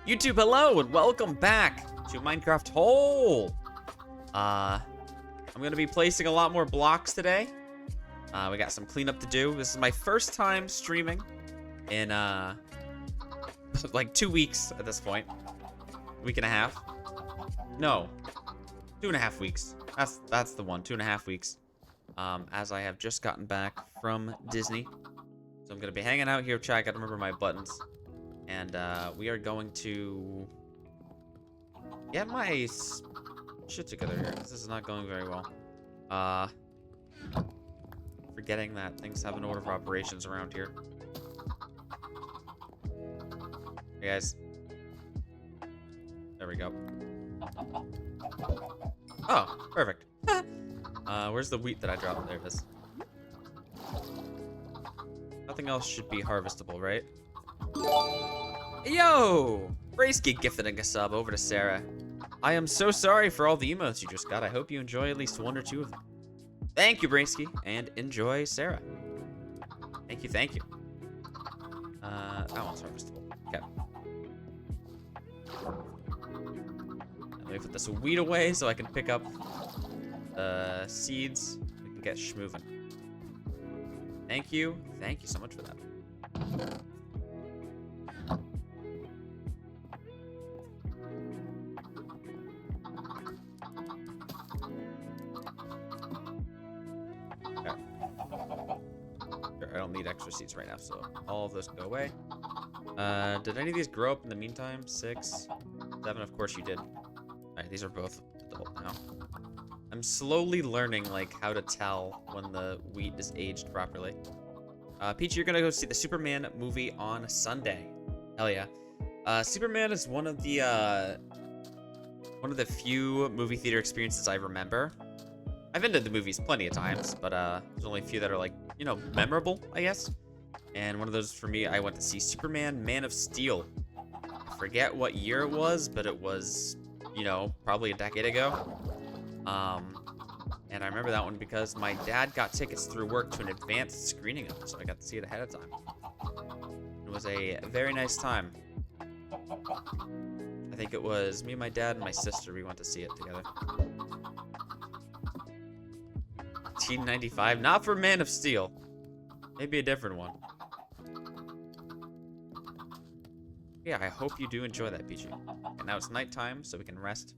YouTube, hello, and welcome back to Minecraft Hole. I'm gonna be placing a lot more blocks today. We got some cleanup to do. This is my first time streaming in, like 2 weeks at this point. Week and a half. No, 2.5 weeks. That's the one, 2.5 weeks. As I have just gotten back from Disney. So I'm gonna be hanging out here, chat. I gotta remember my buttons. And we are going to get my shit together here. This is not going very well. Forgetting that things have an order of operations around here. Hey guys. There we go. Oh, perfect. Where's the wheat that I dropped? There it is. Nothing else should be harvestable, right? Yo! Bracekey gifting a sub over to Sarah. I am so sorry for all the emotes you just got. I hope you enjoy at least 1 or 2 of them. Thank you, Bracekey, and enjoy Sarah. Thank you, thank you. That one's harvestable. Okay. Let me put this wheat away so I can pick up seeds. We can get schmoving. Thank you so much for that. I don't need extra seeds right now, so all of those go away. Did any of these grow up in the meantime? 6, 7, of course you did. Alright, these are both adult now. I'm slowly learning, like, how to tell when the wheat is aged properly. Peach, you're gonna go see the Superman movie on Sunday. Hell yeah. Superman is one of the few movie theater experiences I remember. I've been to the movies plenty of times, but there's only a few that are, like, you know, memorable, I guess. And one of those for me, I went to see Superman Man of Steel. I forget what year it was, but it was, you know, probably a decade ago. And I remember that one because my dad got tickets through work to an advanced screening of it, so I got to see it ahead of time. It was a very nice time. I think it was me, my dad, and my sister. We went to see it together. 1995, not for Man of Steel. Maybe a different one. Yeah, I hope you do enjoy that, Peachy. And now it's nighttime, so we can rest.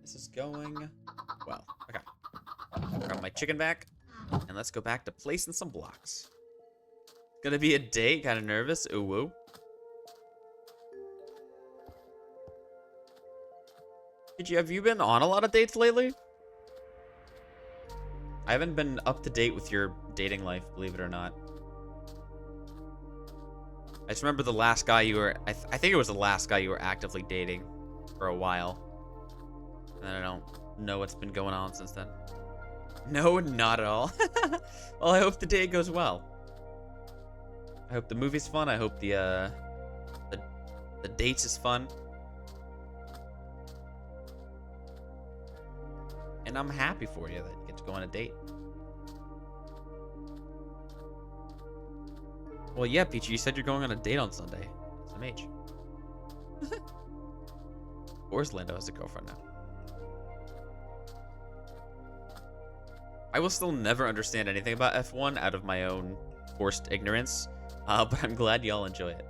This is going well. Okay. Grab my chicken back, and let's go back to placing some blocks. Gonna be a date, kind of nervous. Ooh woo. Have you been on a lot of dates lately? I haven't been up to date with your dating life, believe it or not. I just remember the last guy you were... I think it was the last guy you were actively dating for a while. And I don't know what's been going on since then. No, not at all. Well, I hope the date goes well. I hope the movie's fun. I hope the dates is fun. And I'm happy for you that you get to go on a date. Well, yeah, Peachy, you said you're going on a date on Sunday. SMH. Of course Lando has a girlfriend now. I will still never understand anything about F1 out of my own forced ignorance, but I'm glad y'all enjoy it.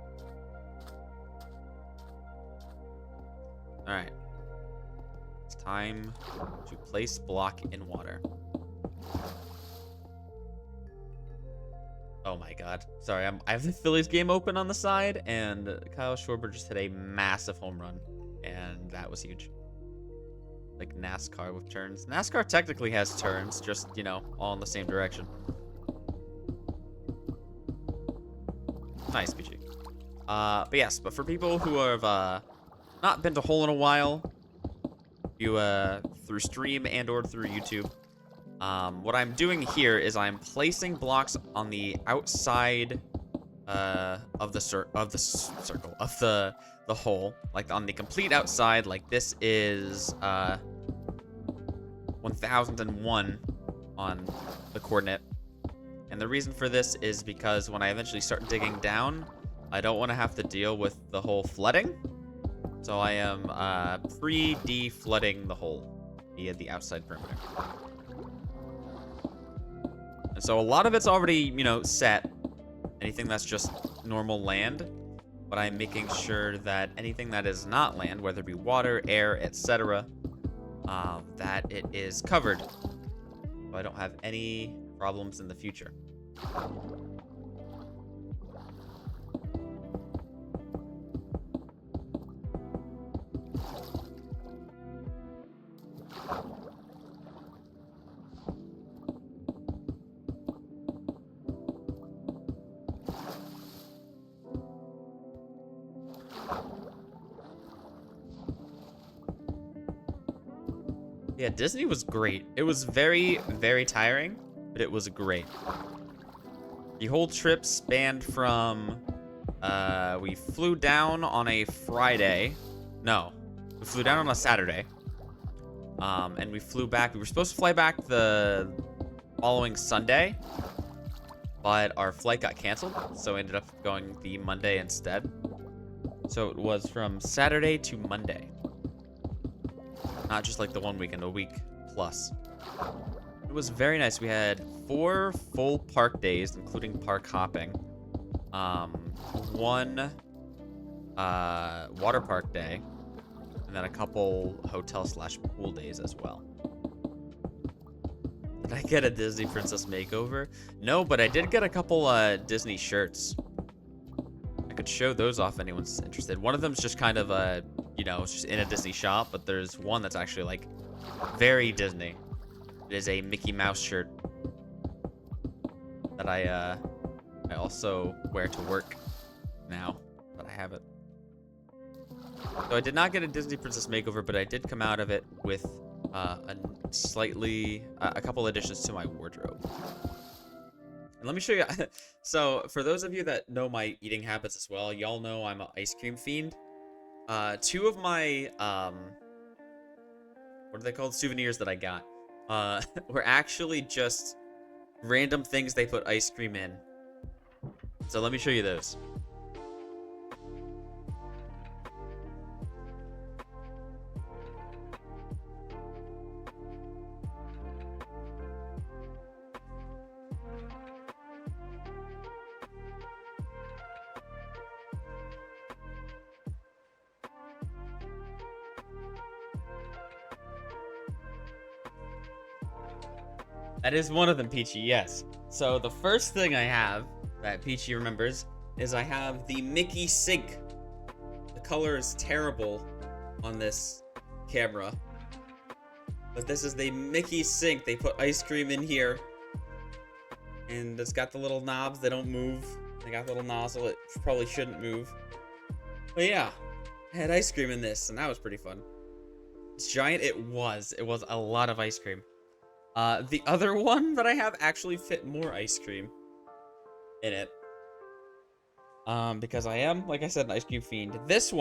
Alright. It's time to place block in water. Oh my god. Sorry, I have the Phillies game open on the side, and Kyle Schwarber just hit a massive home run, and that was huge. Like NASCAR with turns. NASCAR technically has turns, just, you know, all in the same direction. Nice, PG. But yes, but for people who have not been to Hole in a while, you through stream and or through YouTube, what I'm doing here is I'm placing blocks on the outside of the hole, like on the complete outside. Like this is 1001 on the coordinate, and the reason for this is because when I eventually start digging down, I don't want to have to deal with the whole flooding. So I am pre-de-flooding the hole via the outside perimeter. And so a lot of it's already, you know, set. Anything that's just normal land. But I'm making sure that anything that is not land, whether it be water, air, etc., that it is covered. So I don't have any problems in the future. Yeah, Disney was great. It was very, very tiring, but it was great. The whole trip spanned from, we flew down on a Friday. No, we flew down on a Saturday. And we flew back. We were supposed to fly back the following Sunday, but our flight got canceled, so we ended up going the Monday instead. So it was from Saturday to Monday. Not just like the one weekend, a week plus. It was very nice. We had 4 full park days, including park hopping. 1 water park day, and then a couple hotel/pool days as well. Did I get a Disney Princess makeover? No, but I did get a couple Disney shirts. I could show those off if anyone's interested. One of them's just kind of you know, it's just in a Disney shop, but there's one that's actually like very Disney. It is a Mickey Mouse shirt that I also wear to work now that I have it. So I did not get a Disney Princess makeover, but I did come out of it with a couple additions to my wardrobe. And let me show you. So for those of you that know my eating habits as well, y'all know I'm an ice cream fiend. 2 of my what are they called? Souvenirs that I got were actually just random things they put ice cream in. So let me show you those. That is one of them, Peachy, yes. So the first thing I have that Peachy remembers is I have the Mickey sink. The color is terrible on this camera, but this is the Mickey sink. They put ice cream in here, and it's got the little knobs. They don't move. They got the little nozzle. It probably shouldn't move. But yeah, I had ice cream in this, and that was pretty fun. It's giant. It was a lot of ice cream. The other one that I have actually fit more ice cream in it. Because I am, like I said, an ice cream fiend. This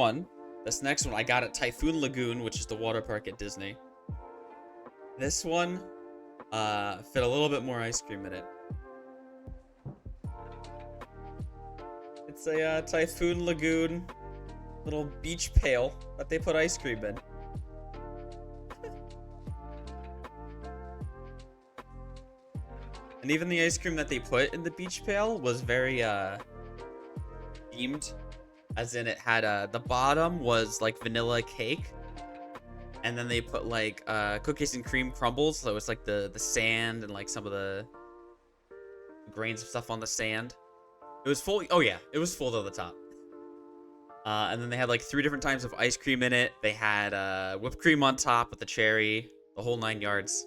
next one, I got at Typhoon Lagoon, which is the water park at Disney. This one, fit a little bit more ice cream in it. It's a, Typhoon Lagoon little beach pail that they put ice cream in. And even the ice cream that they put in the beach pail was very, themed. As in, it had, the bottom was, like, vanilla cake. And then they put, like, cookies and cream crumbles. So it's, like, the sand and, like, some of the grains of stuff on the sand. It was full. Oh, yeah. It was full to the top. And then they had, like, 3 different types of ice cream in it. They had, whipped cream on top with the cherry. The whole 9 yards.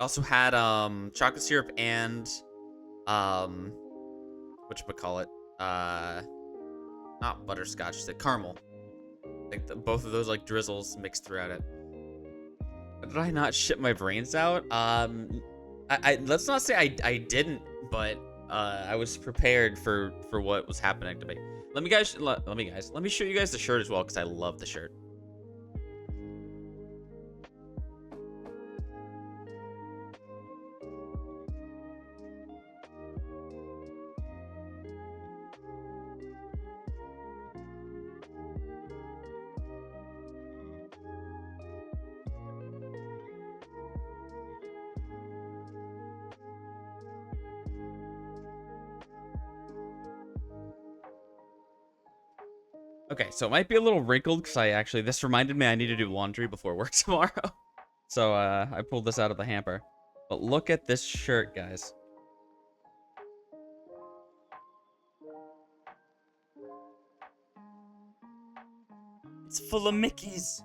Also had chocolate syrup and whatchamacallit, not butterscotch, the caramel. Like both of those like drizzles mixed throughout it. Did I not shit my brains out? I let's not say I didn't, but I was prepared for what was happening to me. Let me show you guys the shirt as well, because I love the shirt. Okay, so it might be a little wrinkled because this reminded me I need to do laundry before work tomorrow. So I pulled this out of the hamper. But look at this shirt, guys. It's full of Mickeys.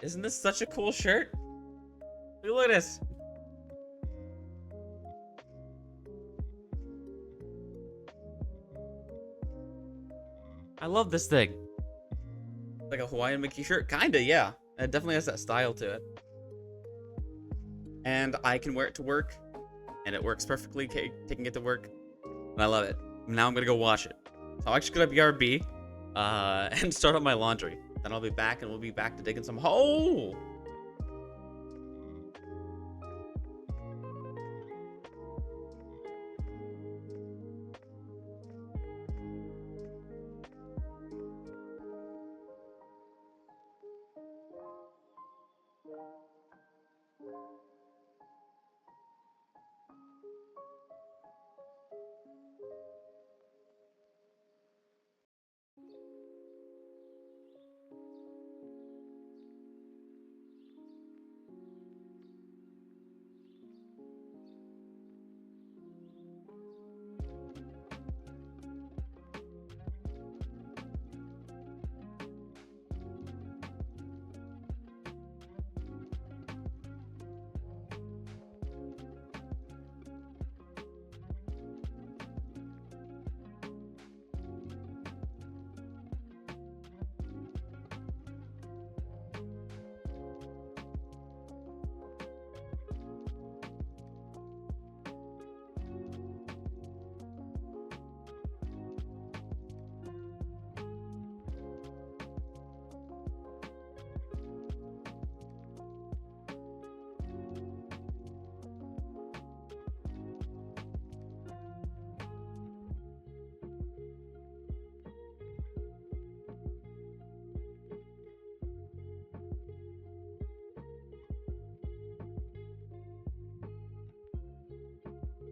Isn't this such a cool shirt? Look at this. I love this thing. Like a Hawaiian Mickey shirt. Kinda, yeah. It definitely has that style to it. And I can wear it to work. And it works perfectly taking it to work. And I love it. Now I'm gonna go wash it. So I'm actually gonna BRB and start on my laundry. Then I'll be back and we'll be back to digging some hole.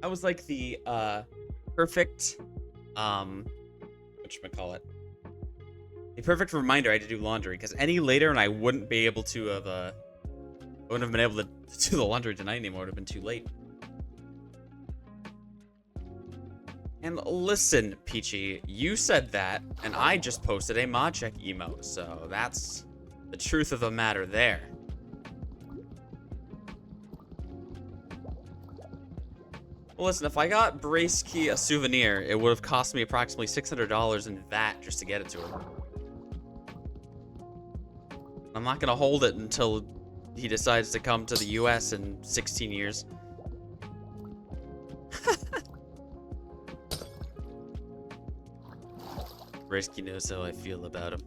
I was like the perfect whatchamacallit, the perfect reminder I had to do laundry, because any later and I wouldn't be able to have I wouldn't have been able to do the laundry tonight anymore. It would have been too late. And listen, Peachy, you said that, and I just posted a mod check emote, so that's the truth of the matter there. Well, listen, if I got Bracekey a souvenir, it would have cost me approximately $600 in VAT just to get it to him. I'm not gonna hold it until he decides to come to the US in 16 years. Bracekey knows how I feel about him.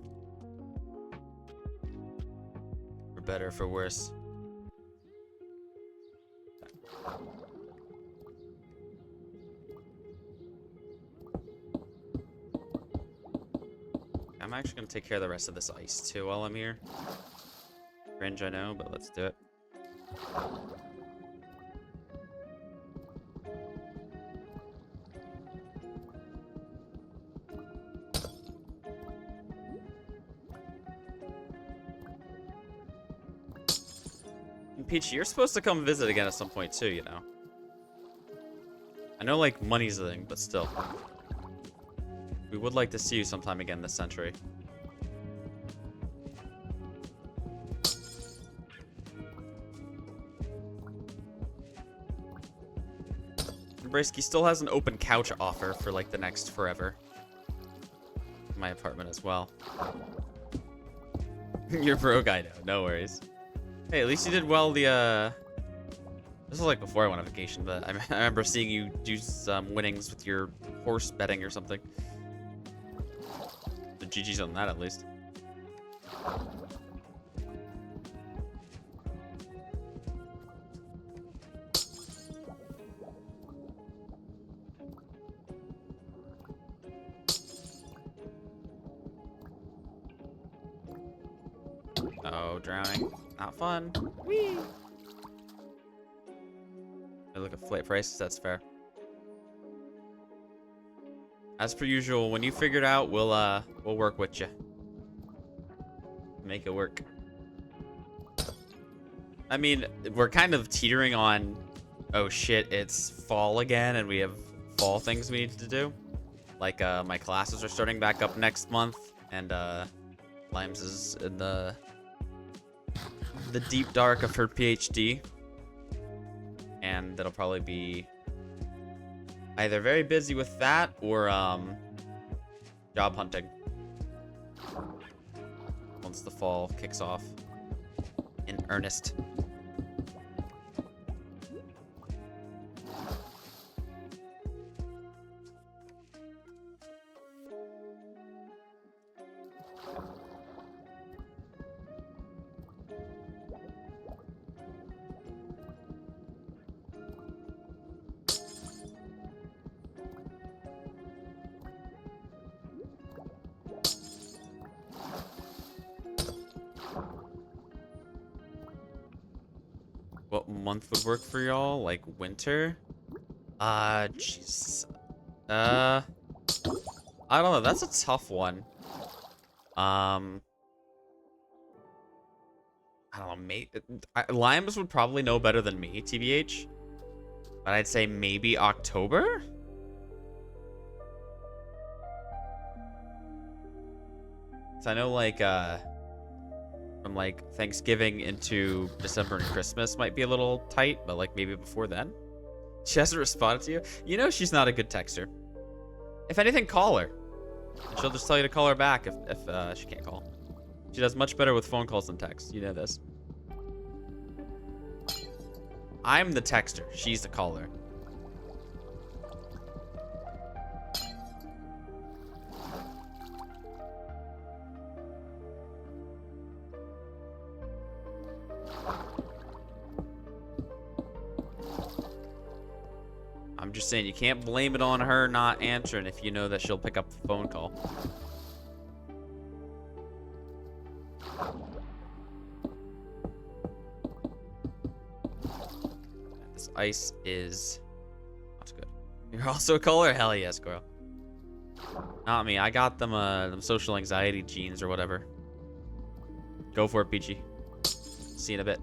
For better or for worse. I'm actually going to take care of the rest of this ice, too, while I'm here. Cringe, I know, but let's do it. And Peach, you're supposed to come visit again at some point, too, you know. I know, like, money's the thing, but still. We would like to see you sometime again this century. And Bracekey still has an open couch offer for like the next forever. My apartment as well. You're broke, I know. No worries. Hey, at least you did well the, This was like before I went on vacation, but I remember seeing you do some winnings with your horse betting or something. The GG's on that, at least. Oh, drowning. Not fun. Whee! I look at flight prices, that's fair. As per usual, when you figure it out, we'll work with you. Make it work. I mean, we're kind of teetering on, oh shit, it's fall again and we have fall things we need to do. Like, my classes are starting back up next month, and, Limes is in the deep dark of her PhD. And that'll probably be either very busy with that or, job hunting. Once the fall kicks off in earnest. What month would work for y'all? Like winter? Jeez. I don't know. That's a tough one. I don't know. Limes would probably know better than me, TBH. But I'd say maybe October? So I know, like, from, like, Thanksgiving into December and Christmas might be a little tight, but, like, maybe before then. She hasn't responded to you? You know she's not a good texter. If anything, call her. She'll just tell you to call her back if she can't call. She does much better with phone calls than text. You know this. I'm the texter. She's the caller. I'm just saying, you can't blame it on her not answering if you know that she'll pick up the phone call. This ice is not good. You're also a caller? Hell yes, girl. Not me. I got them social anxiety genes or whatever. Go for it, Peachy. See you in a bit.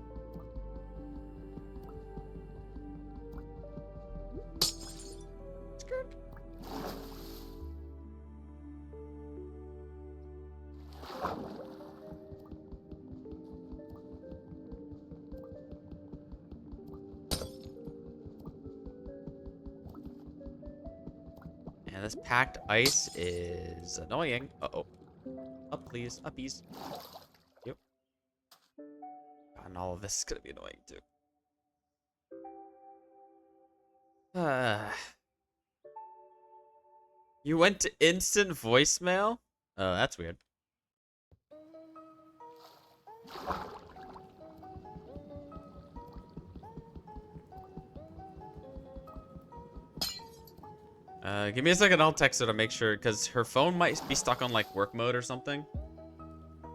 Yeah, this packed ice is annoying. Uh-oh. Up, please. Uppies. Yep. And all of this is gonna be annoying, too. You went to instant voicemail? Oh, that's weird. Give me a second, I'll text her to make sure, because her phone might be stuck on, like, work mode or something.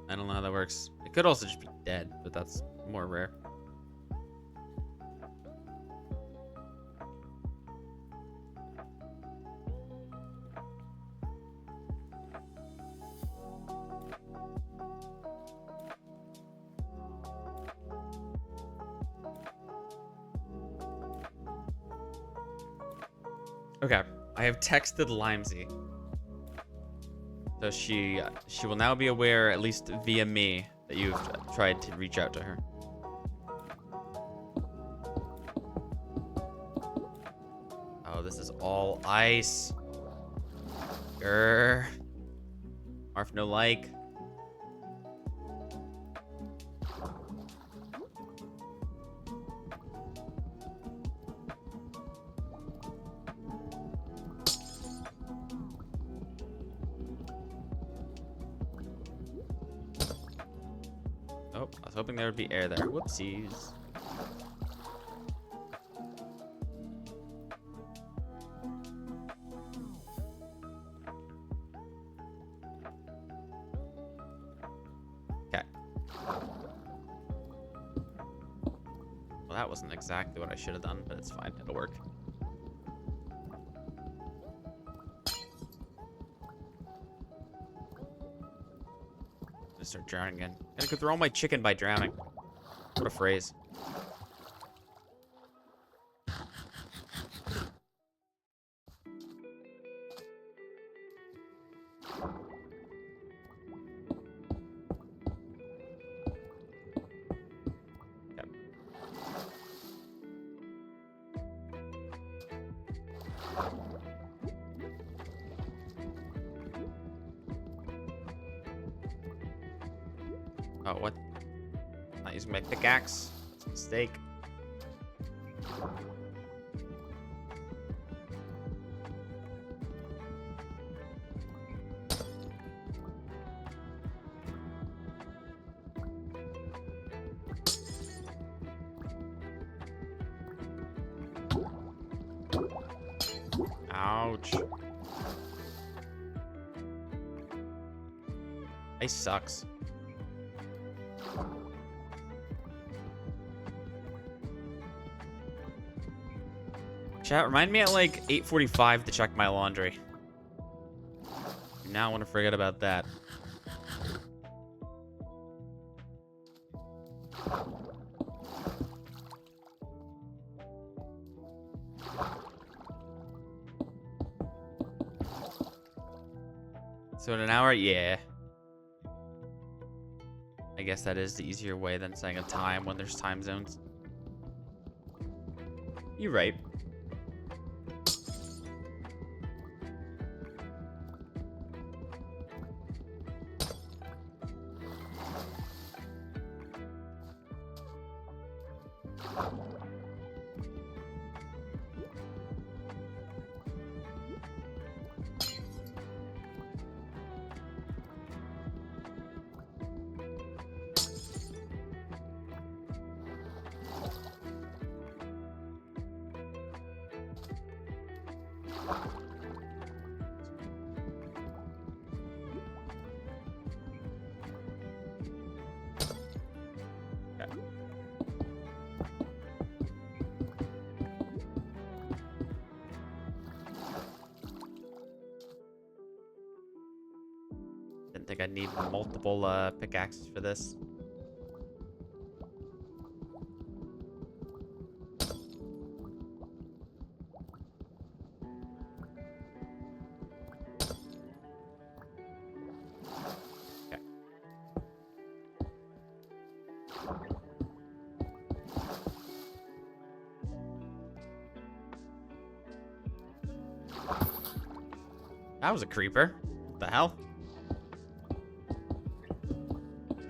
I don't know how that works. It could also just be dead, but that's more rare. Okay, I have texted Limesy. So she will now be aware, at least via me, that you've tried to reach out to her. Oh, this is all ice. Grr. Marf no like. Oh, I was hoping there would be air there. Whoopsies. Okay. Well, that wasn't exactly what I should have done, but it's fine. It'll work. start drowning again. Gotta go through all my chicken by drowning. What a phrase. Oh, what? Not using my pickaxe. It's a mistake. Ouch. Ice sucks. Chat, remind me at like 8:45 to check my laundry. Do not want to forget about that. So in an hour, yeah. I guess that is the easier way than saying a time when there's time zones. You're right. Didn't think I'd need multiple pickaxes for this. Okay. That was a creeper. What the hell?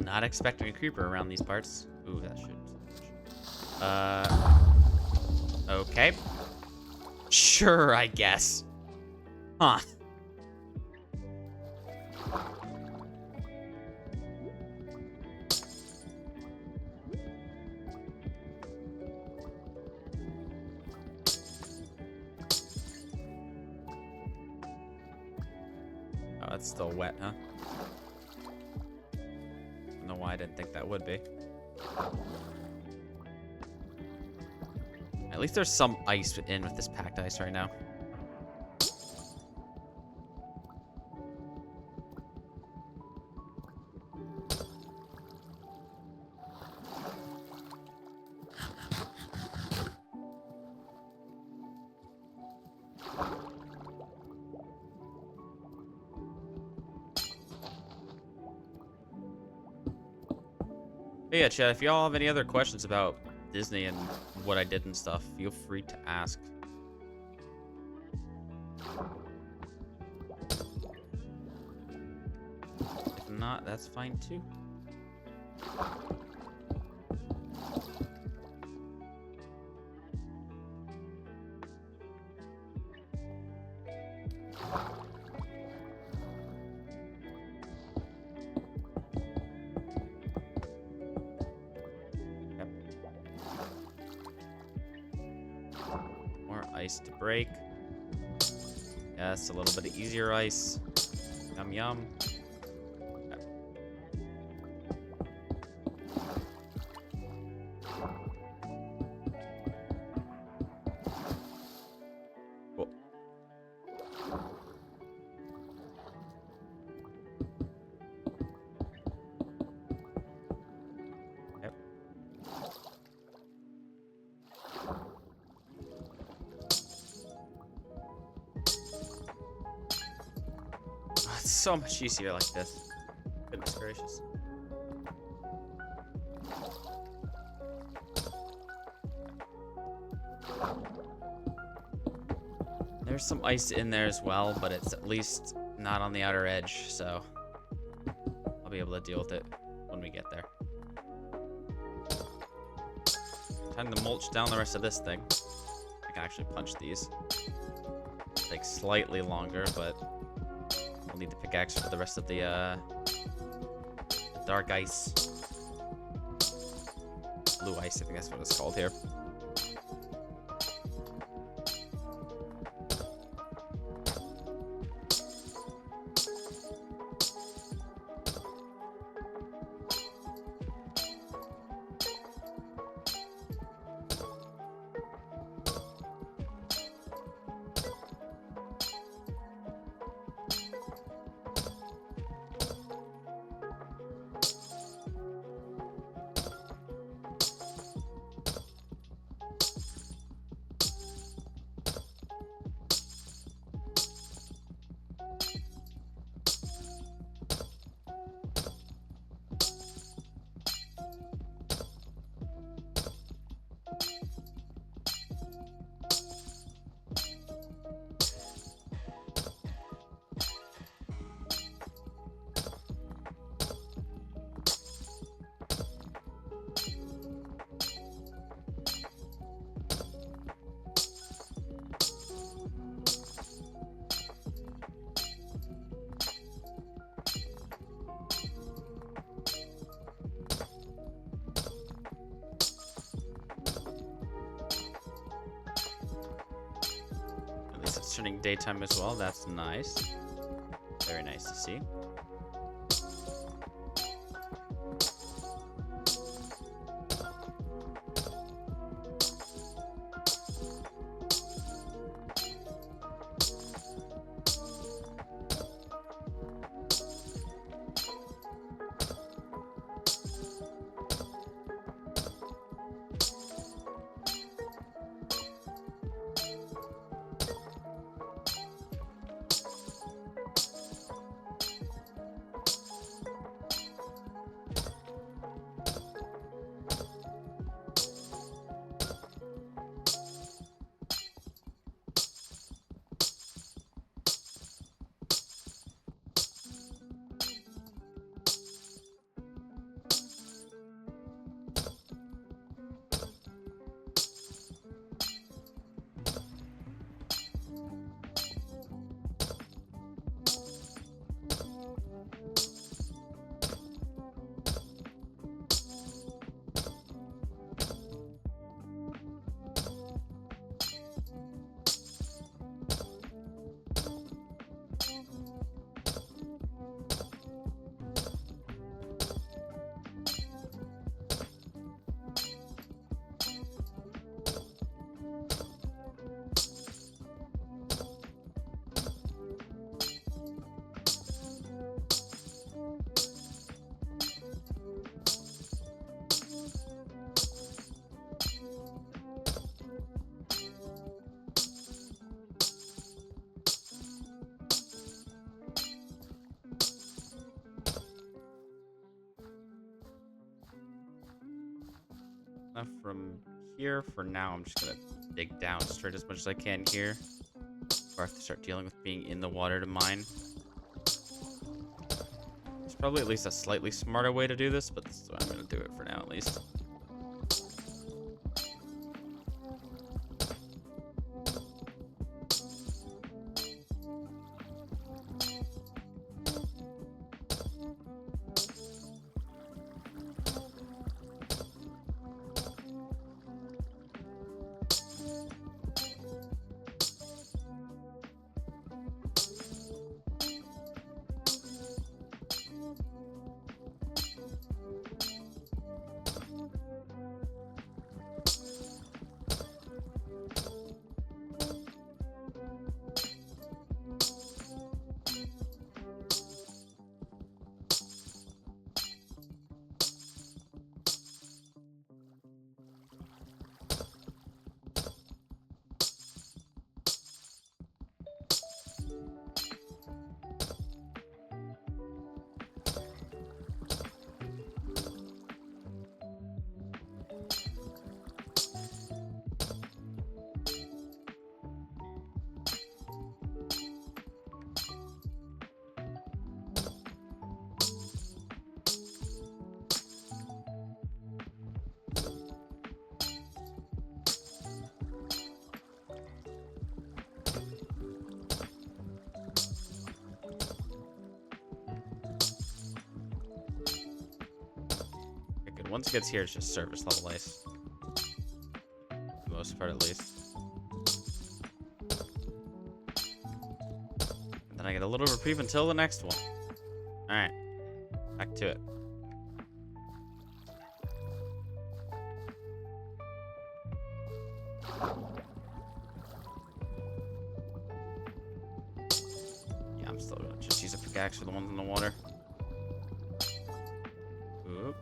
Not expecting a creeper around these parts. Ooh, that should. Okay. Sure, I guess. Huh. Oh, it's still wet, huh? I don't know why I didn't think that would be. At least there's some ice in with this packed ice right now. But yeah, chat, if y'all have any other questions about Disney and what I did and stuff, feel free to ask. If not, that's fine too. Ice to break. Yes, a little bit of easier ice. Yum yum. Okay. Cool. so much easier like this. Goodness gracious. There's some ice in there as well, but it's at least not on the outer edge, so I'll be able to deal with it when we get there. Time to mulch down the rest of this thing. I can actually punch these. Take slightly longer, but I'll need the pickaxe for the rest of the dark ice. Blue ice, I think that's what it's called here. It's turning daytime as well. That's nice. Very nice to see. Enough from here for now. I'm just gonna dig down straight as much as I can here, or I have to start dealing with being in the water to mine. There's probably at least a slightly smarter way to do this, but this is what I'm gonna do it for now at least. once it gets here, it's just surface level ice. For the most part, at least. And then I get a little reprieve until the next one. Alright. Back to it. Yeah, I'm still gonna just use a pickaxe for the ones in the water. Oop.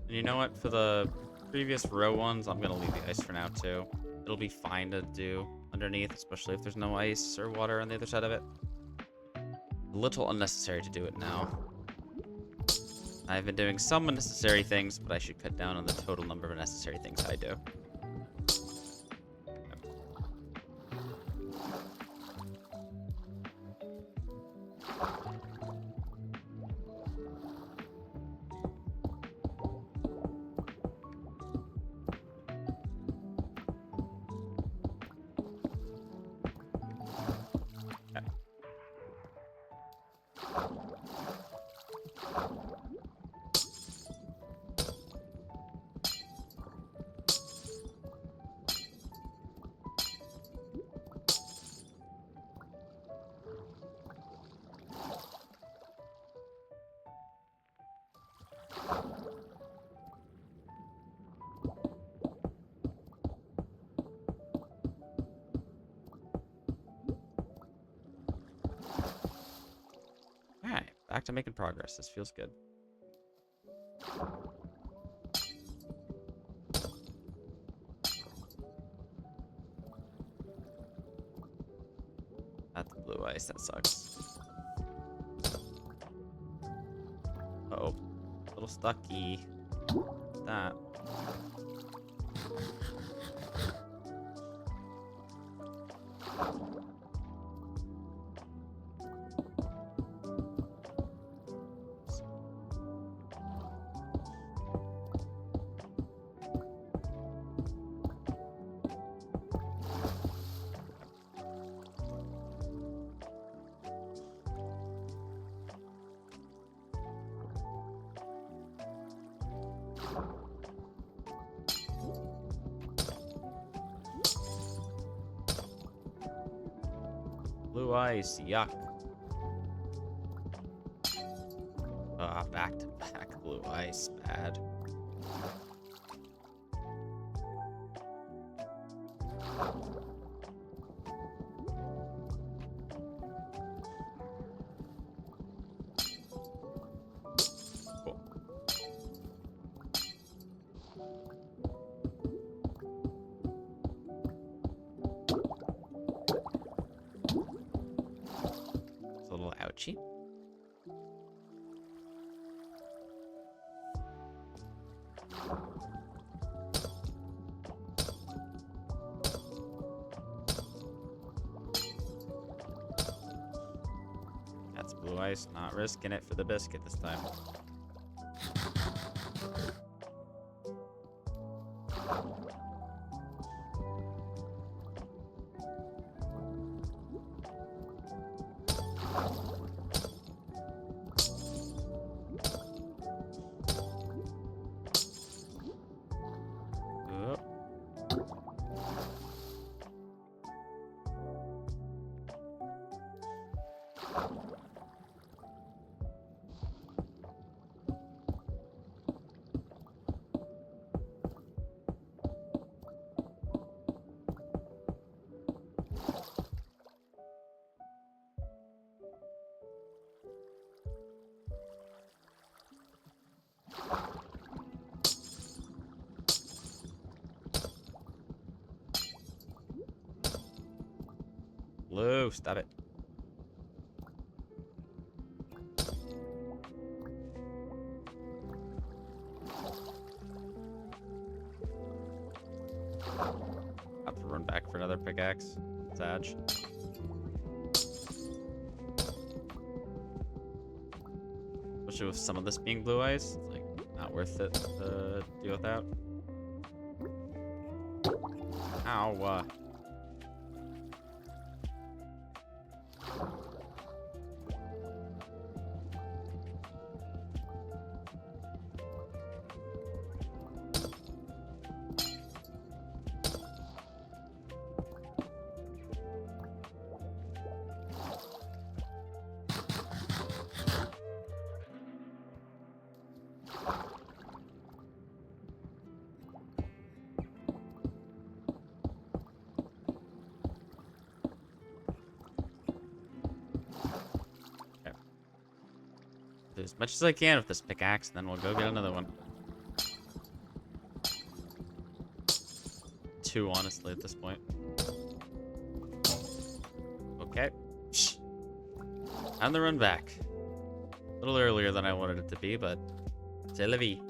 And you know what? For the previous row ones, I'm gonna leave the ice for now too. It'll be fine to do underneath, especially if there's no ice or water on the other side of it. A little unnecessary to do it now. I've been doing some unnecessary things, but I should cut down on the total number of unnecessary things I do. Alright, back to making progress. This feels good. That's blue ice, that sucks. Uh-oh. A little stucky. What's that? Blue ice, yuck. Back to back blue ice, bad. Cool. It's a little ouchy. That's blue ice, not risking it for the biscuit this time. Oop. Blue, stop it. Have to run back for another pickaxe. Sag. Especially with some of this being blue ice, it's like not worth it to deal without. Ow. as much as I can with this pickaxe, and then we'll go get another one. 2, honestly, at this point. Okay. And the run back. A little earlier than I wanted it to be, but c'est la vie.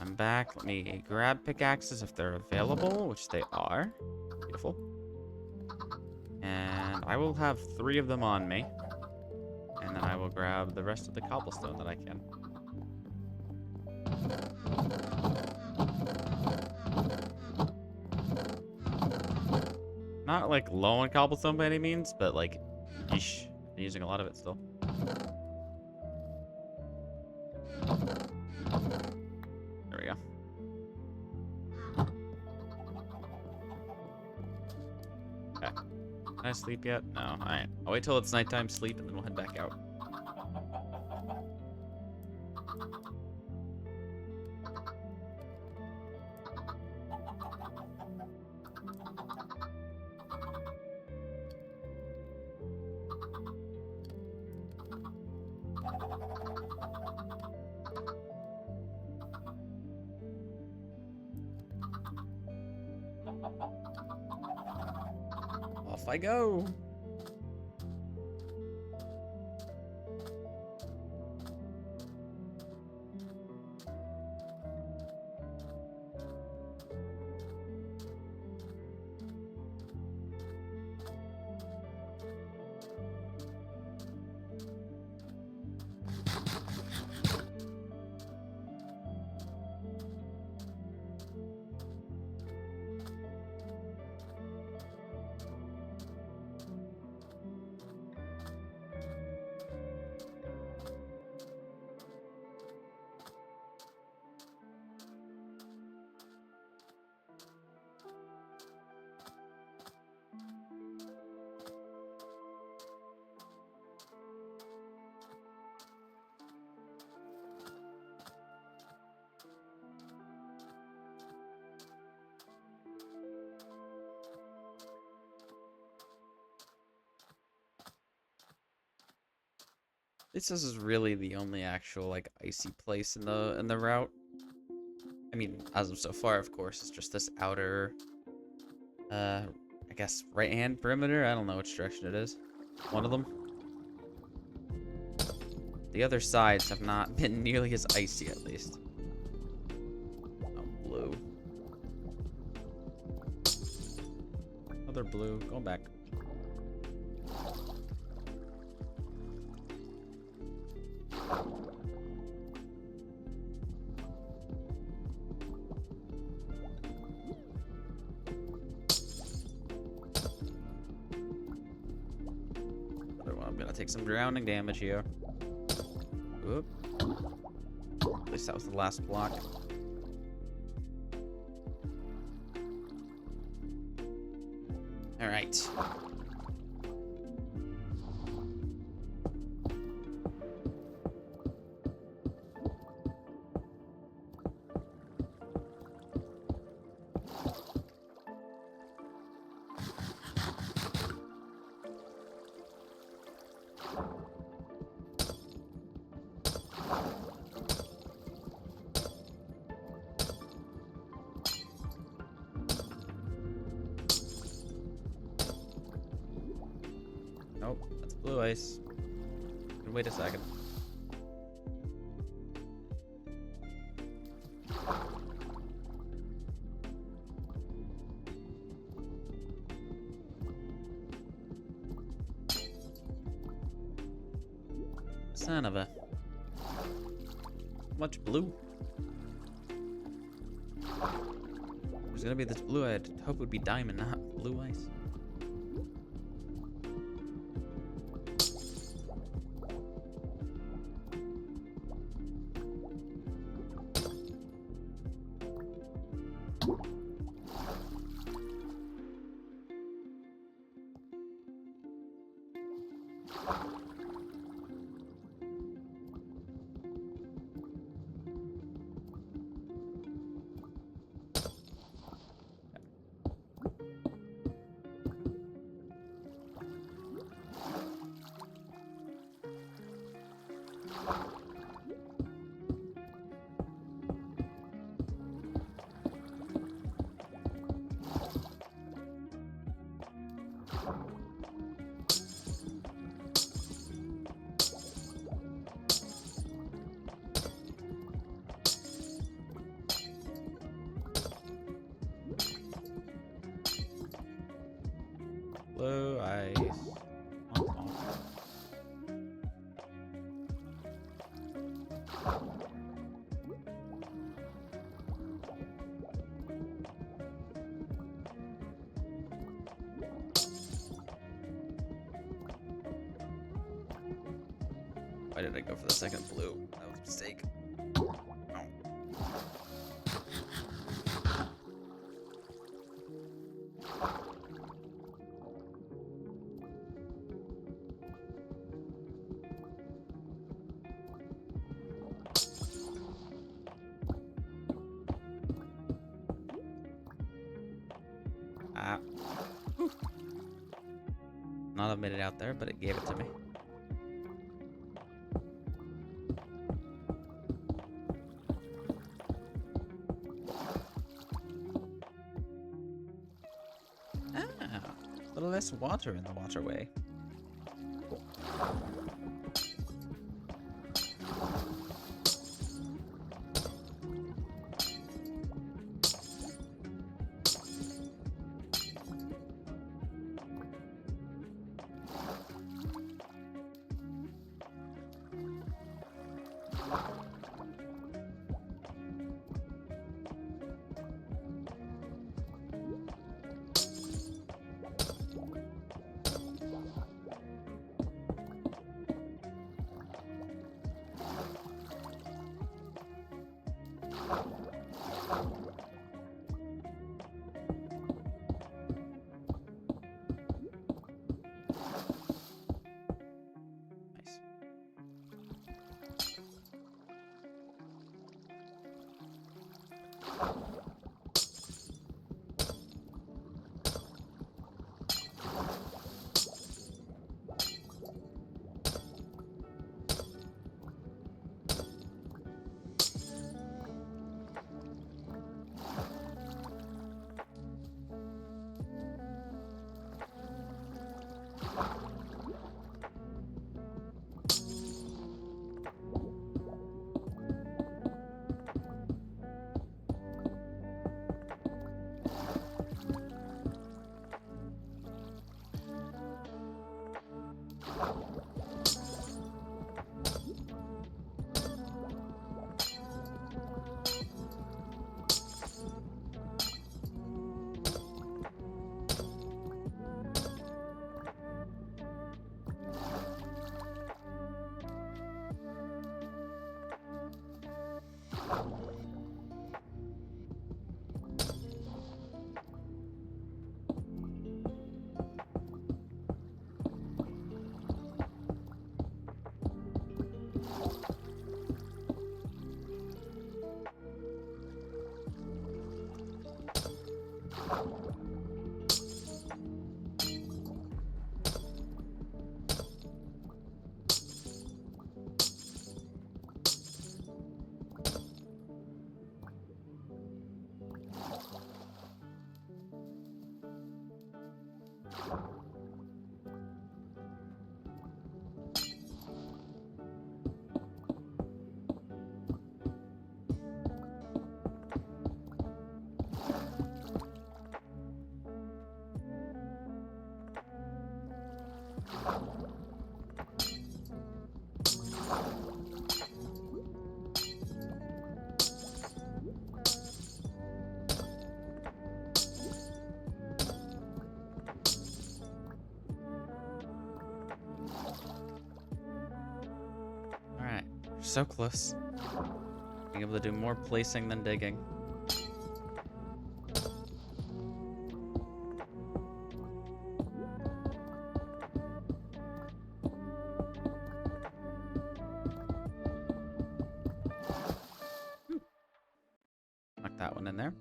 I'm back. Let me grab pickaxes if they're available, which they are. Beautiful. And I will have 3 of them on me. And then I will grab the rest of the cobblestone that I can. Not like low on cobblestone by any means, but like, yeesh, I'm using a lot of it still. There we go. Okay. Can I sleep yet? No. Alright. I'll wait till it's nighttime sleep and then we'll head back out. Off I go. This is really the only actual like icy place in the route. I mean, as of so far, of course, it's just this outer, I guess right-hand perimeter. I don't know which direction it is. One of them. The other sides have not been nearly as icy, at least. Oh, blue. Another blue. Going back. I'm gonna take some drowning damage here. Oop. At least that was the last block. All right. Blue ice. Wait a second. Son of a... Much blue. There's gonna be this blue I'd hope would be diamond, not blue ice. Blue ice. Why did I go for the second blue? That was a mistake. Oh. Ah. Whew. Not have made it out there, but it gave it to me. Ah, a little less water in the waterway. Cool. Nice. Alright, we're so close. Being able to do more placing than digging. Knock that one in there.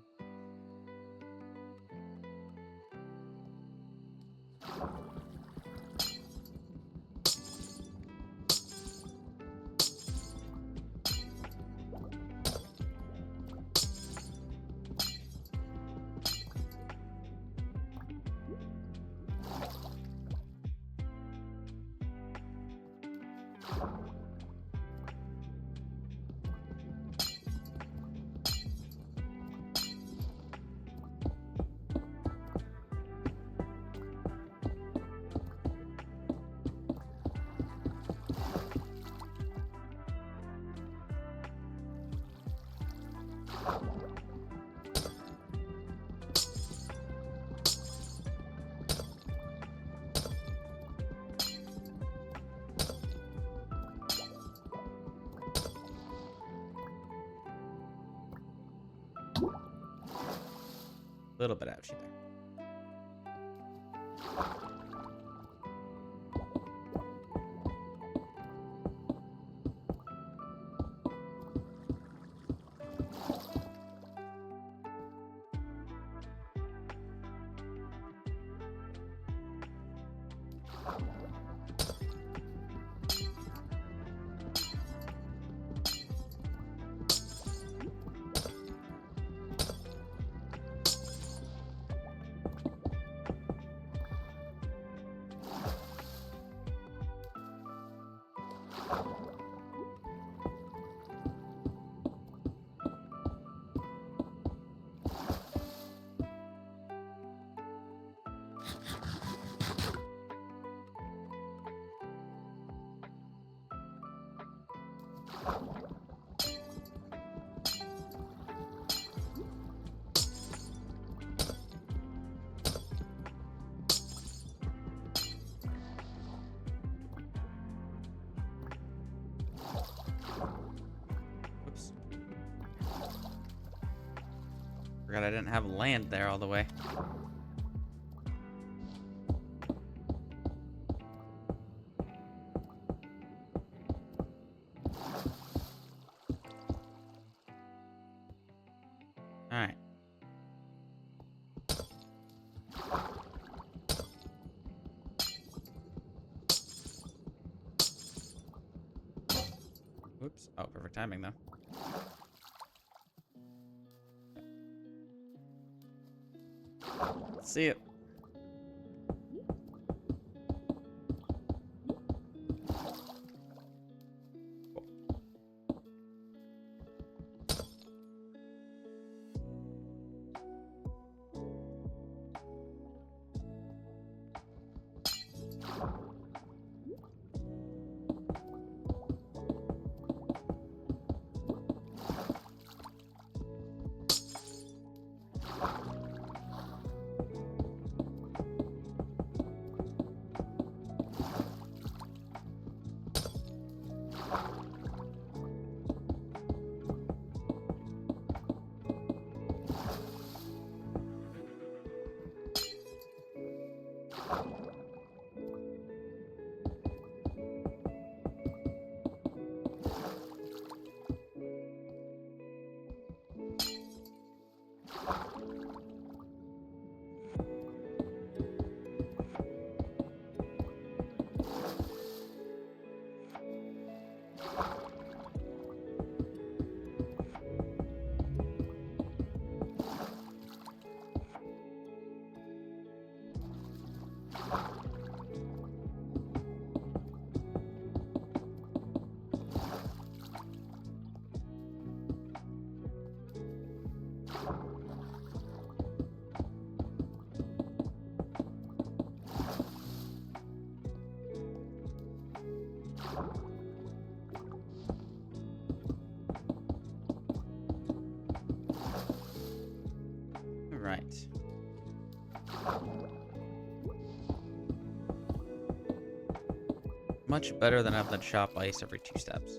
Little bit ouchy there. Oops. Forgot I didn't have land there all the way. All right. Whoops. Oh, perfect timing, though. See it. much better than having to chop ice every 2 steps.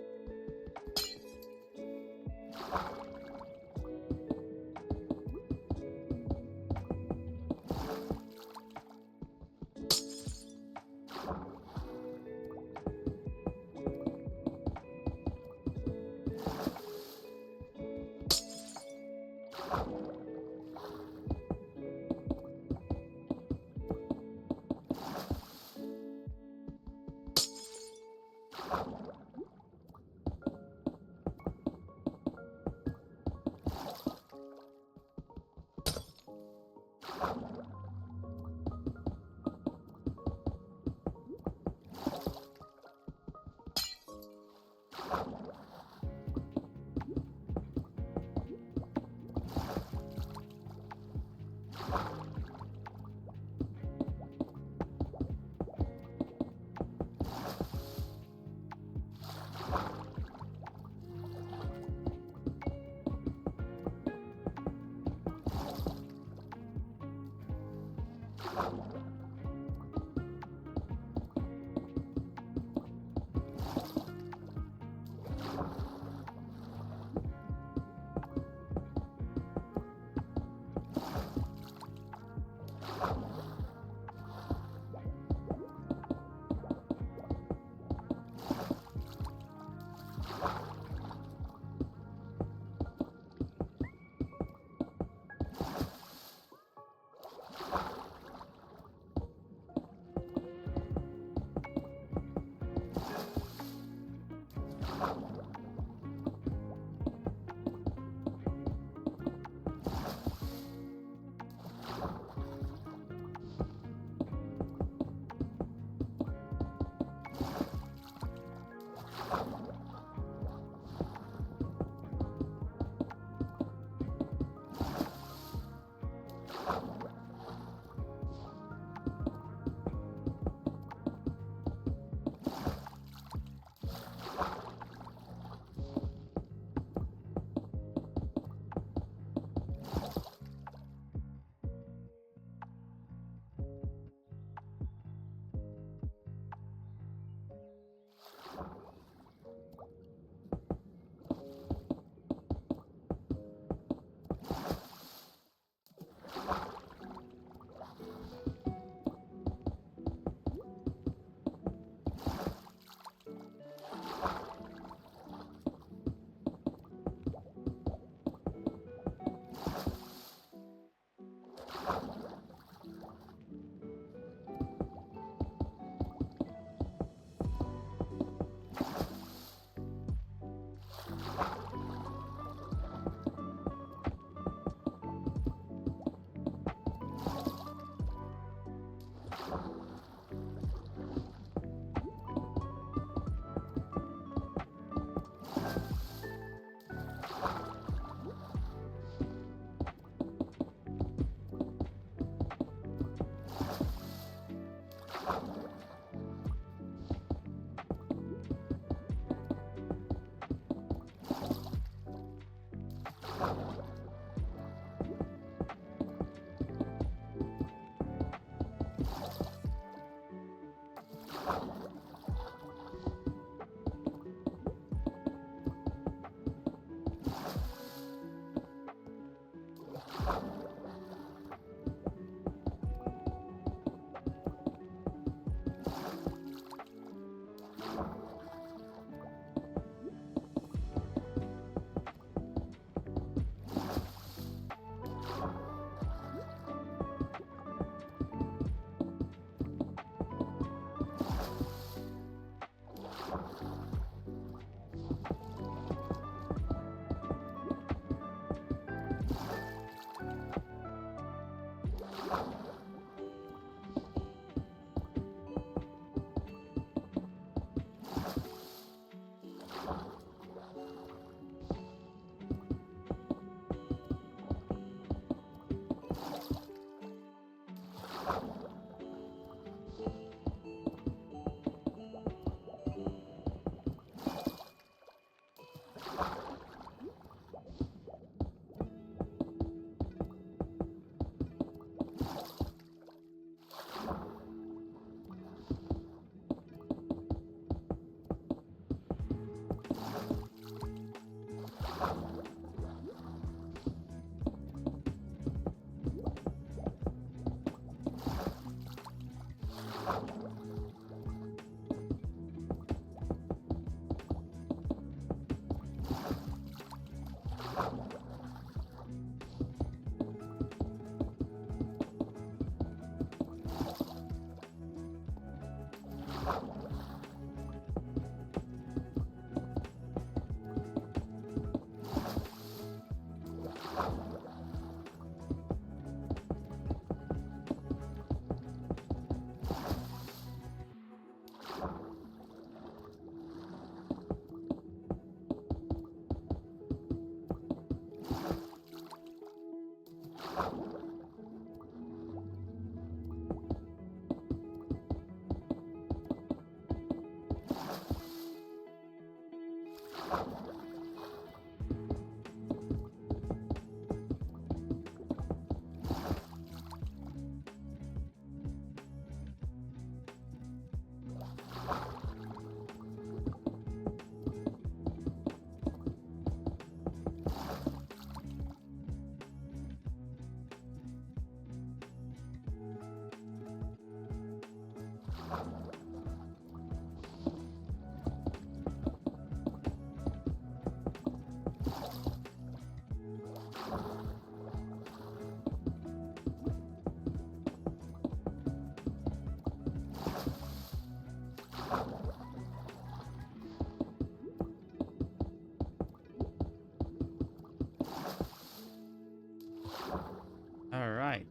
All right.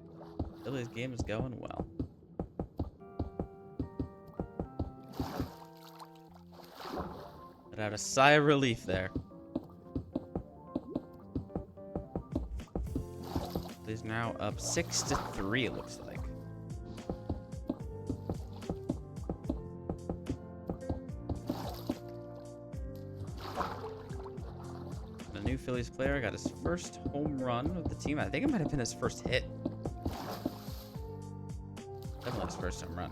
Philly's game is going well. Let out a sigh of relief there. Philly's now up 6-3, it looks like. The new Phillies player got his first home run of the team. I think it might have been his first hit. Definitely his first home run.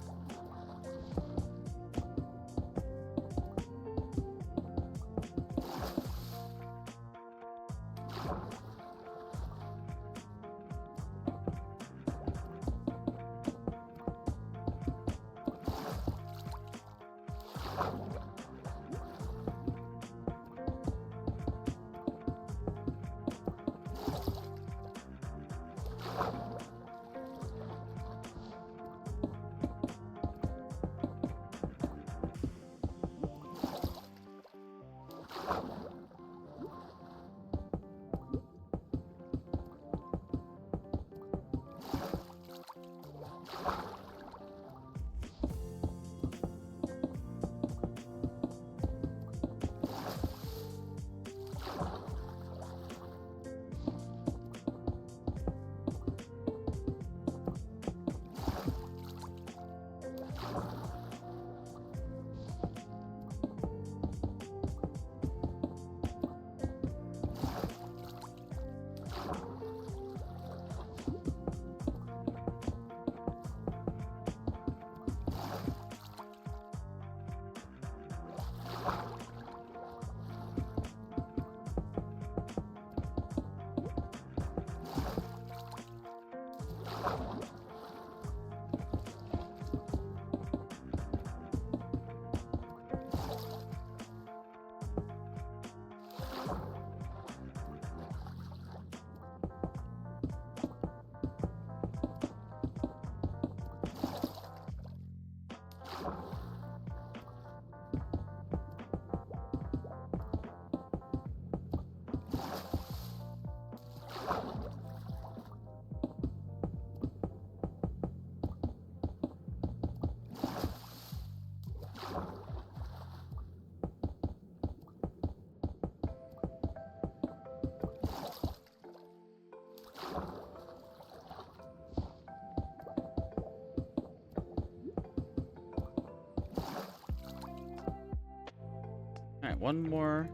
All right, one more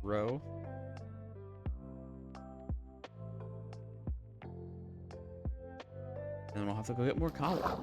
row. And then we'll have to go get more collar.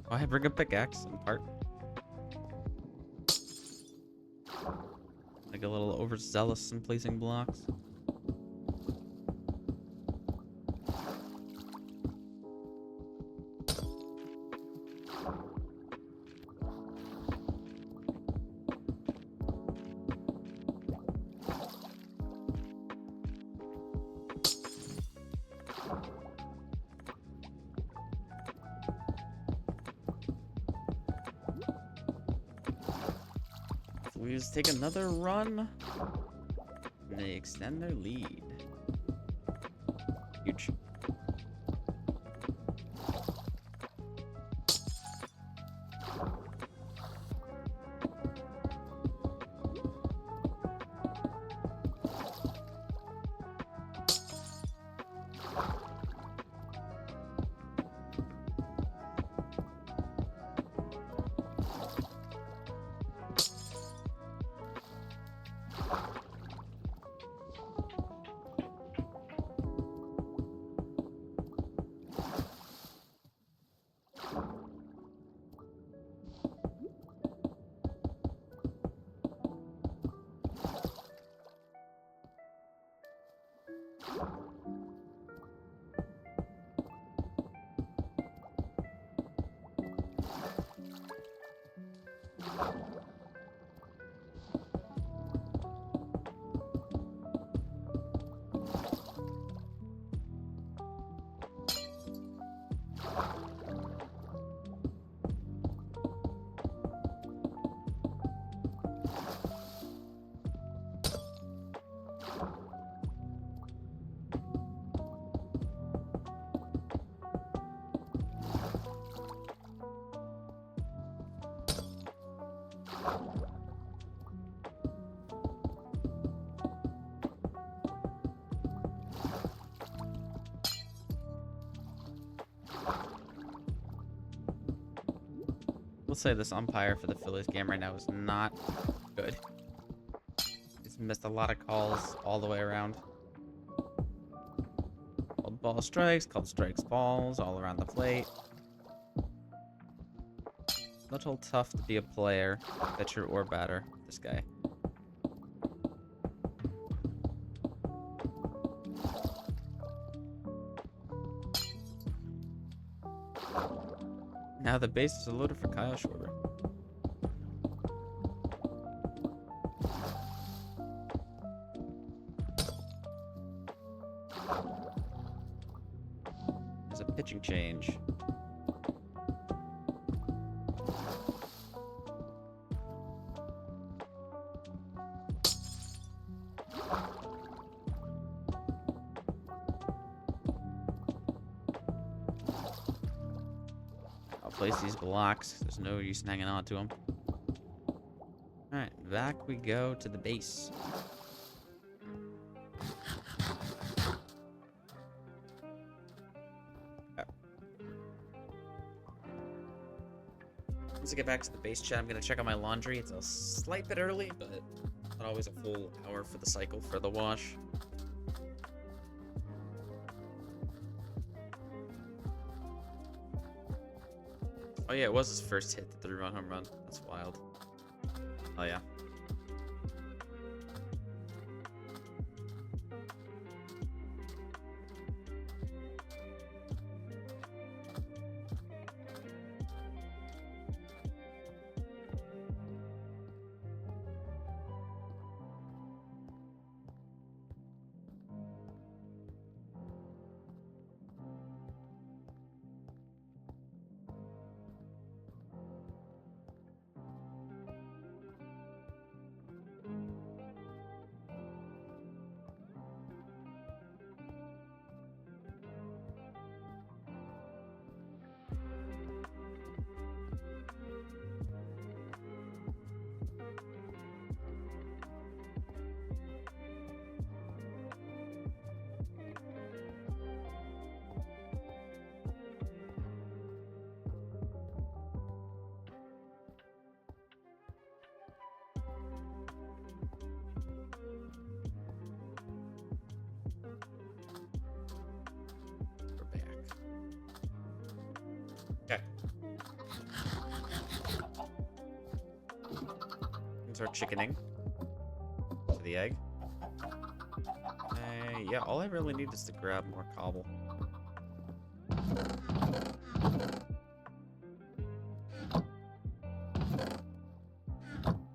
Oh, I bring a pickaxe in part. Like a little overzealous in placing blocks. Blues take another run, and they extend their lead. Huge. We'll say this umpire for the Phillies game right now is not good. He's missed a lot of calls all the way around. Called ball strikes, called strikes balls, all around the plate. Little tough to be a player, pitcher or batter, this guy. Now the bases are loaded for Kyle Schwarber. There's a pitching change. replace these blocks. There's no use in hanging on to them. Alright, back we go to the base. Once I get back to the base, chat, I'm gonna check on my laundry. It's a slight bit early, but not always a full hour for the cycle for the wash. Oh yeah, it was his first hit, the 3-run home run. That's wild. Oh yeah. Okay. Start chickening to the egg. Yeah, all I really need is to grab more cobble.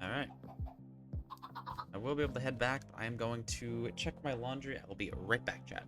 Alright. I will be able to head back, but I am going to check my laundry. I will be right back, chat.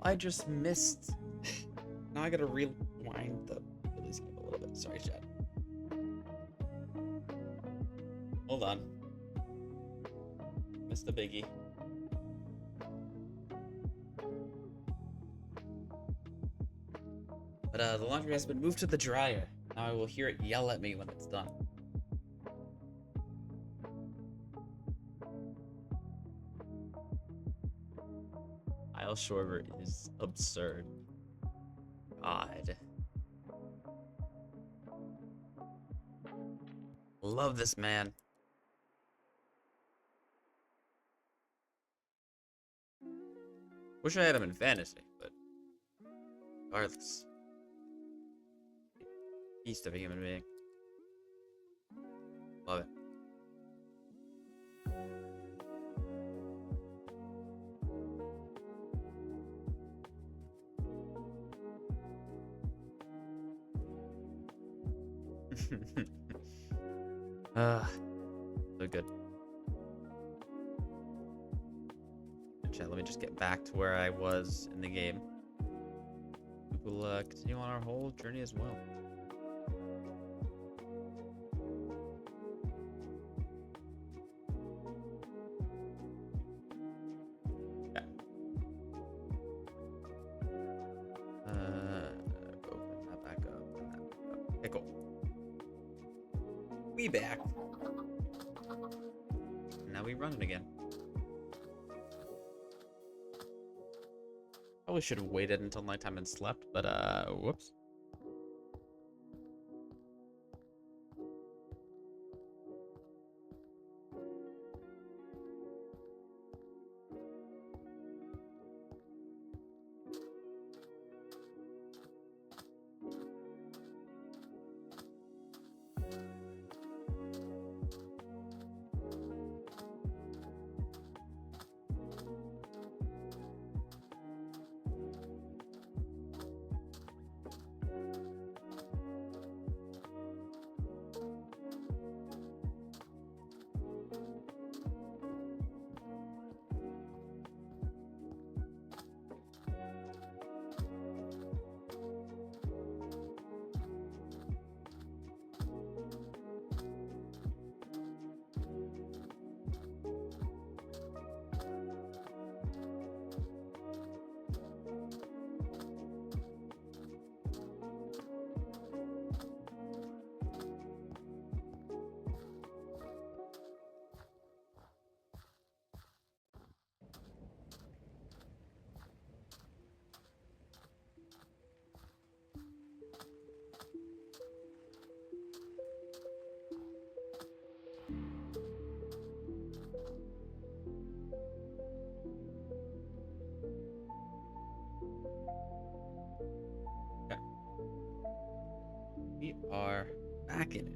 I just missed. Now I gotta rewind the release game a little bit. Sorry, chat. Hold on. Missed a biggie. But the laundry has been moved to the dryer. Now I will hear it yell at me when it's done. Kyle Schwarber is absurd. God. Love this man. Wish I had him in fantasy, but regardless. Beast of a human being. Love it. So good. Actually, let me just get back to where I was in the game. We'll continue on our whole journey as well. Yeah. Open that back up. And that back up. Okay, cool. We back. Now we run it again. Probably should have waited until nighttime and slept, but whoops. We are back in it.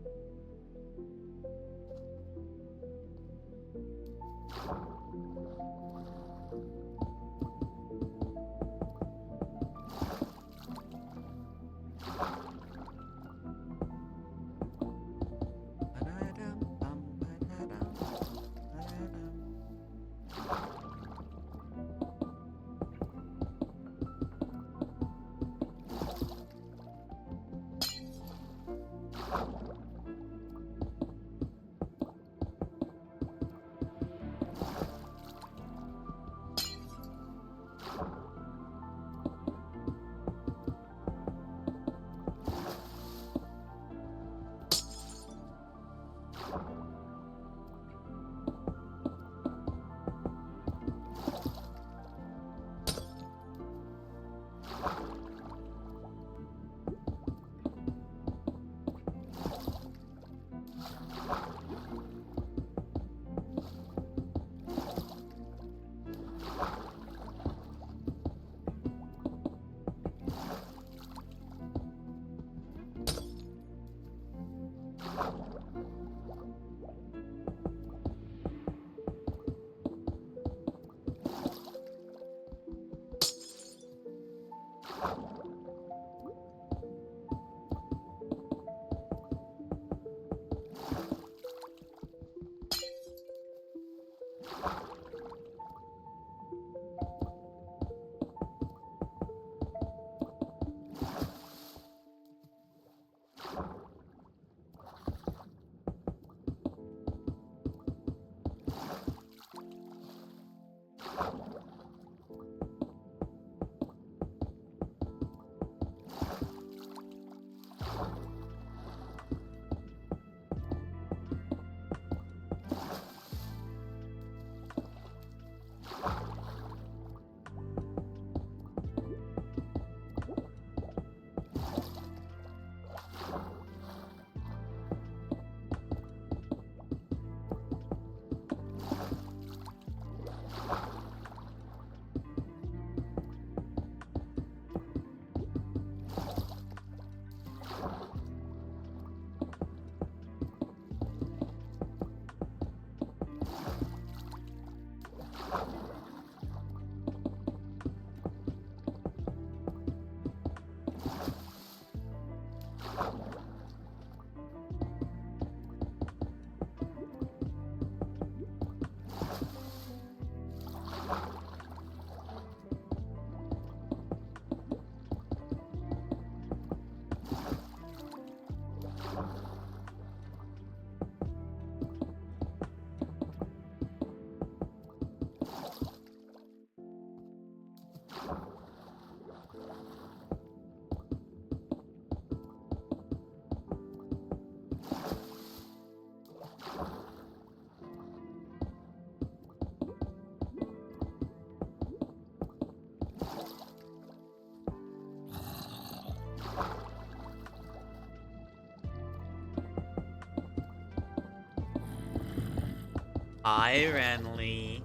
Hi, Renly.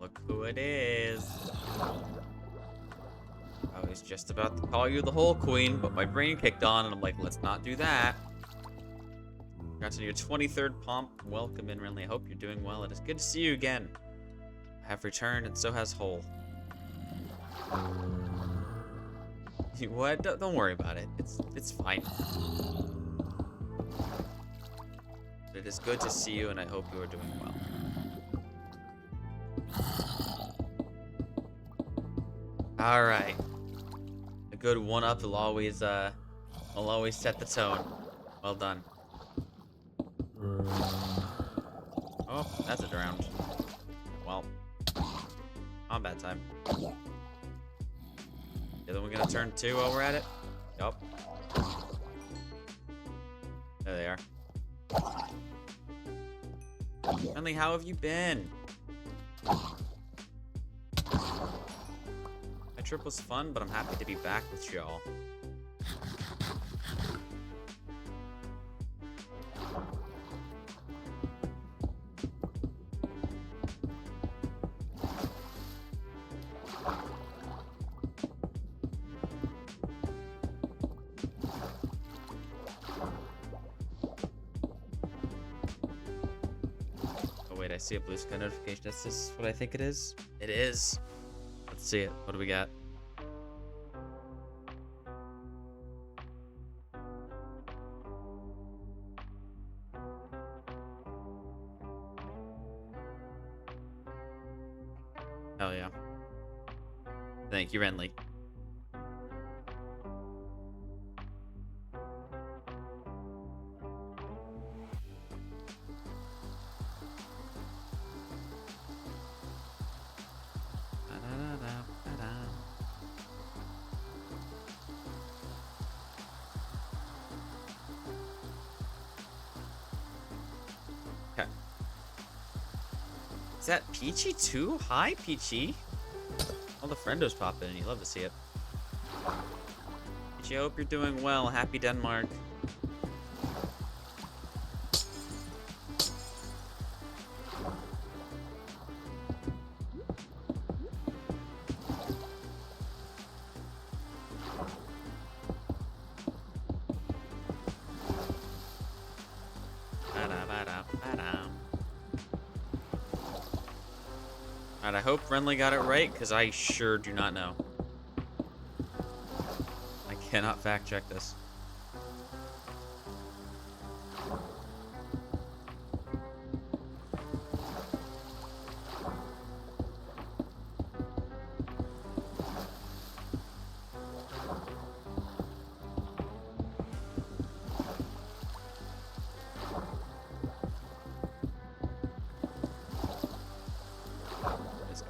Look who it is. I was just about to call you the Whole Queen, but my brain kicked on, and I'm like, let's not do that. Congrats on your 23rd pomp. Welcome in, Renly. I hope you're doing well. It is good to see you again. I have returned, and so has Hole. What? Don't worry about it. It's fine. But it is good to see you, and I hope you are doing well. All right. A good one-up will always set the tone. Well done. Oh, that's a drowned. Well, combat time. The other one gonna turn 2 while we're at it? Yup. There they are. Friendly, how have you been? My trip was fun, but I'm happy to be back with y'all. I see a blue sky notification. Is this what I think it is? It is. Let's see it. What do we got? Hell yeah. Thank you, Renly. Okay. Is that Peachy too? Hi, Peachy. All the friendos pop in, and you love to see it. Peachy, I hope you're doing well. Happy Denmark. Alright, I hope Renly got it right, because I sure do not know. I cannot fact check this.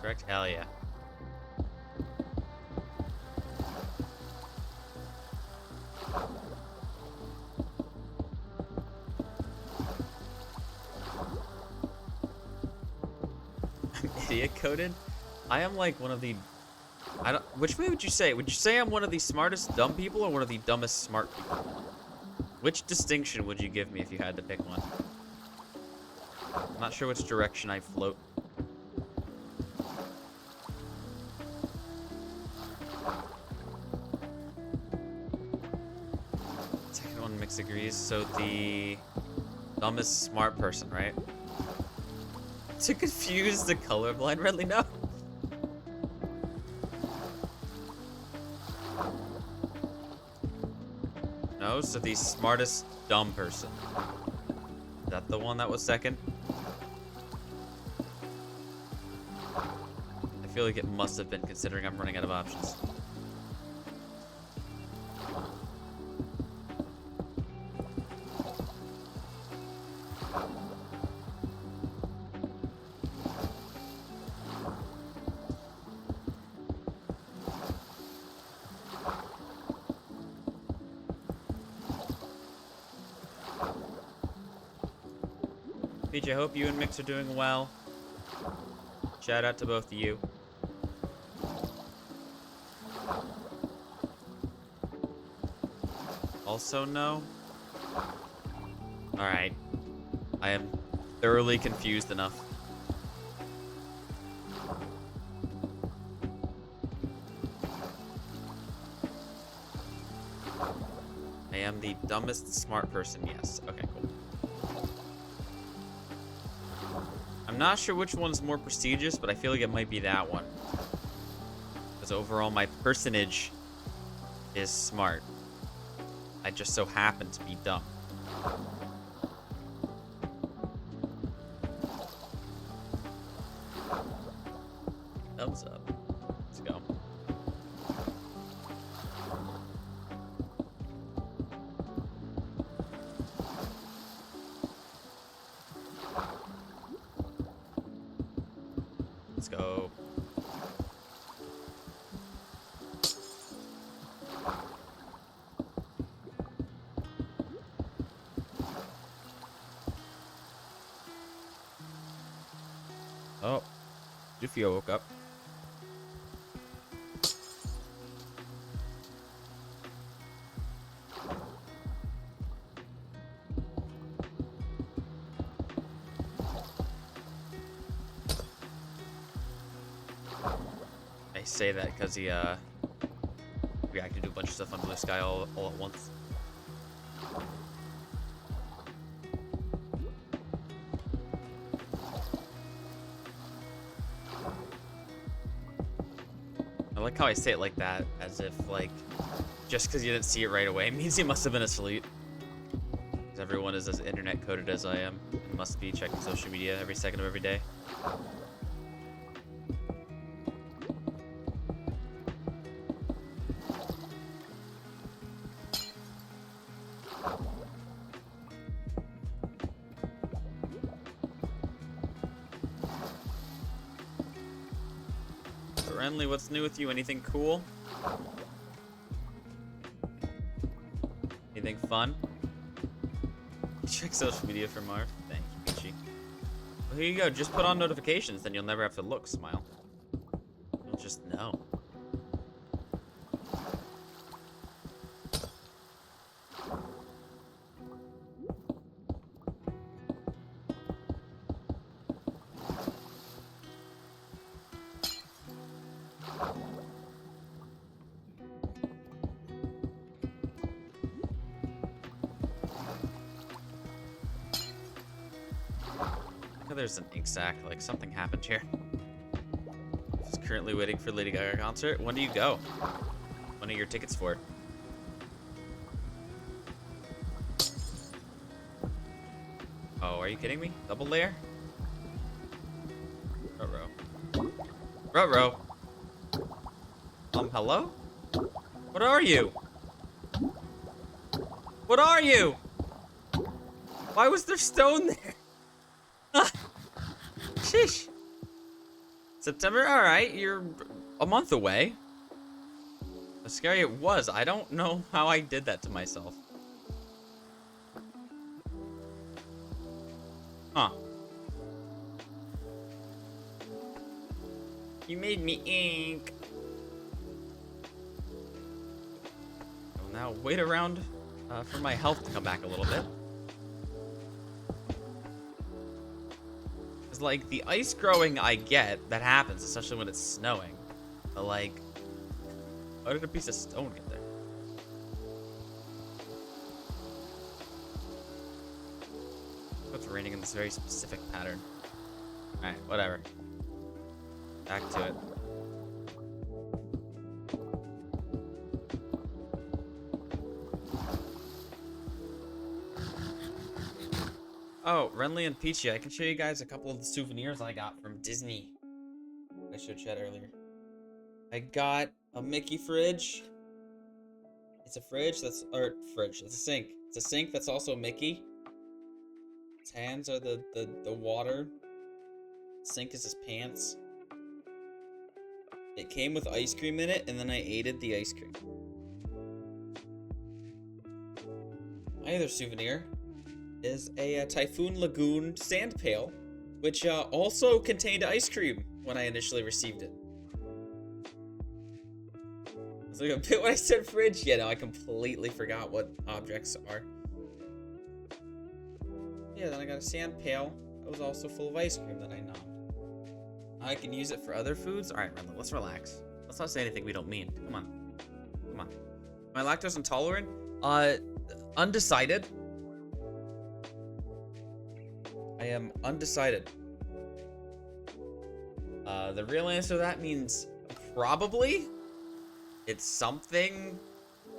Correct? Hell yeah. I'm idiot coded? I am like one of the... Which way would you say? Would you say I'm one of the smartest dumb people or one of the dumbest smart people? Which distinction would you give me if you had to pick one? I'm not sure which direction I float. Mix agrees. So the dumbest smart person, right? To confuse the colorblind, really? No. No, so the smartest dumb person. Is that the one that was second? I feel like it must have been, considering I'm running out of options. Peach, I hope you and Mix are doing well. Shout out to both of you. Also no? Alright. I am thoroughly confused enough. I am the dumbest smart person. Yes. Okay, cool. I'm not sure which one's more prestigious, but I feel like it might be that one. Because overall, my personage is smart. I just so happen to be dumb. Thumbs up. Let's go. Let's go. Oh, Jufio woke up. I say that because he reacted to a bunch of stuff on Blue Sky all at once. I like how I say it like that, as if, like, just because you didn't see it right away means you must have been asleep. Because everyone is as internet coded as I am and must be checking social media every second of every day. Renly, what's new with you? Anything cool? Anything fun? Check social media for Marv. Thank you, Peachy. Well, here you go. Just put on notifications, then you'll never have to look, Smile. You'll just know. There's an ink sac. Like, something happened here. Just currently waiting for Lady Gaga concert. When do you go? When are your tickets for? Oh, are you kidding me? Double layer? Ruh-roh. Ruh-roh. Hello? What are you? What are you? Why was there stone there? Sheesh. September? Alright, you're a month away. How scary it was. I don't know how I did that to myself. Huh. You made me ink. I'll now wait around for my health to come back a little bit. Like, the ice growing I get, that happens, especially when it's snowing. But, like, how did a piece of stone get there? It's raining in this very specific pattern. Alright, whatever. Back to it. Oh, Renly and Peachy, I can show you guys a couple of the souvenirs I got from Disney. I showed Chad earlier. I got a Mickey fridge. It's a fridge that's, it's a sink. It's a sink that's also Mickey. His hands are the water. The sink is his pants. It came with ice cream in it, and then I ate the ice cream. My other souvenir is a Typhoon Lagoon sand pail, which also contained ice cream when I initially received it. I was like a bit when I said fridge. Yeah, no, I completely forgot what objects are. Yeah, then I got a sand pail that was also full of ice cream that I nommed. I can use it for other foods. All right, Renly, let's relax. Let's not say anything we don't mean. Come on. Come on. Am I lactose intolerant? undecided. I am undecided. The real answer to that means probably. It's something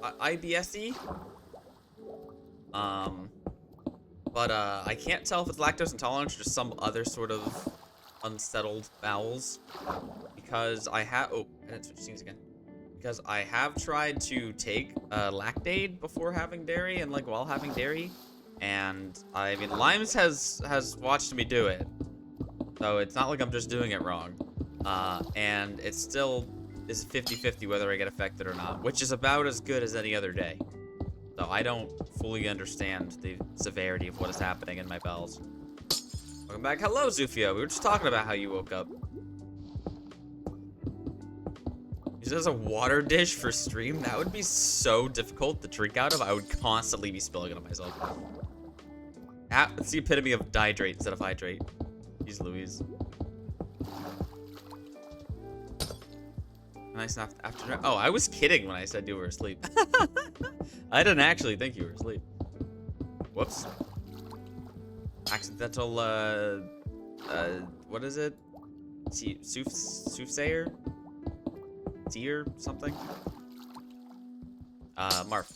IBS-y. But I can't tell if it's lactose intolerance or just some other sort of unsettled bowels. Because I have... Oh, I didn't switch scenes again. Because I have tried to take Lactaid before having dairy and, like, while having dairy. And, I mean, Limes has watched me do it. So it's not like I'm just doing it wrong. And it still is 50-50 whether I get affected or not, which is about as good as any other day. So I don't fully understand the severity of what is happening in my bowels. Welcome back. Hello, Zufia. We were just talking about how you woke up. Use it as a water dish for stream? That would be so difficult to drink out of. I would constantly be spilling it on myself. It's the epitome of dihydrate instead of hydrate. Jeez Louise. Nice afternoon. Oh, I was kidding when I said you were asleep. I didn't actually think you were asleep. Whoops. Accidental, what is it? Soothsayer? Seer? Something? Marf.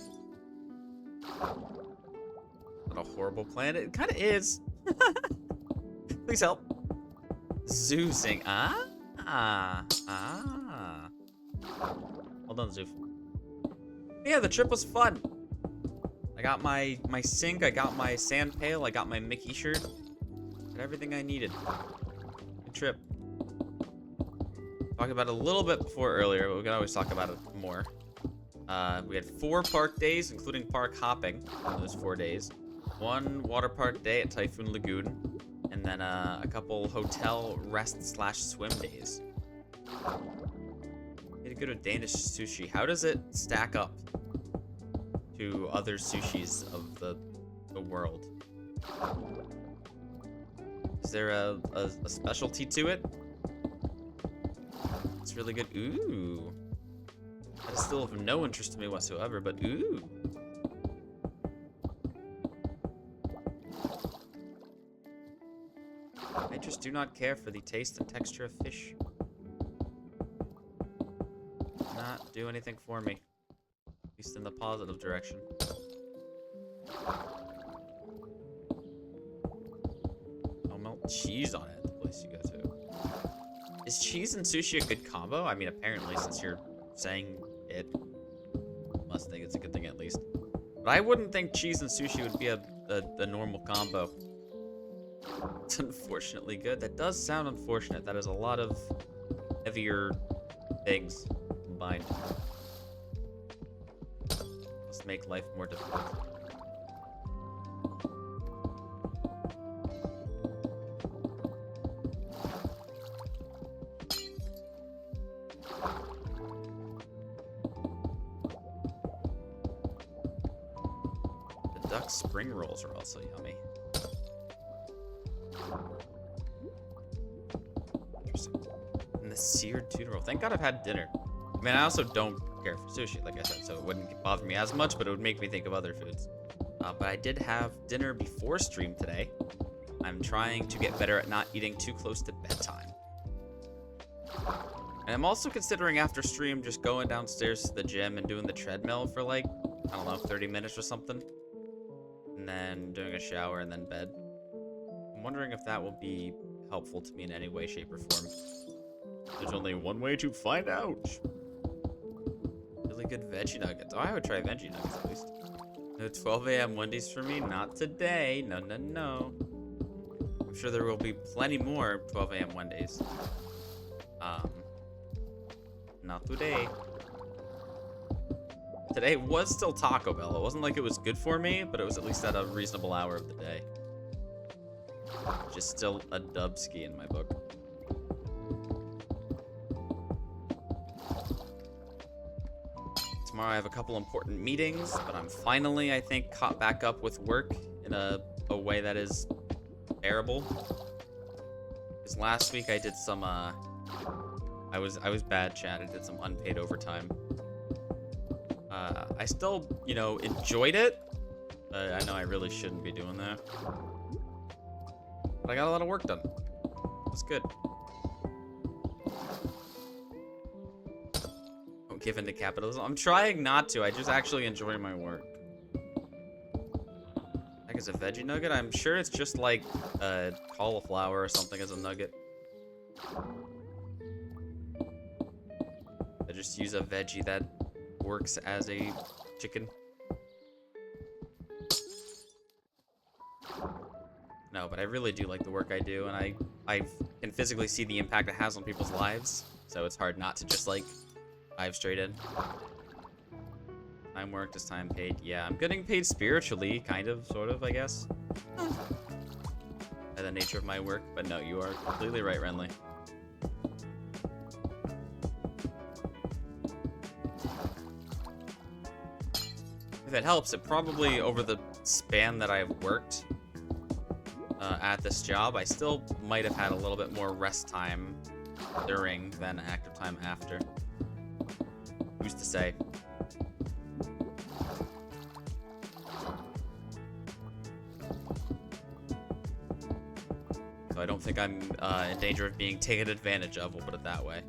What a horrible plan. It kind of is. Please help. Zoosing. Well done, Zoof. Yeah, the trip was fun. I got my sink, I got my sand pail, I got my Mickey shirt. Got everything I needed. Good trip. Talked about it a little bit before earlier, but we can always talk about it more. We had 4 park days, including park hopping on those 4 days. 1 water park day at Typhoon Lagoon, and then a couple hotel rest/swim days. Pretty good with Danish sushi. How does it stack up to other sushis of the world? Is there a specialty to it? It's really good. Ooh. That is still of no interest to me whatsoever, but ooh. I just do not care for the taste and texture of fish. Not do anything for me. At least in the positive direction. I'll melt cheese on it, the place you go to. Is cheese and sushi a good combo? I mean, apparently, since you're saying it. Must think it's a good thing at least. But I wouldn't think cheese and sushi would be a normal combo. It's unfortunately good. That does sound unfortunate. That is a lot of heavier things combined. Must make life more difficult. The duck spring rolls are also yummy. Interesting. And the seared tuna roll. Thank God I've had dinner. I mean, I also don't care for sushi, like I said, so it wouldn't bother me as much, but it would make me think of other foods. But I did have dinner before stream today. I'm trying to get better at not eating too close to bedtime. And I'm also considering after stream just going downstairs to the gym and doing the treadmill for like, I don't know, 30 minutes or something. And then doing a shower and then bed. I'm wondering if that will be helpful to me in any way, shape, or form. There's only one way to find out. Really good veggie nuggets. Oh, I would try veggie nuggets at least. No 12 a.m. Wendy's for me. Not today. No, no, no. I'm sure there will be plenty more 12 a.m. Wendy's. Not today. Today was still Taco Bell. It wasn't like it was good for me, but it was at least at a reasonable hour of the day. Just still a dubski in my book. Tomorrow I have a couple important meetings, but I'm finally, I think, caught back up with work in a way that is bearable. Because last week I did some, I was bad, chat. I did some unpaid overtime. I still, you know, enjoyed it, I know I really shouldn't be doing that. But I got a lot of work done. That's good. Don't give in to capitalism. I'm trying not to. I just actually enjoy my work. Heck, is a veggie nugget? I'm sure it's just like cauliflower or something as a nugget. I just use a veggie that works as a chicken. No, but I really do like the work I do, and I can physically see the impact it has on people's lives, so it's hard not to just, like, dive straight in. Time worked is time paid. Yeah, I'm getting paid spiritually, kind of, sort of, I guess. By the nature of my work, but no, you are completely right, Renly. If it helps, it probably, over the span that I've worked at this job, I still might have had a little bit more rest time during than active time after. Who's to say? So I don't think I'm in danger of being taken advantage of, we'll put it that way.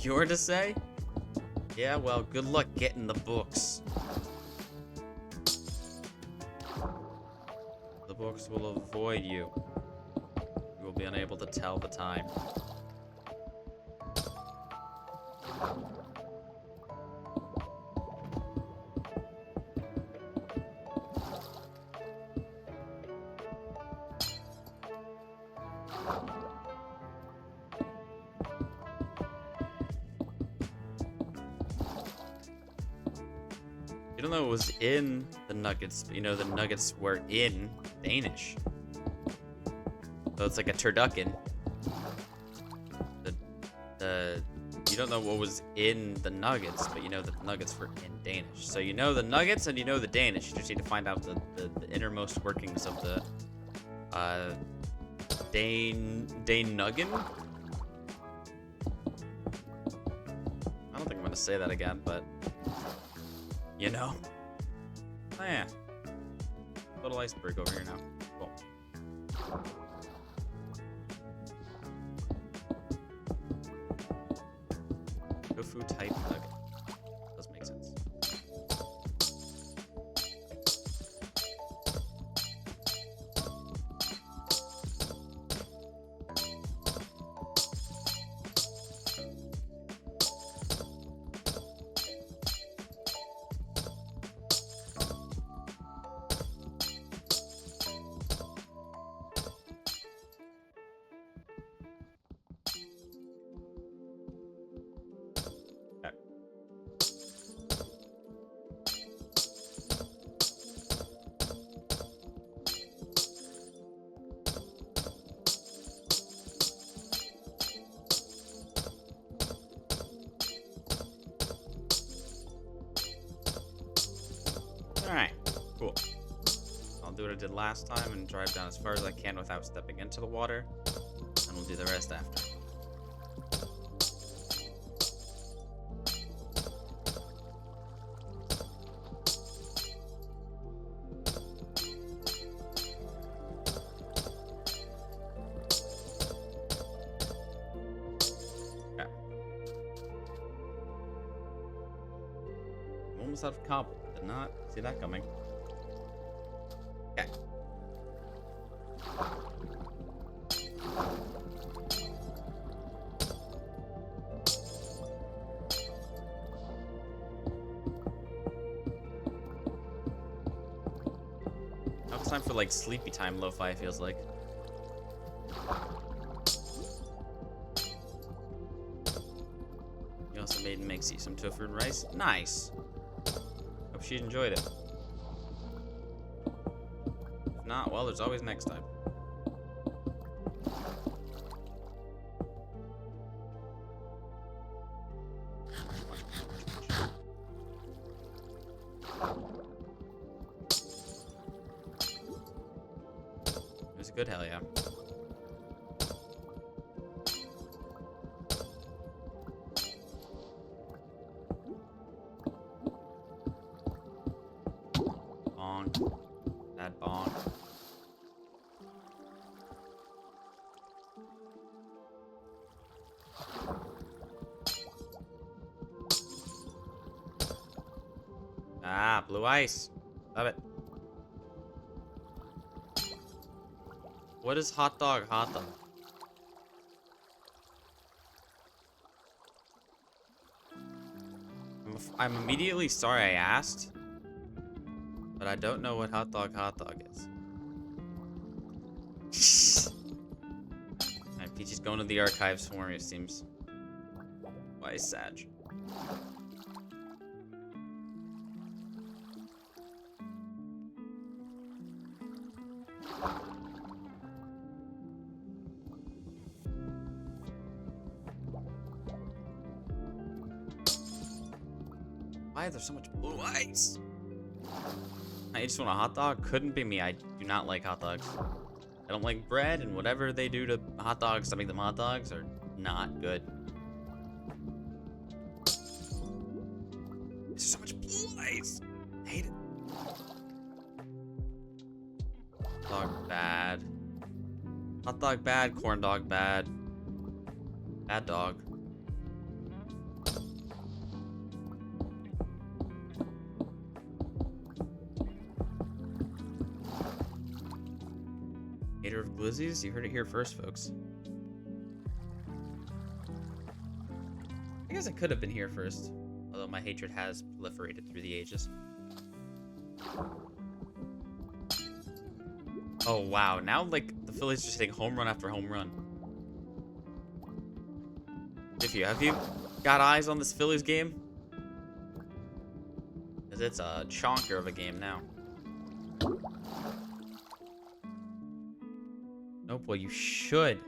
You're to say? Yeah, well, good luck getting the books. The books will avoid you. You will be unable to tell the time. You don't know it was in the Nuggets, but you know the Nuggets were in Danish. So it's like a turducken. You don't know what was in the Nuggets, but you know that the Nuggets were in Danish. So you know the Nuggets and you know the Danish. You just need to find out the innermost workings of the Danuggin? I don't think I'm gonna say that again, but you know. Oh yeah. Little iceberg over here now. Cool. Tofu type nugget. Does make sense. Alright, cool. I'll do what I did last time and drive down as far as I can without stepping into the water, and we'll do the rest after. Okay. I'm almost out of cobble. Did not see that coming. Okay. Now it's time for like sleepy time lo-fi, it feels like. You also made Mixie some tofu and rice. Nice. Hope she enjoyed it. If not, well, there's always next time. It was a good hell yeah. Ah, blue ice. Love it. What is hot dog? Hot dog. I'm immediately sorry I asked, but I don't know what hot dog is. Alright, Peachy's going to the archives for me, it seems. Why is Sag? Why is there so much blue ice? I just want a hot dog? Couldn't be me. I do not like hot dogs. I don't like bread, and whatever they do to hot dogs to make them hot dogs are not good. There's so much blue ice. I hate it. Dog bad. Hot dog bad, corn dog bad. Bad dog. Hater of glizzies? You heard it here first, folks. I guess I could have been here first, although my hatred has proliferated through the ages. Oh wow, now like the Phillies just hitting home run after home run. Have you got eyes on this Phillies game? Cause it's a chonker of a game now. Nope, well you should.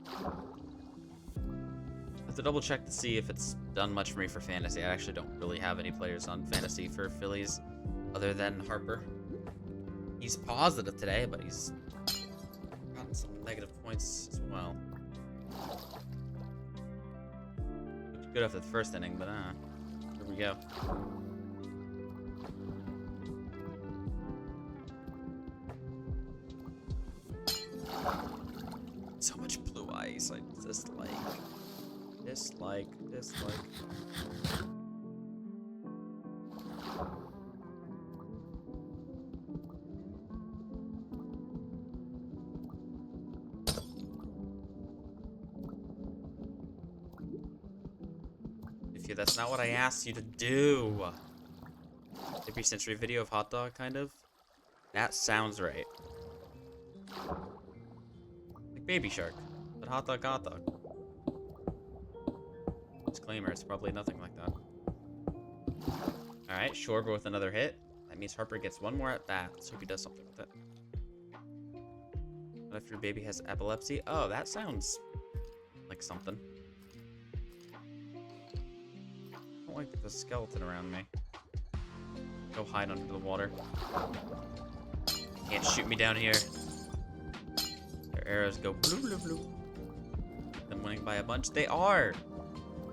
I have to double check to see if it's done much for me for fantasy. I actually don't really have any players on fantasy for Phillies other than Harper. He's positive today, but he's gotten some negative points as well. Looked good after the first inning, but here we go. So much blue ice. I dislike. If that's not what I asked you to do. Every century video of hot dog, kind of. That sounds right. Like Baby Shark, but hot dog, hot dog. Disclaimer, it's probably nothing like that. Alright, Schwarber with another hit. That means Harper gets one more at bat. Let's hope he does something with it. What if your baby has epilepsy? Oh, that sounds like something. I don't like the skeleton around me. Go hide under the water. Can't shoot me down here. Their arrows go blue, blue, blue. Them winning by a bunch. They are!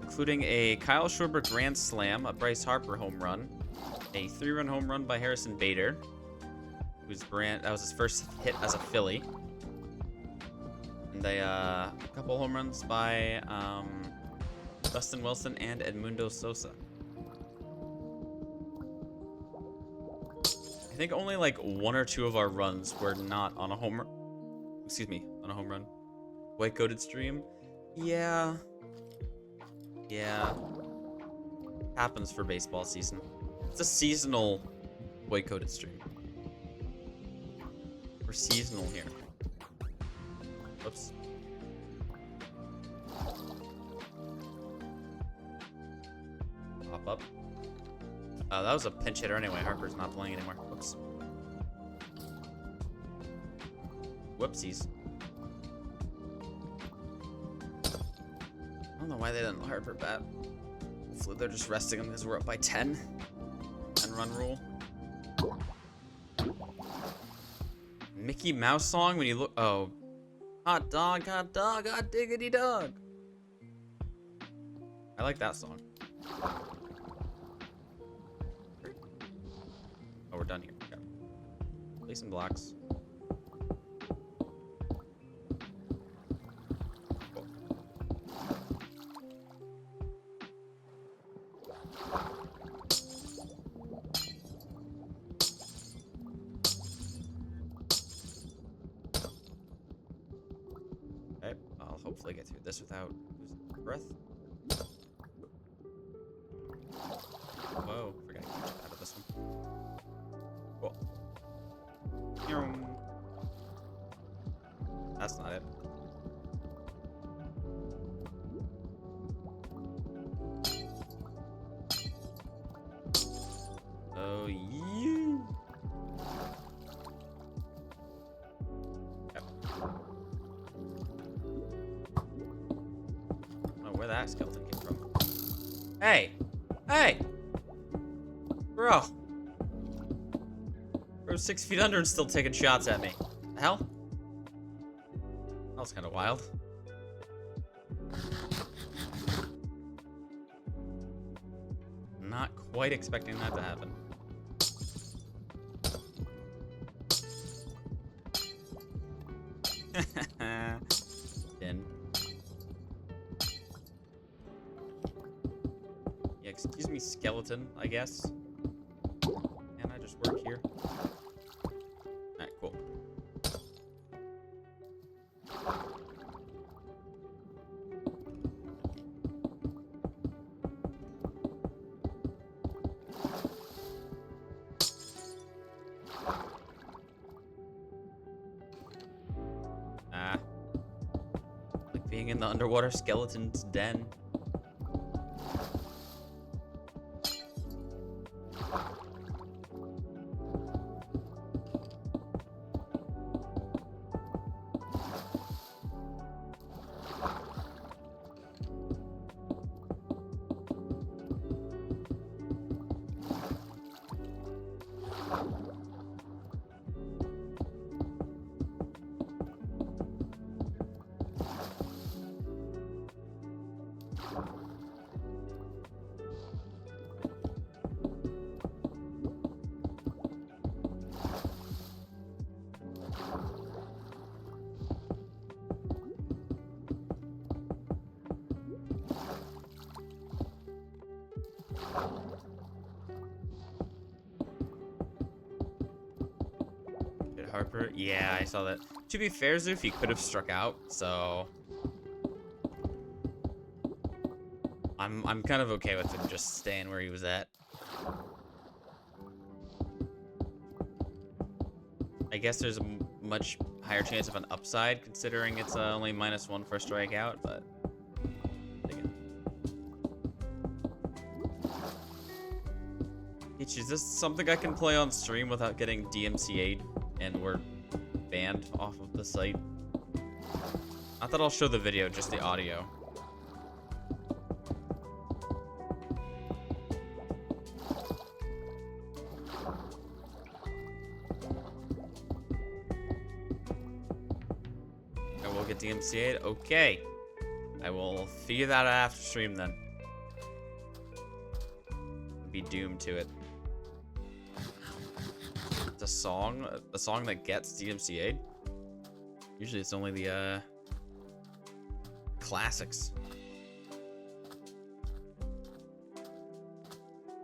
Including a Kyle Schwarber grand slam, a Bryce Harper home run, a 3-run home run by Harrison Bader, that was his first hit as a Philly, and a couple home runs by Dustin Wilson and Edmundo Sosa. I think only like 1 or 2 of our runs were not on a home run. White coated stream. Yeah. Happens for baseball season. It's a seasonal white coated stream. We're seasonal here. Whoops. Pop up. That was a pinch hitter anyway. Harper's not playing anymore. Whoops. Whoopsies. I don't know why they didn't Harper bat. Hopefully they're just resting him because we're up by 10. 10-run rule. Mickey Mouse song when you look. Oh. Hot dog, hot diggity dog. I like that song. Oh, we're done here. Okay. Play some blocks. hopefully get through this without losing breath. Whoa, forgot to jump out of this one. Cool. That's not it. Oh, you. Yep. Oh, where that skeleton came from. Hey! Hey! Bro! Bro's 6 feet under and still taking shots at me. The hell? That was kind of wild. Not quite expecting that to happen. In. Yeah, excuse me, skeleton, I guess. Can I just work here? Alright, cool. Like being in the underwater skeleton's den. Harper, yeah, I saw that. To be fair, Zoof, he could have struck out, so I'm kind of okay with him just staying where he was at. I guess there's a much higher chance of an upside considering it's only -1 for a strikeout, but again. Is this something I can play on stream without getting DMCA'd and we're banned off of the site? I thought I'll show the video, just the audio. I will get DMCA'd? Okay. I will figure that out after stream then. Be doomed to it. A song that gets DMCA'd? Usually it's only the classics.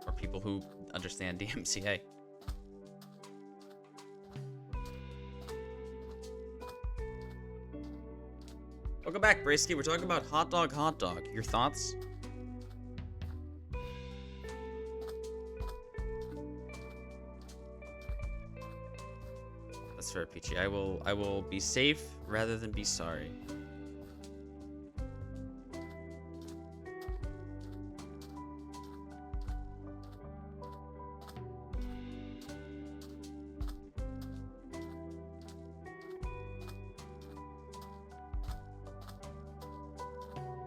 Or people who understand DMCA. Welcome back, Bracey. We're talking about hot dog. Your thoughts? That's fair, Peachy. I will be safe rather than be sorry.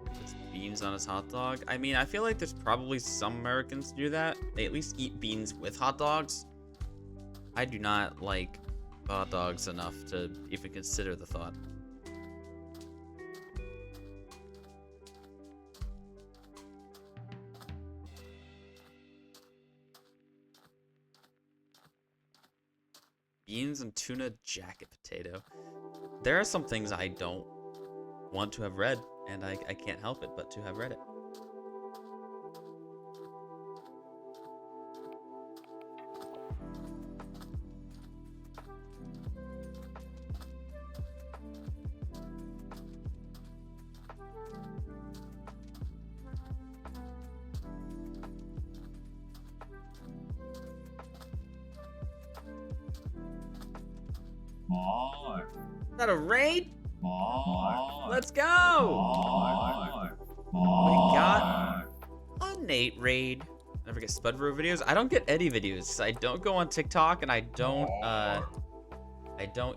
Puts beans on his hot dog. I mean, I feel like there's probably some Americans do that. They at least eat beans with hot dogs. I do not like hot dogs enough to even consider the thought. Beans and tuna jacket potato. There are some things I don't want to have read, and I can't help it but to have read it. Is that a raid? Let's go! We got a Nate raid. Never get Spudbro videos. I don't get Eddie videos. I don't go on TikTok, and I don't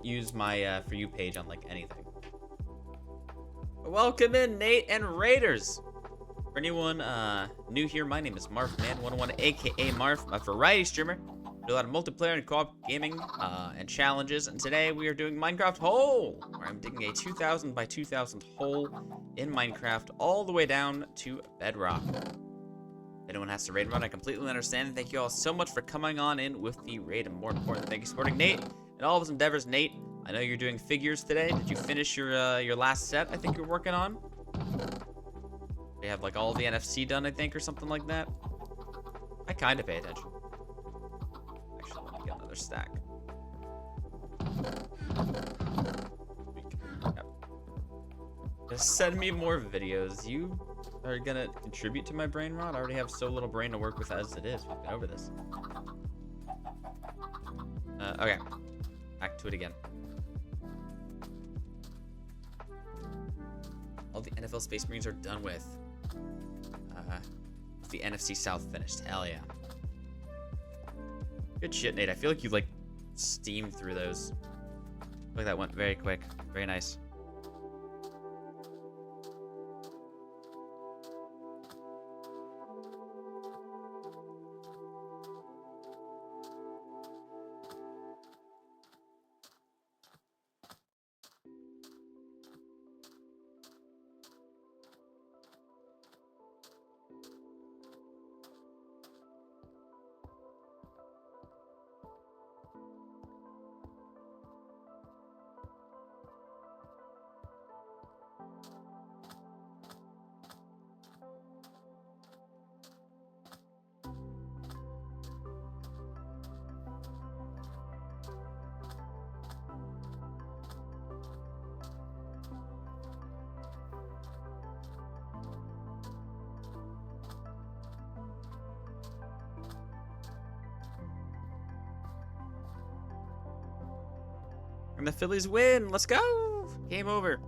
use my For You page on like anything. Welcome in, Nate and Raiders. For anyone new here, my name is MarfMan101, aka Marf. I'm a variety streamer. Do a lot of multiplayer and co-op gaming and challenges. And today we are doing Minecraft Hole, where I'm digging a 2000 by 2000 hole in Minecraft all the way down to bedrock. If anyone has to raid run, I completely understand. Thank you all so much for coming on in with the raid. And more important, thank you for supporting Nate and all of his endeavors. Nate, I know you're doing figures today. Did you finish your last set? I think you're working on. You have like all the NFC done, I think, or something like that. I kind of pay attention. Actually, let me get another stack. Yep. Just send me more videos. You are gonna contribute to my brain rot. I already have so little brain to work with as it is. We'll get over this. Okay. Back to it again. All the NFL Space Marines are done with. The NFC South finished. Hell yeah. Good shit, Nate. I feel like you like steamed through those. I feel like that went very quick. Very nice. And the Phillies win. Let's go. Game over.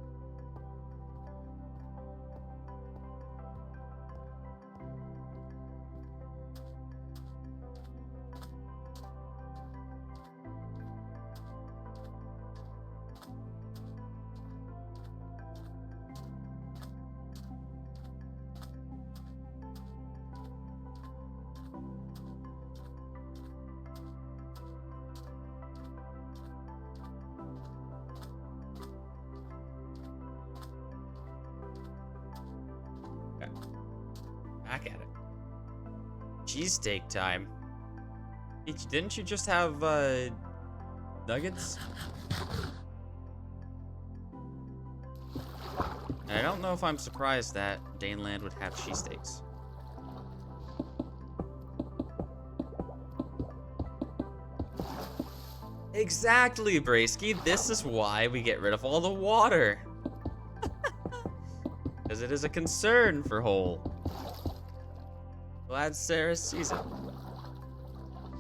Back at it. Cheesesteak time. Didn't you just have nuggets? I don't know if I'm surprised that Daneland would have cheesesteaks. Exactly, Braysky. This is why we get rid of all the water. Because it is a concern for Hole. Glad Sarah sees it.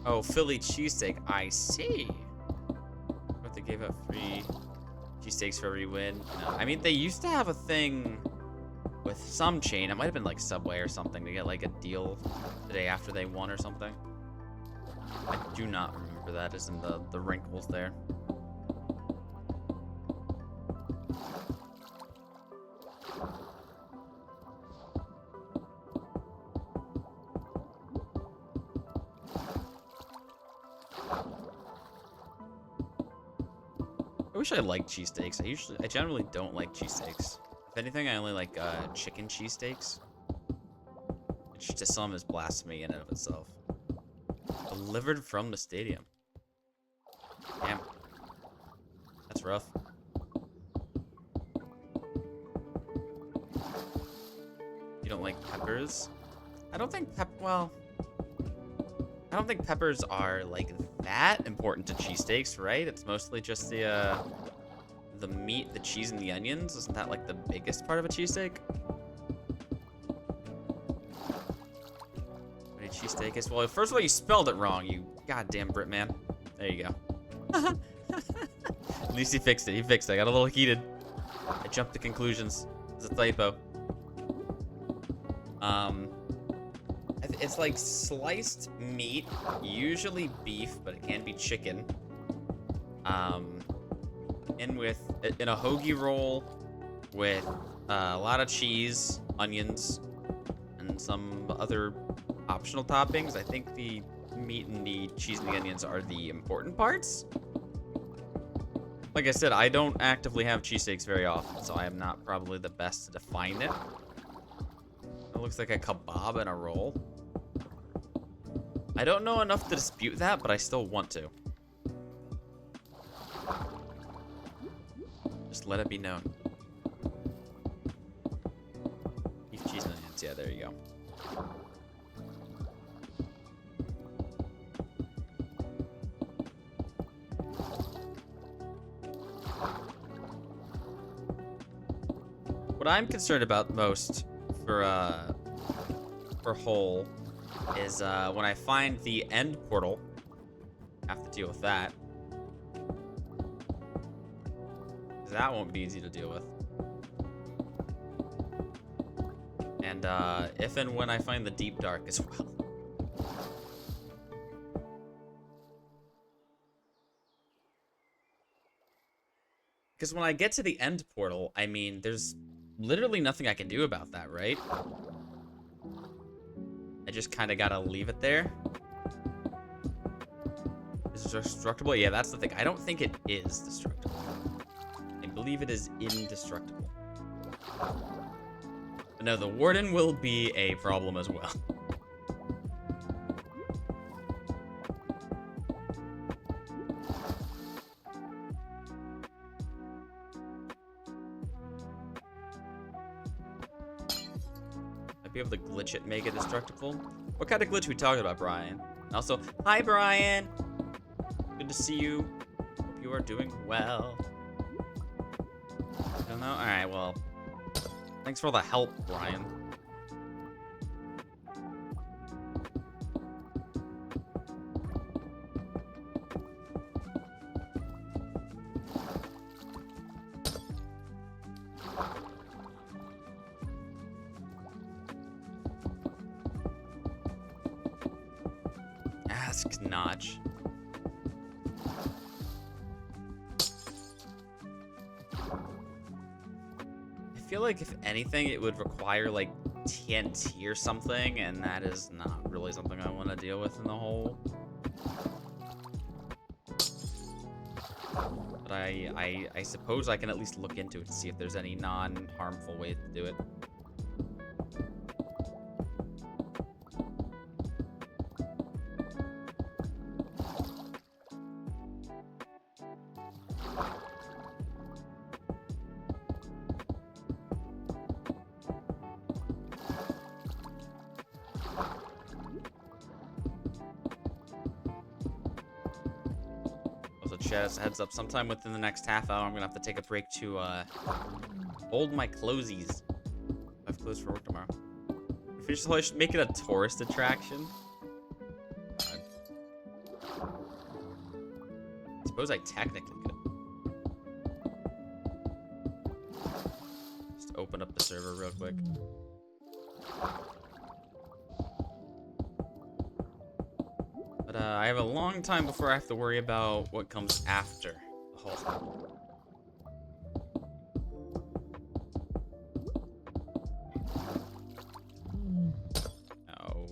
Oh, Philly cheesesteak. I see. But they gave up free cheesesteaks for every win. No, I mean, they used to have a thing with some chain. It might have been like Subway or something to get like a deal the day after they won or something. I do not remember that. Is in the wrinkles there. I wish I liked cheesesteaks. I generally don't like cheesesteaks. If anything, I only like chicken cheesesteaks. Which to some is blasphemy in and of itself. Delivered from the stadium. Damn. That's rough. You don't like peppers? I don't think I don't think peppers are like that important to cheesesteaks, right? It's mostly just the meat, the cheese, and the onions. Isn't that like the biggest part of a cheesesteak? What a cheesesteak is? Well, first of all, you spelled it wrong, you goddamn Brit man. There you go. At least he fixed it. He fixed it. I got a little heated. I jumped to conclusions. It's a typo. It's like sliced meat, usually beef, but it can be chicken. In a hoagie roll with a lot of cheese, onions, and some other optional toppings. I think the meat and the cheese and the onions are the important parts. Like I said, I don't actively have cheesesteaks very often, so I am not probably the best to define it. It looks like a kebab and a roll. I don't know enough to dispute that, but I still want to. Just let it be known. Beef, cheese, and onions. Yeah, there you go. What I'm concerned about most for whole is when I find the end portal. I have to deal with that. That won't be easy to deal with. And if and when I find the deep dark as well. Because when I get to the end portal, I mean, there's literally nothing I can do about that, right? I just kind of gotta leave it there. Is it destructible? Yeah, that's the thing. I don't think it is destructible. I believe it is indestructible. But no, the warden will be a problem as well. Be able to glitch it, make it destructible. What kind of glitch are we talking about, Brian? And also, hi, Brian. Good to see you. Hope you are doing well. I don't know. All right, well, thanks for all the help, Brian. Ask Notch. I feel like if anything, it would require like TNT or something, and that is not really something I want to deal with in the hole. But I suppose I can at least look into it to see if there's any non-harmful way to do it. Chat, as a heads up, sometime within the next half hour, I'm gonna have to take a break to hold my closies. I have clothes for work tomorrow. I should make it a tourist attraction. I suppose I technically could. Just open up the server real quick. I have a long time before I have to worry about what comes after the hole. No.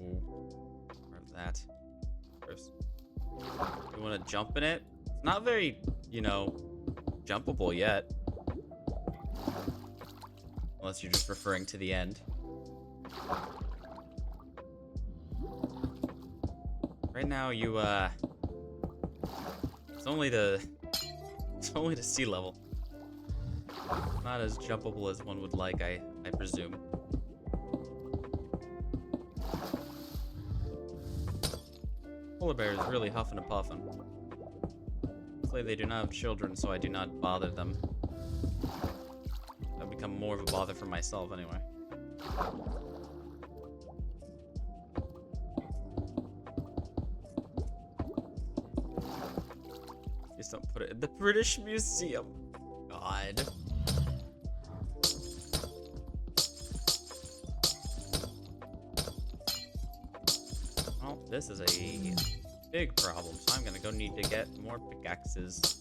Where's that? First. You want to jump in it? It's not very, you know, jumpable yet. Unless you're just referring to the end. Right now, you, it's only to sea level. Not as jumpable as one would like, I presume. Polar bear is really huffing and puffing. Hopefully they do not have children, so I do not bother them. I've become more of a bother for myself anyway. Just don't put it in the British Museum. God. Well, this is a big problem, so I'm gonna go need to get more pickaxes.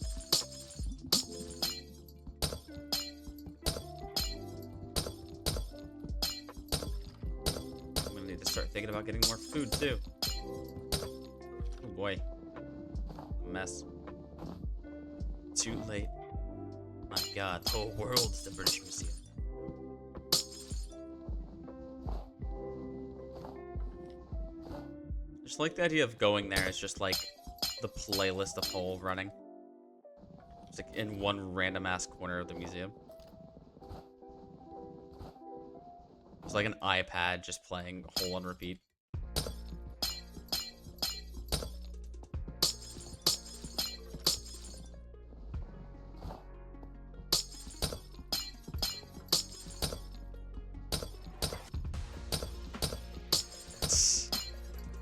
I'm gonna need to start thinking about getting more food, too. Oh, boy. A mess. Too late. My God, the whole world is the British Museum. Just like the idea of going there is just like the playlist of Hole running. Just like in one random ass corner of the museum. It's like an iPad just playing Hole on repeat.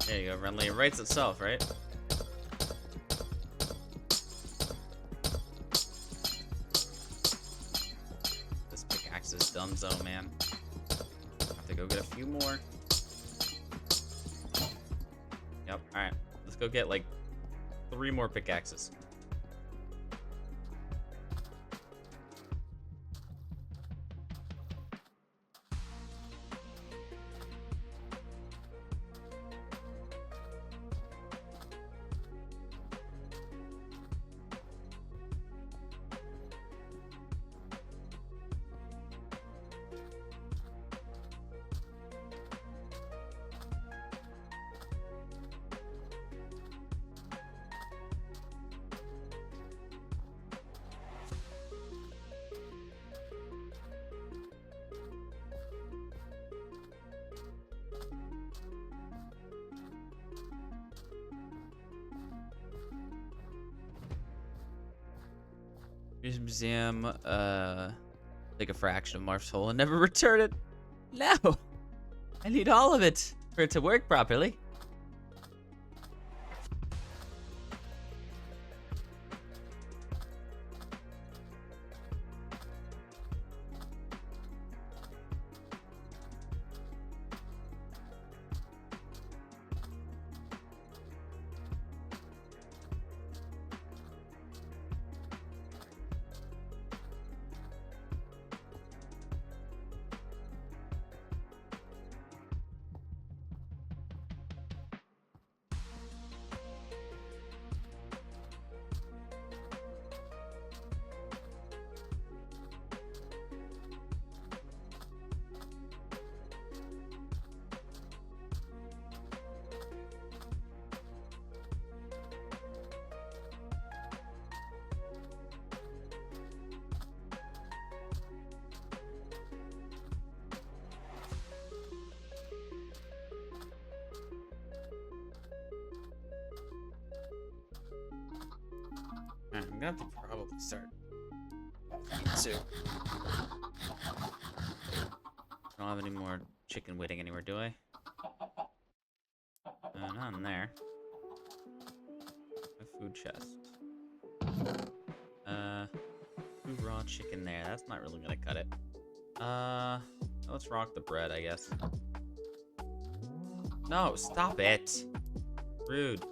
There you go, Renly. It writes itself, right? This pickaxe is donezo, man. Have to go get a few more. Yep, alright. Let's go get like 3 more pickaxes. Museum, take a fraction of Marf's hole and never return it. No! I need all of it for it to work properly. I'm gonna have to probably start eating soup. I don't have any more chicken waiting anywhere, do I? Not in there. My food chest. Two raw chicken there. That's not really gonna cut it. Let's rock the bread, I guess. No, stop it. Rude.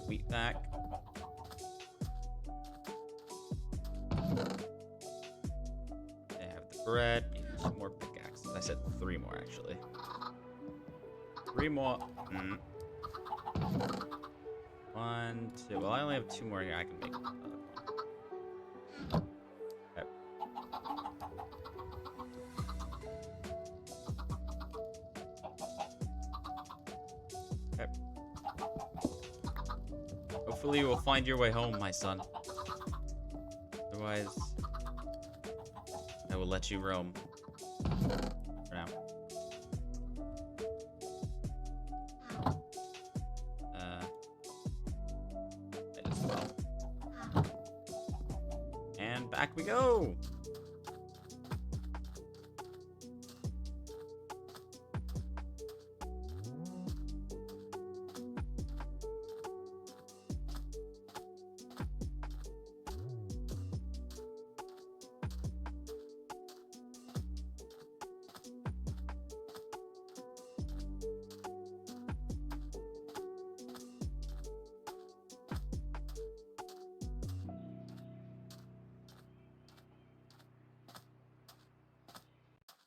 Wheat back. I have the bread. Need 2 more pickaxes. I said 3 more, actually. 3 more. 1, 2. Well, I only have 2 more here. I can make another one. Okay. Okay. Hopefully you will find your way home, my son. Otherwise, I will let you roam. For now. Back we go.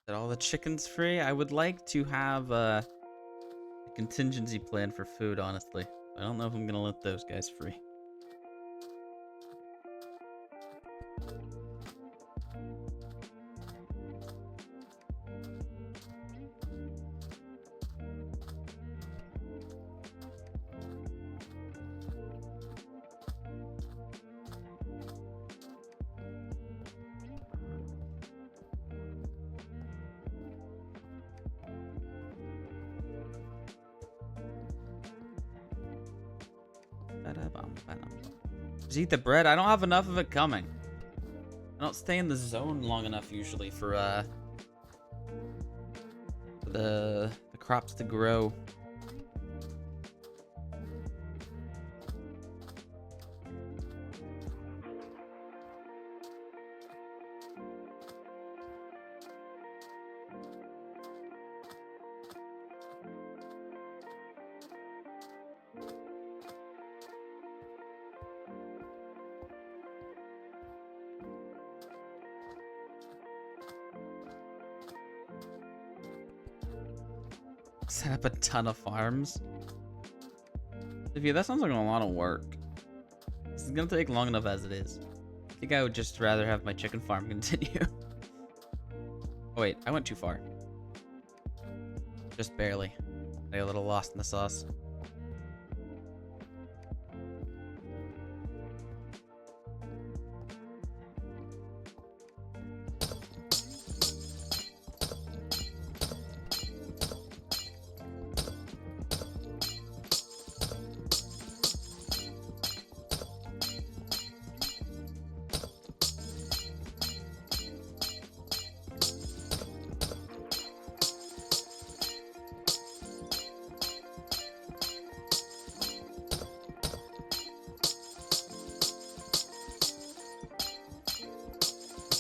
Are all the chickens free? I would like to have a contingency plan for food, honestly. I don't know if I'm gonna let those guys free. Just eat the bread. I don't have enough of it coming. I don't stay in the zone long enough usually for the crops to grow. Set up a ton of farms. If that sounds like a lot of work. This is gonna take long enough as it is. I think I would just rather have my chicken farm continue. Oh wait, I went too far. Just barely. I got a little lost in the sauce.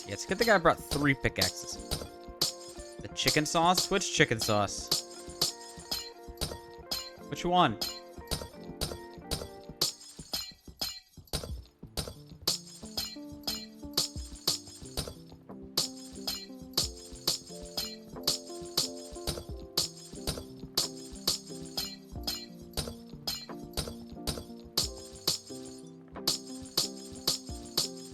Yeah, it's a good thing I brought 3 pickaxes. The chicken sauce? Which chicken sauce? Which one?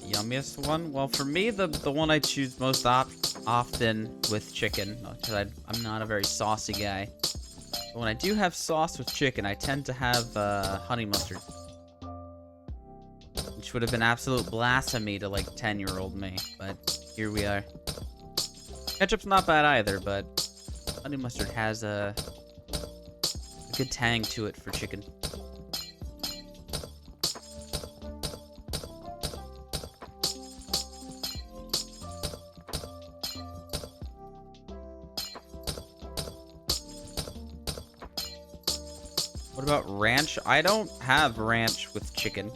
Yummiest one? Well, for me, the one I choose most often with chicken, because I'm not a very saucy guy. But when I do have sauce with chicken, I tend to have honey mustard. Which would have been absolute blasphemy to, like, 10-year-old me. But here we are. Ketchup's not bad either, but honey mustard has a good tang to it for chicken. What about ranch? I don't have ranch with chicken.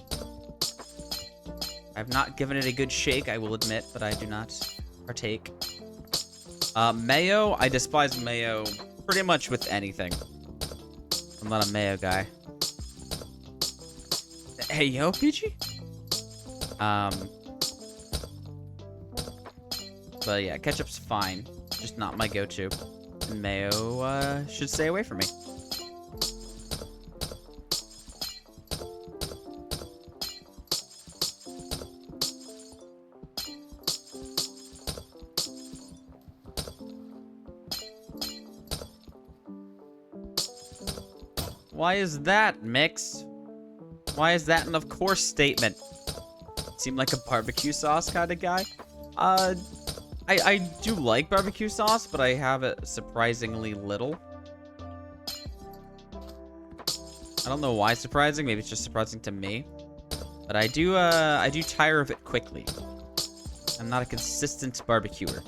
I've not given it a good shake, I will admit, but I do not partake. Mayo, I despise mayo pretty much with anything. I'm not a mayo guy. Hey, yo, Peachy? But yeah, ketchup's fine. Just not my go-to. And mayo, should stay away from me. Why is that, Mix? Why is that an of course statement? Seem like a barbecue sauce kind of guy? I do like barbecue sauce, but I have it surprisingly little. I don't know why surprising, maybe it's just surprising to me. But I do tire of it quickly. I'm not a consistent barbecuer.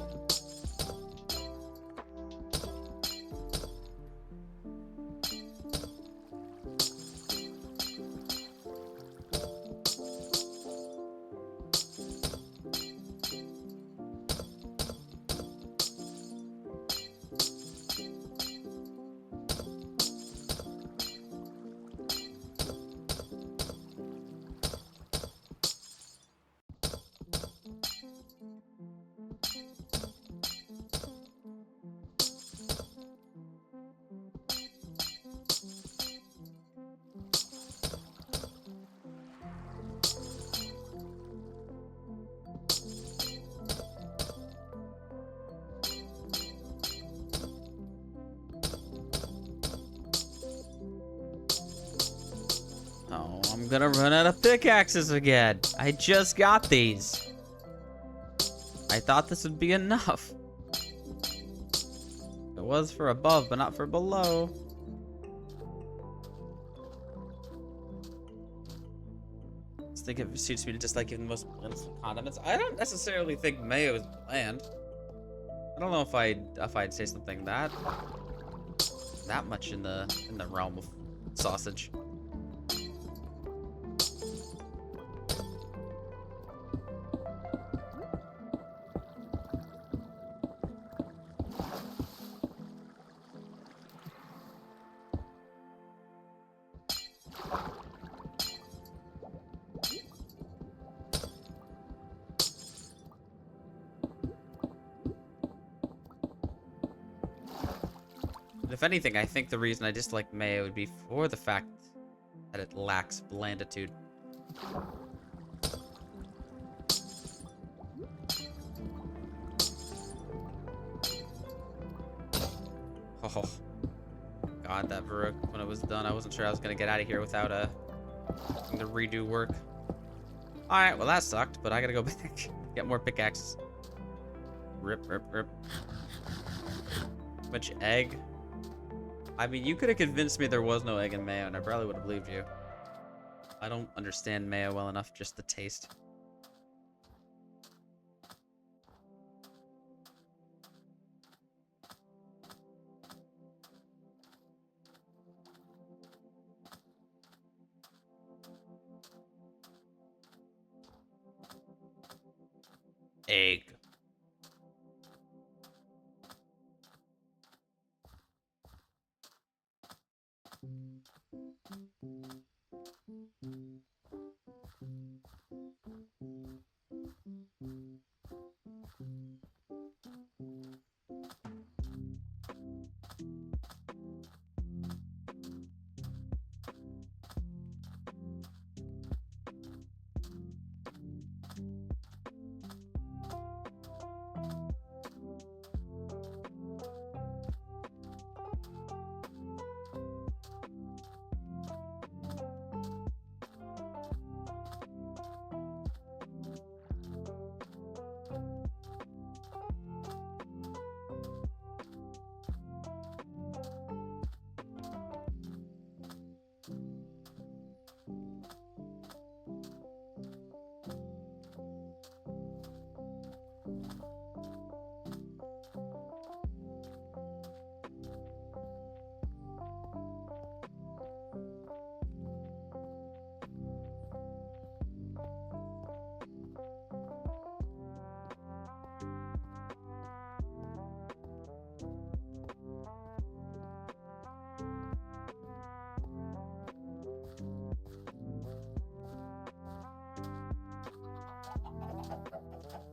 Oh, I'm gonna run out of pickaxes again. I just got these. I thought this would be enough. It was for above, but not for below. I think it suits me to just like give the most bland condiments. I don't necessarily think mayo is bland. I don't know if I'd say something that much in the realm of sausage. If anything, I think the reason I dislike mayo would be for the fact that it lacks blanditude. Oh, God, that Varrock, when it was done, I wasn't sure I was going to get out of here without having to redo work. Alright, well that sucked, but I gotta go back. Get more pickaxes. Rip, rip, rip. Much egg. I mean, you could have convinced me there was no egg in mayo, and I probably would have believed you. I don't understand mayo well enough, just the taste. Egg.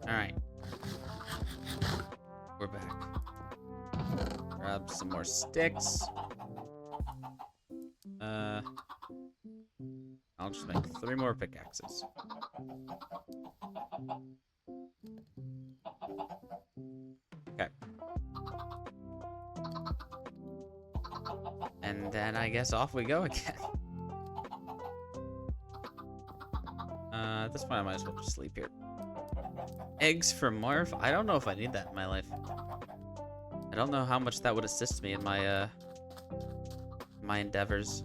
Alright. We're back. Grab some more sticks. I'll just make 3 more pickaxes. Okay. And then I guess off we go again. At this point I might as well just sleep here. Eggs for Marv? I don't know if I need that in my life. I don't know how much that would assist me in my my endeavors.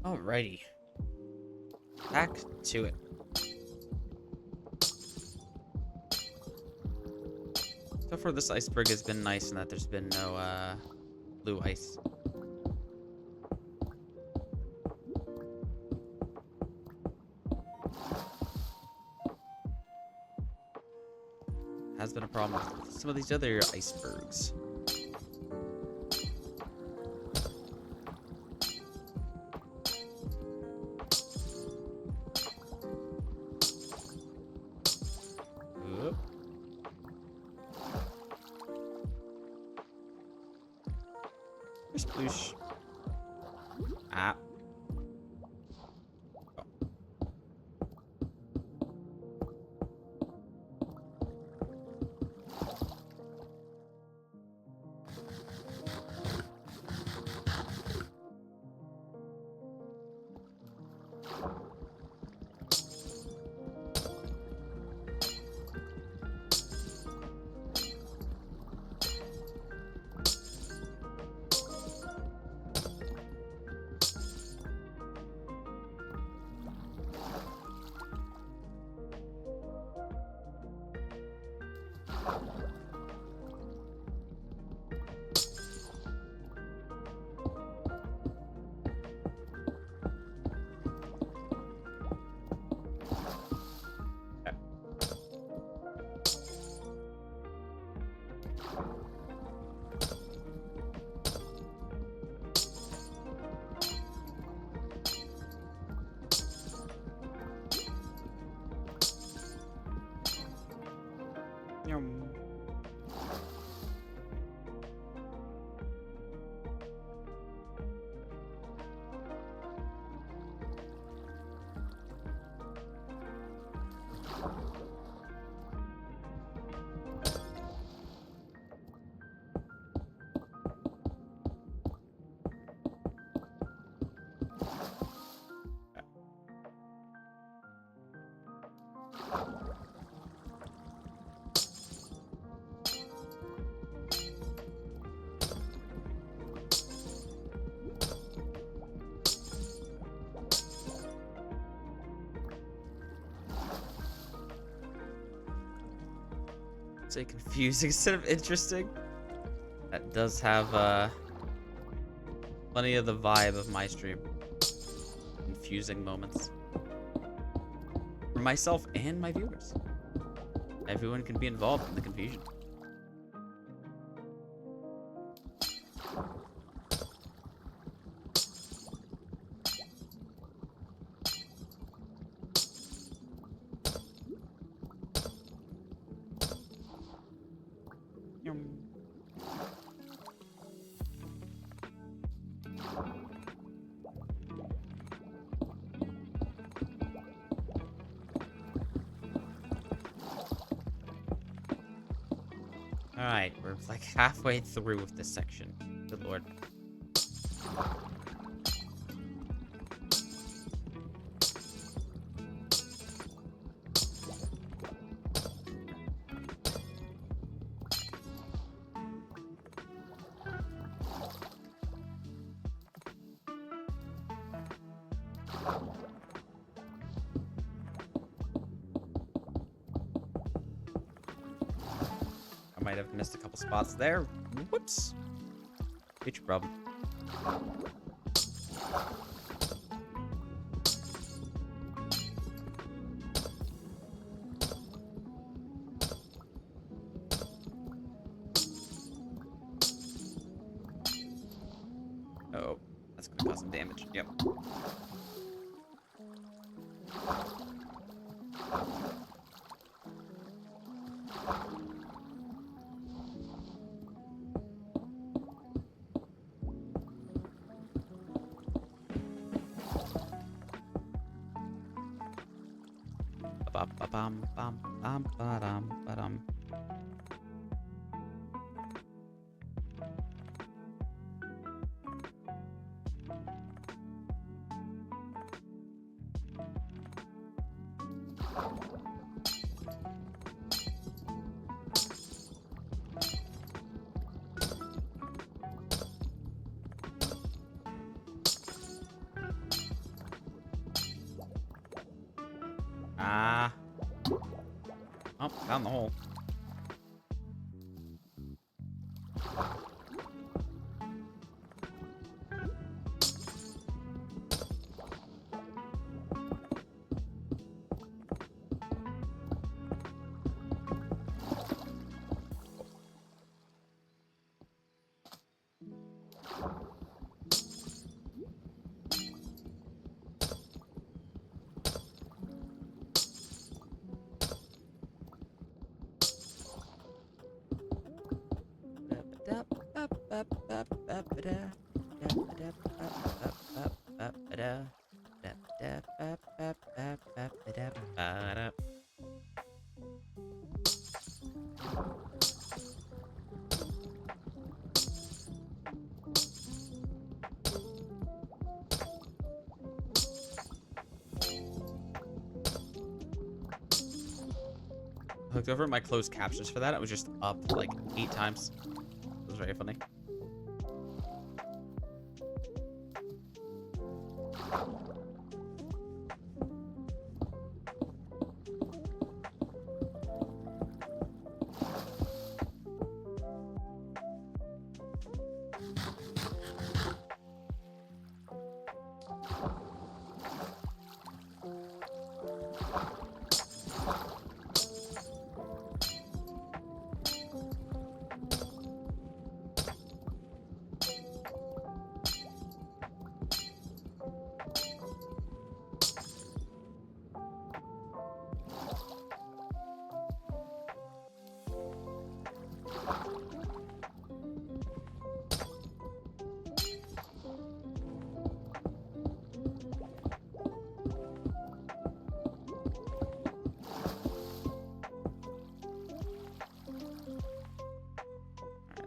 Alrighty. Back to it. So far, this iceberg has been nice in that there's been no blue ice. Has been a problem with some of these other icebergs. Oop. Sploosh. Ah. Yum. Say confusing instead of interesting. That does have plenty of the vibe of my stream. Confusing moments. For myself and my viewers. Everyone can be involved in the confusion. Alright, we're like halfway through with this section. Good lord. I might have missed a couple spots there. Whoops. Future problem. Oh, that's gonna cause some damage. Yep. Bum bum bum ba-dum ba-dum. Ah. Oh, found the hole. Hooked over my closed captions for that. It was just up like 8 times. It was very funny.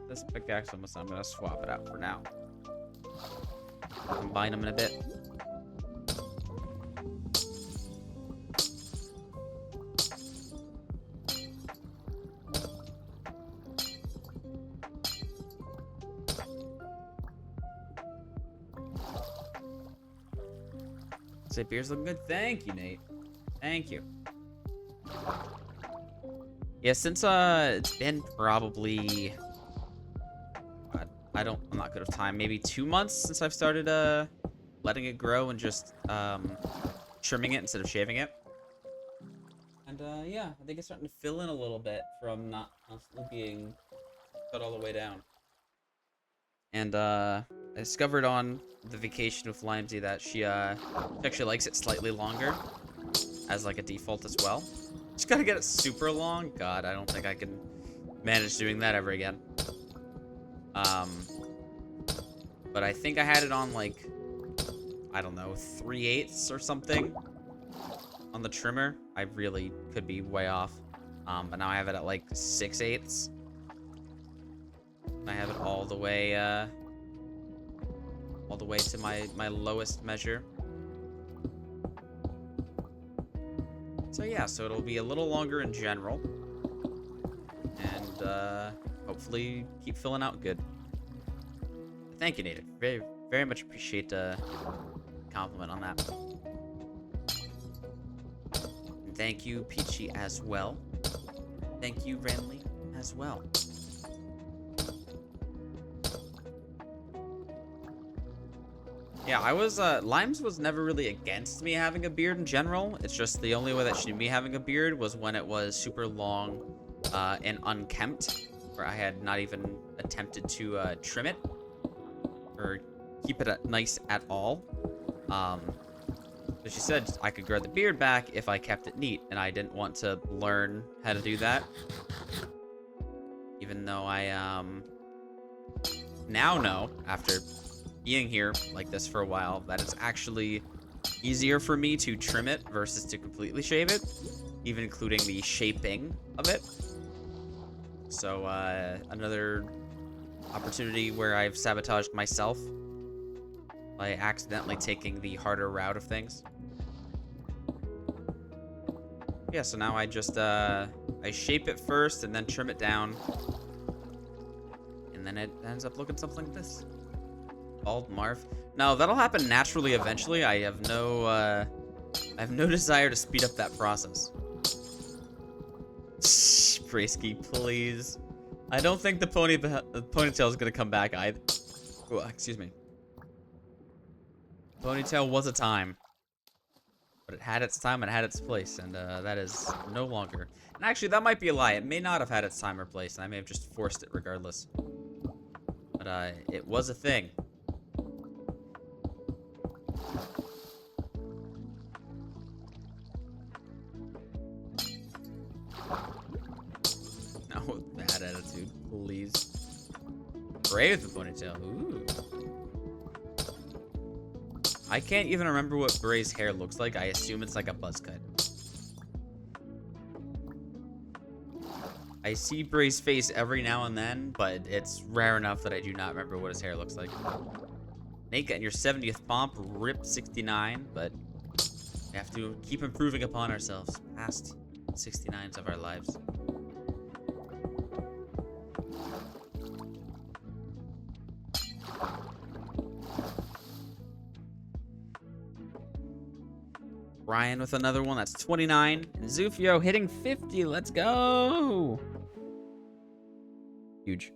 This pickaxe, I'm gonna swap it out for now. Combine them in a bit. Say beer's looking good. Thank you, Nate. Thank you. Yeah, since it's been probably I'm not good with time. Maybe 2 months since I've started letting it grow and just trimming it instead of shaving it. And yeah, I think it's starting to fill in a little bit from not constantly being cut all the way down. And I discovered on the vacation with Limesy that she actually likes it slightly longer as like a default as well. Just gotta get it super long. God, I don't think I can manage doing that ever again. But I think I had it on like, I don't know, 3/8 or something on the trimmer. I really could be way off. But now I have it at like 6/8. I have it all the way to my lowest measure. So yeah, so it'll be a little longer in general. And hopefully keep filling out good. Thank you, Native. Very, very much appreciate the compliment on that. And thank you, Peachy, as well. Thank you, Renly, as well. Yeah, I was, Limes was never really against me having a beard in general. It's just the only way that she knew me having a beard was when it was super long and unkempt, where I had not even attempted to trim it or keep it nice at all. So she said I could grow the beard back if I kept it neat, and I didn't want to learn how to do that. Even though I now know, after being here like this for a while, that it's actually easier for me to trim it versus to completely shave it, even including the shaping of it. So another opportunity where I've sabotaged myself by accidentally taking the harder route of things. Yeah, so now I just I shape it first and then trim it down, and then it ends up looking something like this. Bald Marv. No, that'll happen naturally eventually. I have no I have no desire to speed up that process. Braysky, please. I don't think the ponytail is gonna come back either. Oh, excuse me. Ponytail was a time. But it had its time and it had its place, and that is no longer. And actually, that might be a lie. It may not have had its time or place, and I may have just forced it regardless. But it was a thing. No, bad attitude, please. Bray with the ponytail. Ooh. I can't even remember what Bray's hair looks like. I assume it's like a buzz cut. I see Bray's face every now and then, but it's rare enough that I do not remember what his hair looks like. Nate, getting your 70th pomp, rip 69, but we have to keep improving upon ourselves past 69s of our lives. Ryan with another one. That's 29. And Zufio hitting 50. Let's go. Huge.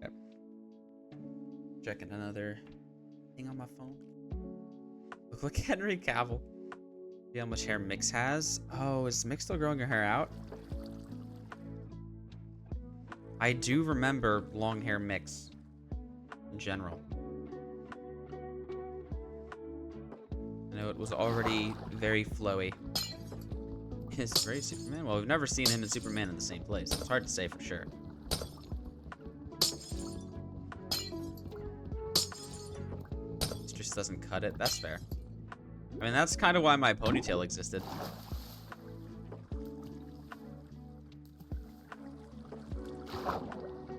Yep. Checking another thing on my phone. Look like Henry Cavill. See how much hair Mix has. Oh, is Mix still growing her hair out? I do remember long hair Mix in general. I know it was already very flowy. Is Bray Superman? Well, we've never seen him and Superman in the same place. It's hard to say for sure. It just doesn't cut it. That's fair. I mean, that's kind of why my ponytail existed.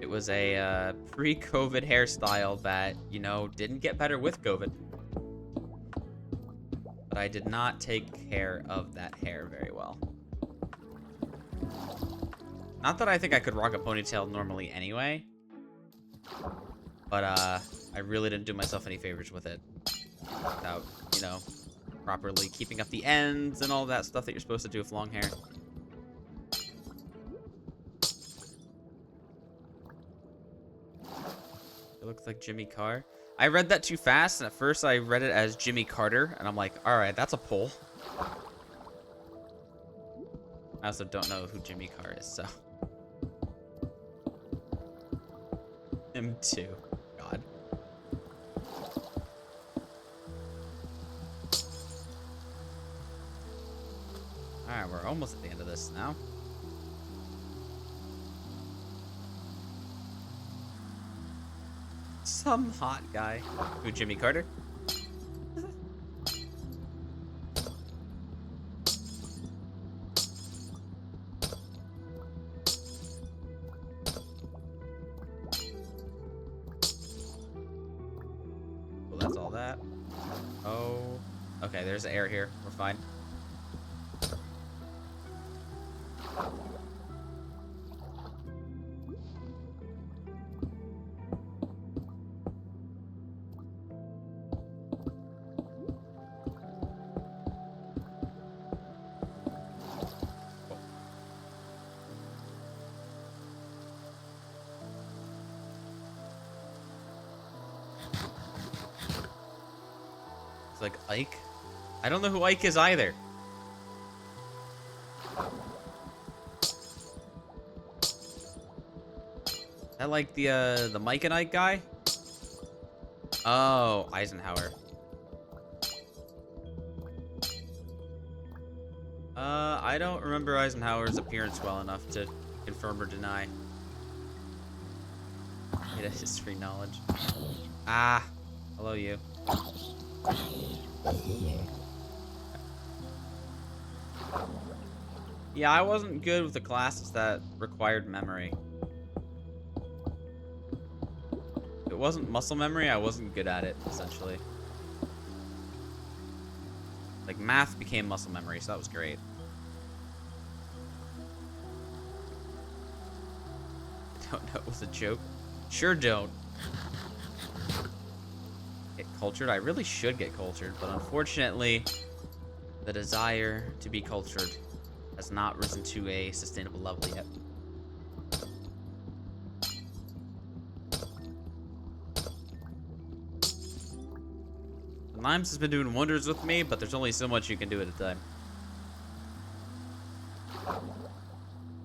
It was a pre-COVID hairstyle that, you know, didn't get better with COVID. But I did not take care of that hair very well. Not that I think I could rock a ponytail normally anyway. But, I really didn't do myself any favors with it. Without, you know, properly keeping up the ends and all that stuff that you're supposed to do with long hair. It looks like Jimmy Carr. I read that too fast, and at first I read it as Jimmy Carter, and I'm like, alright, that's a pull. I also don't know who Jimmy Carr is, so. Him too. God. Alright, we're almost at the end of this now. Some hot guy. Who, Jimmy Carter? Well, that's all that. Oh. Okay, there's air here. We're fine. Like Ike? I don't know who Ike is either. That like the Mike and Ike guy? Oh, Eisenhower. I don't remember Eisenhower's appearance well enough to confirm or deny. Get a history knowledge. Ah, hello you. Yeah, I wasn't good with the classes that required memory. If it wasn't muscle memory, I wasn't good at it, essentially. Like, math became muscle memory, so that was great. Don't know it was a joke. Sure don't. Get cultured? I really should get cultured, but unfortunately, the desire to be cultured has not risen to a sustainable level yet. Limes has been doing wonders with me, but there's only so much you can do at a time.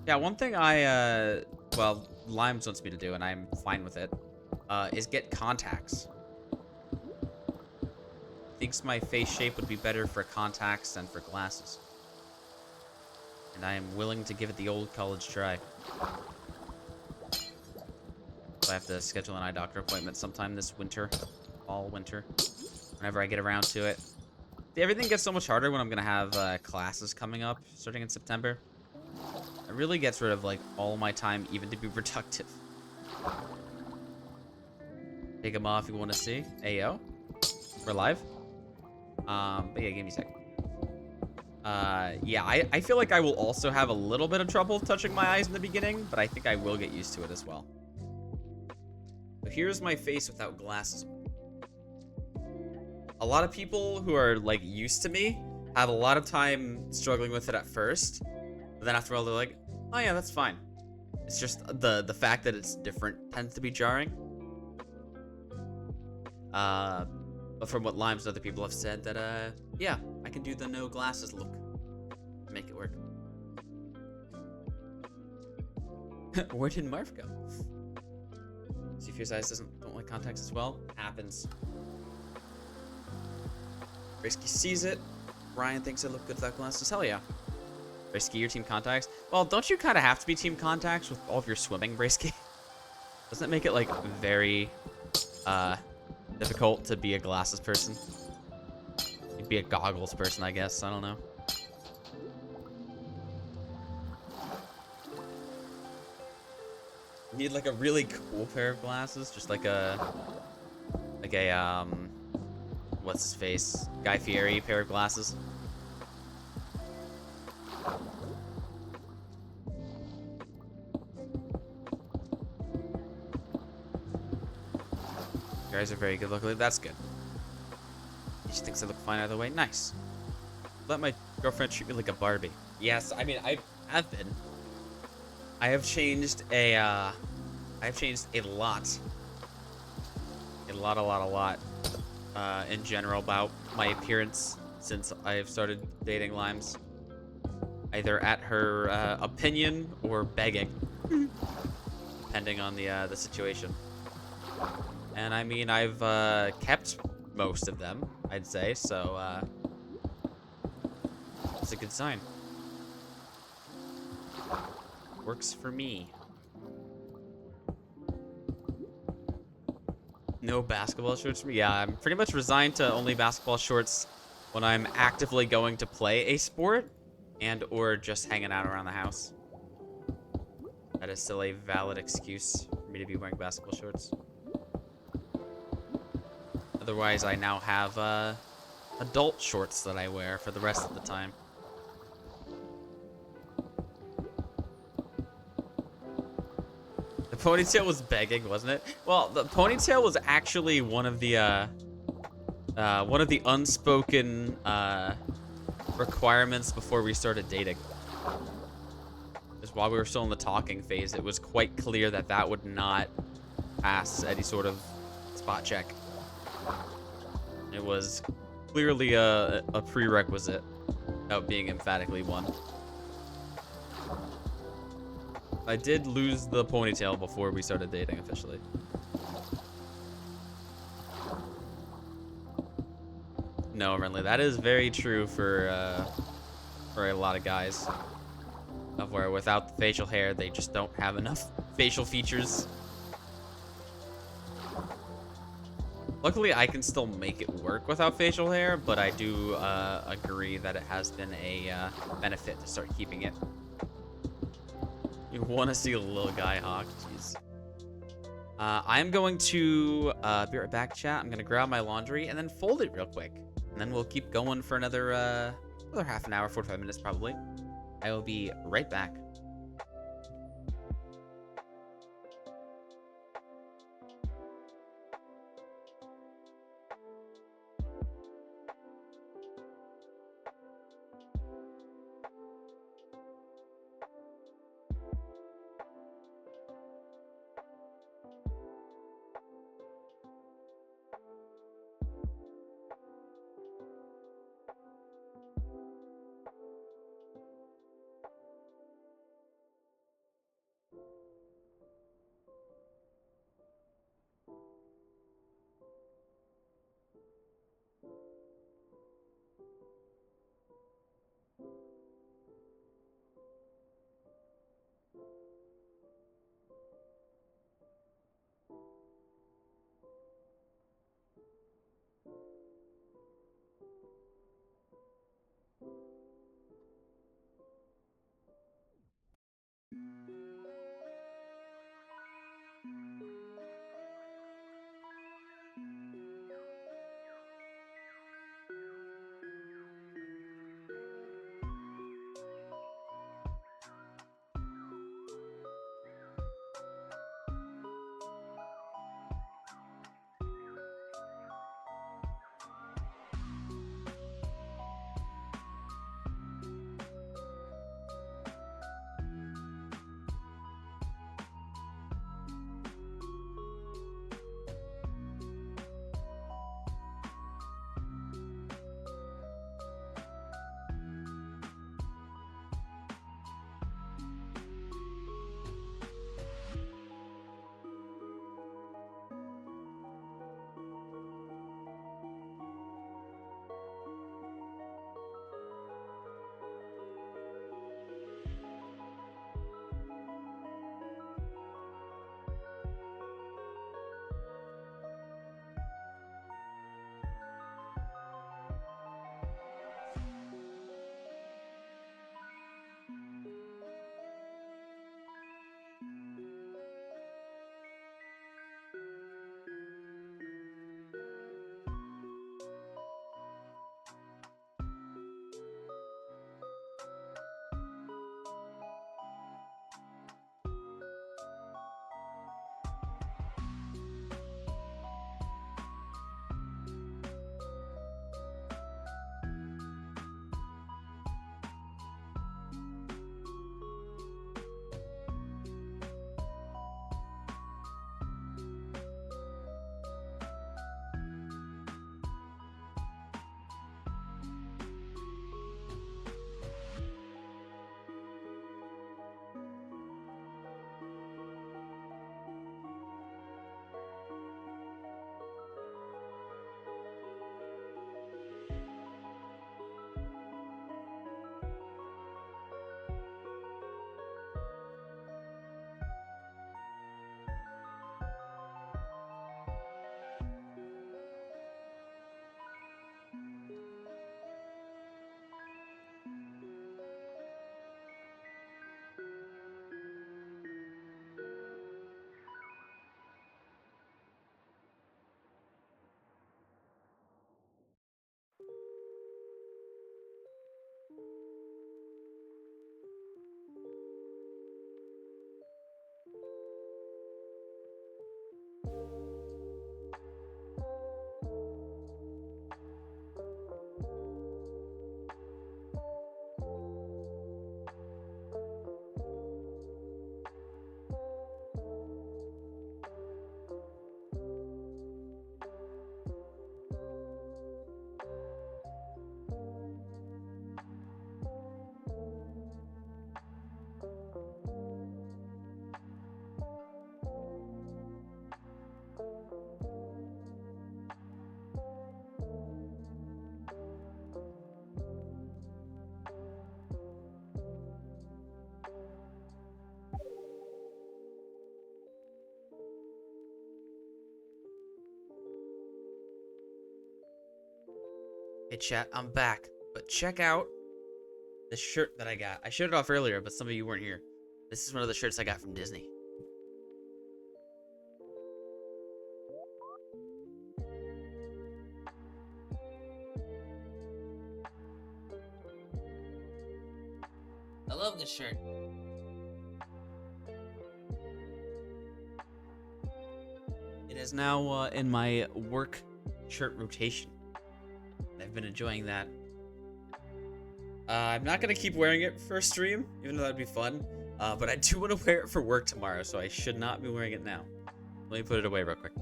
Yeah, one thing well, Limes wants me to do, and I'm fine with it, is get contacts. Thinks my face shape would be better for contacts than for glasses. And I am willing to give it the old college try. So I have to schedule an eye doctor appointment sometime this winter. Fall, winter. Whenever I get around to it. Everything gets so much harder when I'm going to have classes coming up starting in September. It really gets rid of, like, all my time even to be productive. Take them off if you want to see. Ayo. We're live. But yeah, give me a sec. Yeah, I feel like I will also have a little bit of trouble touching my eyes in the beginning, but I think I will get used to it as well. So here's my face without glasses. A lot of people who are, like, used to me have a lot of time struggling with it at first, but then after a while they're like, oh yeah, that's fine. It's just the fact that it's different tends to be jarring. But from what Limes and other people have said, that, yeah, I can do the no glasses look. Make it work. Where did Marv go? See if your eyes don't like contacts as well. Happens. Risky sees it. Ryan thinks I look good without glasses. Hell yeah. Risky, your team contacts. Well, don't you kind of have to be team contacts with all of your swimming, Risky? Doesn't it make it, like, very, difficult to be a glasses person? You'd be a goggles person, I guess. I don't know. You need, like, a really cool pair of glasses. Just like a, what's his face? Guy Fieri pair of glasses. You guys are very good looking. That's good. He just thinks I look fine either way. Nice. Let my girlfriend treat me like a Barbie. Yes, I mean, I have been. I have changed a lot. A lot. In general about my appearance since I've started dating Limes. Either at her opinion or begging. Depending on the situation. And I mean, I've kept most of them, I'd say, so it's a good sign. Works for me. No basketball shorts for me? Yeah, I'm pretty much resigned to only basketball shorts when I'm actively going to play a sport and or just hanging out around the house. That is still a valid excuse for me to be wearing basketball shorts. Otherwise, I now have adult shorts that I wear for the rest of the time. The ponytail was begging, wasn't it? Well, the ponytail was actually one of the unspoken requirements before we started dating. Just while we were still in the talking phase, it was quite clear that that would not pass any sort of spot check. It was clearly a prerequisite, without being emphatically one. I did lose the ponytail before we started dating officially. No, Renly, that is very true for a lot of guys. Of where without the facial hair, they just don't have enough facial features. Luckily, I can still make it work without facial hair, but I do agree that it has been a benefit to start keeping it. You want to see a little guy hawk? Jeez. I'm going to be right back, chat. I'm going to grab my laundry and then fold it real quick. And and then we'll keep going for another half an hour, 45 minutes probably. I will be right back. Hey chat, I'm back. But check out the shirt that I got. I showed it off earlier, but some of you weren't here. This is one of the shirts I got from Disney. I love this shirt. It is now in my work shirt rotation. I've been enjoying that. I'm not gonna keep wearing it for a stream, even though that'd be fun. But I do want to wear it for work tomorrow, so I should not be wearing it now. Let me put it away real quick.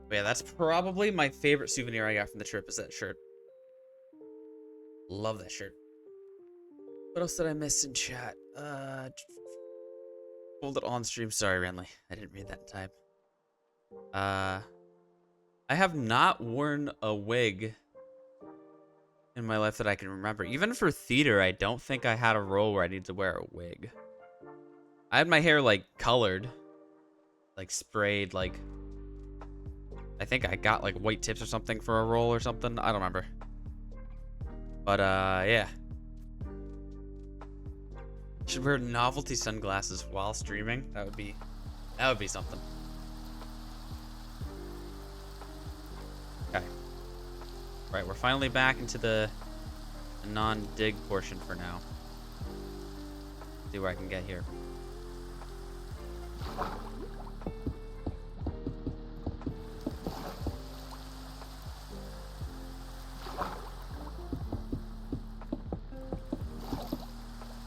But yeah, that's probably my favorite souvenir I got from the trip is that shirt. Love that shirt. What else did I miss in chat? Hold it on stream. Sorry, Renly. I didn't read that in time. I have not worn a wig in my life that I can remember. Even for theater, I don't think I had a role where I needed to wear a wig. I had my hair, like, colored. Like, sprayed, like... I think I got, like, white tips or something for a role or something. I don't remember. But, yeah. Should wear novelty sunglasses while streaming. That would be something. Okay. Right, we're finally back into the non-dig portion for now. See where I can get here.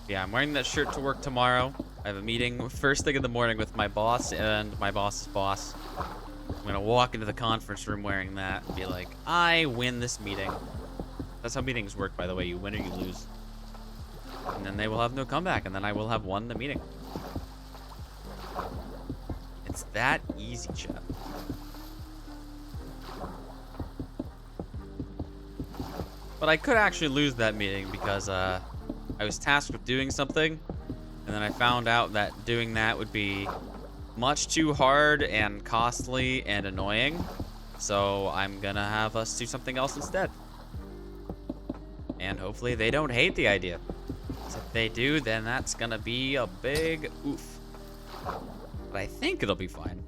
Yeah, I'm wearing that shirt to work tomorrow. I have a meeting first thing in the morning with my boss and my boss's boss. I'm gonna walk into the conference room wearing that and be like, I win this meeting. That's how meetings work, by the way. You win or you lose. And then they will have no comeback, and then I will have won the meeting. It's that easy, chat. But I could actually lose that meeting because, I was tasked with doing something, and then I found out that doing that would be much too hard and costly and annoying. So I'm gonna have us do something else instead. And hopefully they don't hate the idea. If they do, then that's gonna be a big oof. But I think it'll be fine.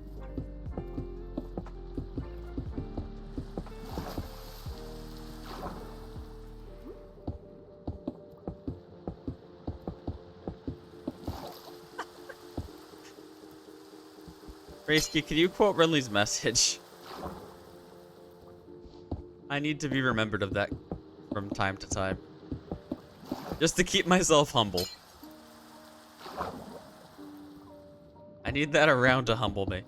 Raisky, can you quote Renly's message? I need to be remembered of that from time to time. Just to keep myself humble. I need that around to humble me.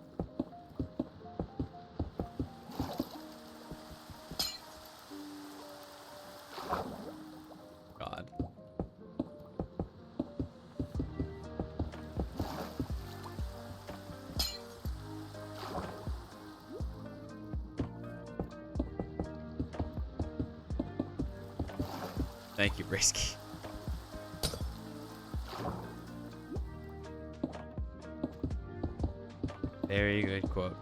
God. Thank you, Risky. Very good quote.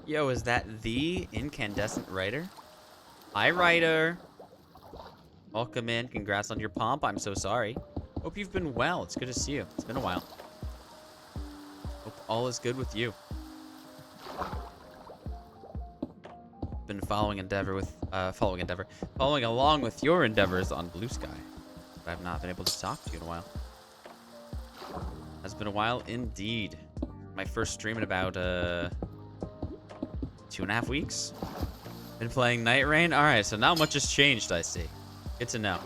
Yo, is that the incandescent writer? Hi, writer. Welcome in. Congrats on your pomp. I'm so sorry. Hope you've been well. It's good to see you. It's been a while. Hope all is good with you. Been following along with your endeavors on Blue Sky. But I've not been able to talk to you in a while. Has been a while indeed. My first stream in about 2.5 weeks. Been playing Night Rain? Alright, so not much has changed, I see. Good to know.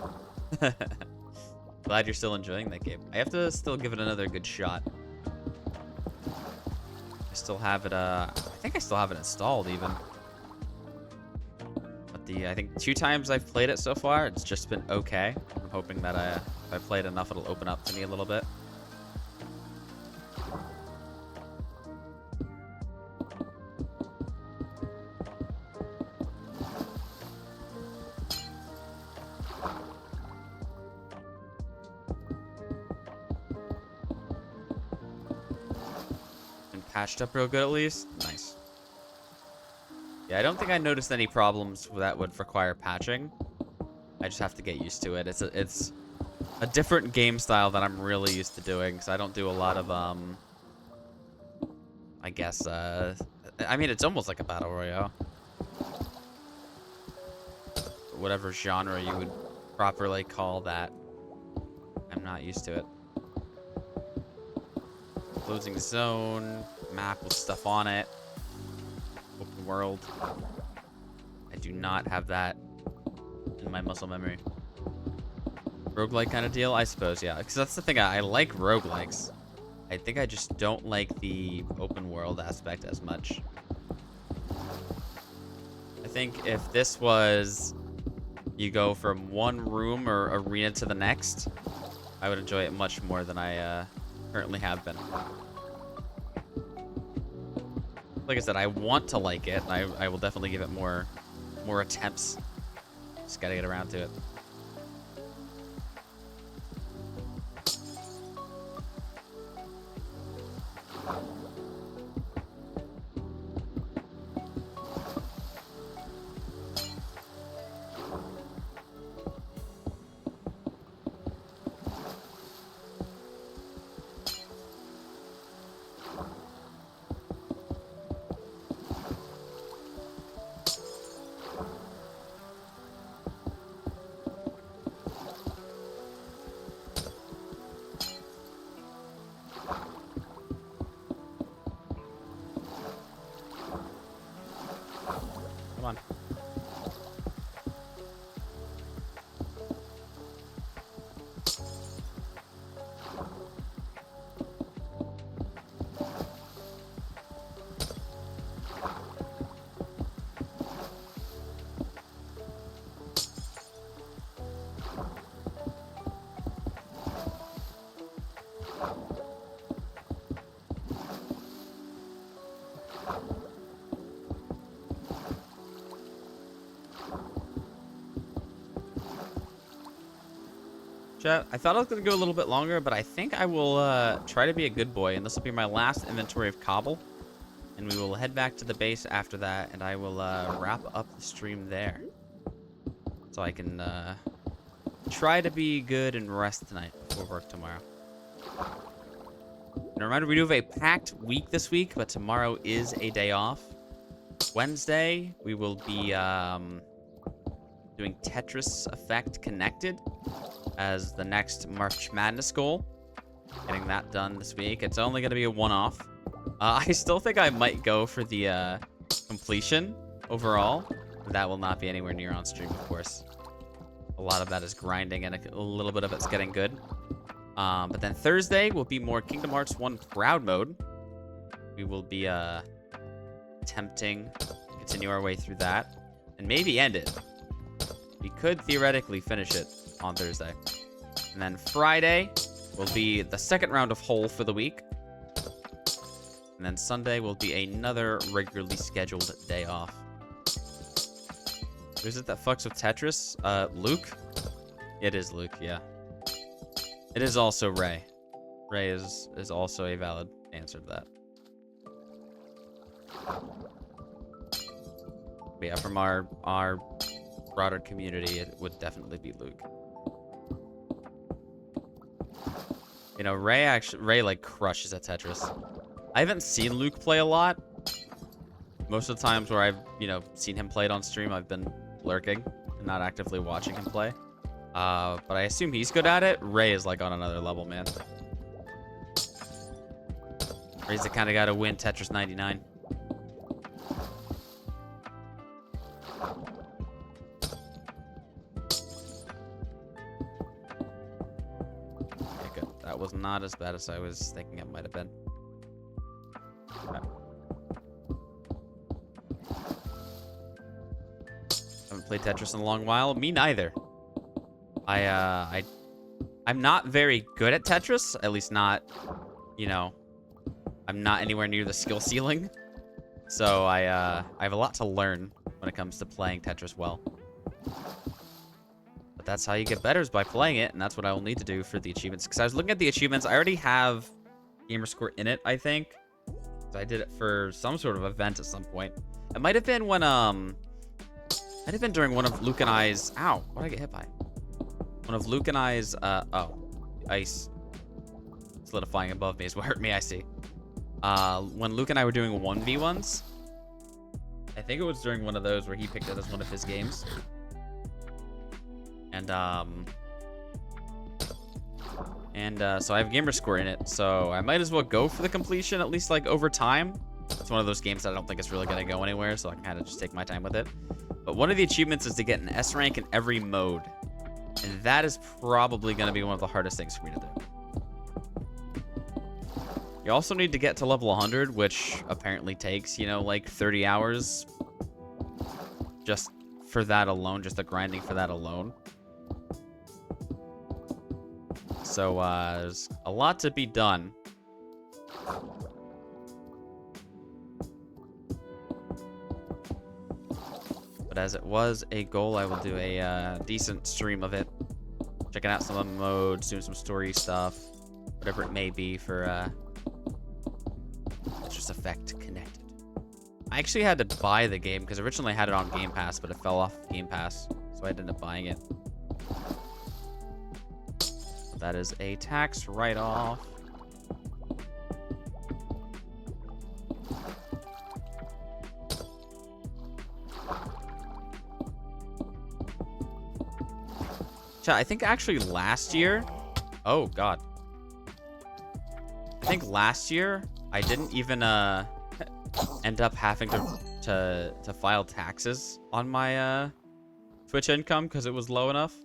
Glad you're still enjoying that game. I have to still give it another good shot. I still have it, I think I still have it installed, even. But I think 2 times I've played it so far, it's just been okay. I'm hoping that if I play it enough, it'll open up to me a little bit. patched up real good at least. Nice. Yeah, I don't think I noticed any problems that would require patching. I just have to get used to it. It's a different game style that I'm really used to doing, because I don't do a lot of, I guess, I mean, it's almost like a battle royale. Whatever genre you would properly call that. I'm not used to it. Closing zone, map with stuff on it. Open world. I do not have that in my muscle memory. Roguelike kind of deal? I suppose, yeah. Because that's the thing, I like roguelikes. I think I just don't like the open world aspect as much. I think if this was... you go from one room or arena to the next, I would enjoy it much more than I currently have been. Like I said, I want to like it, and I will definitely give it more attempts. Just gotta get around to it. Come on. Chat, I thought I was going to go a little bit longer, but I think I will try to be a good boy, and this will be my last inventory of cobble. And we will head back to the base after that, and I will wrap up the stream there. So I can try to be good and rest tonight before work tomorrow. And a reminder, we do have a packed week this week, but tomorrow is a day off. Wednesday, we will be doing Tetris Effect Connected as the next March Madness goal. Getting that done this week. It's only going to be a one-off. I still think I might go for the completion overall. That will not be anywhere near on stream, of course. A lot of that is grinding, and a little bit of it's getting good. But then Thursday will be more Kingdom Hearts 1 Proud Mode. We will be attempting to continue our way through that. And maybe end it. We could theoretically finish it on Thursday. And then Friday will be the second round of Hole for the week. And then Sunday will be another regularly scheduled day off. Who is it that fucks with Tetris? Luke? It is Luke, yeah. It is also Ray. Ray is also a valid answer to that. But yeah, from our broader community, it would definitely be Luke. You know, Ray like crushes at Tetris. I haven't seen Luke play a lot. Most of the times where I've, seen him play it on stream, I've been lurking and not actively watching him play. But I assume he's good at it. Ray is like on another level, man. Ray's the kind of guy to win Tetris 99. That was not as bad as I was thinking it might have been. Okay. Haven't played Tetris in a long while. Me neither. I'm not very good at Tetris. At least not, I'm not anywhere near the skill ceiling. So I have a lot to learn when it comes to playing Tetris well. But that's how you get better, is by playing it, and that's what I will need to do for the achievements. Because I was looking at the achievements, I already have gamer score in it, I think. I did it for some sort of event at some point. It might have been when might have been during one of Luke and I's. Ow! What did I get hit by? One of Luke and I's. Oh, the ice solidifying above me is what hurt me. I see. When Luke and I were doing 1v1s, I think it was during one of those where he picked it as one of his games. And so I have gamer score in it, so I might as well go for the completion, at least like over time. It's one of those games that I don't think is really gonna go anywhere, so I can kind of just take my time with it. But one of the achievements is to get an S rank in every mode, and that is probably gonna be one of the hardest things for me to do. You also need to get to level 100, which apparently takes, you know, like 30 hours just for that alone, just the grinding for that alone. So there's a lot to be done. But as it was a goal, I will do a decent stream of it. Checking out some of the modes, doing some story stuff, whatever it may be for Tetris Effect Connected. I actually had to buy the game because originally I had it on Game Pass, but it fell off Game Pass, so I ended up buying it. That is a tax write-off. Chat, I think actually last year... Oh, God. I think last year, I didn't even end up having to file taxes on my Twitch income because it was low enough.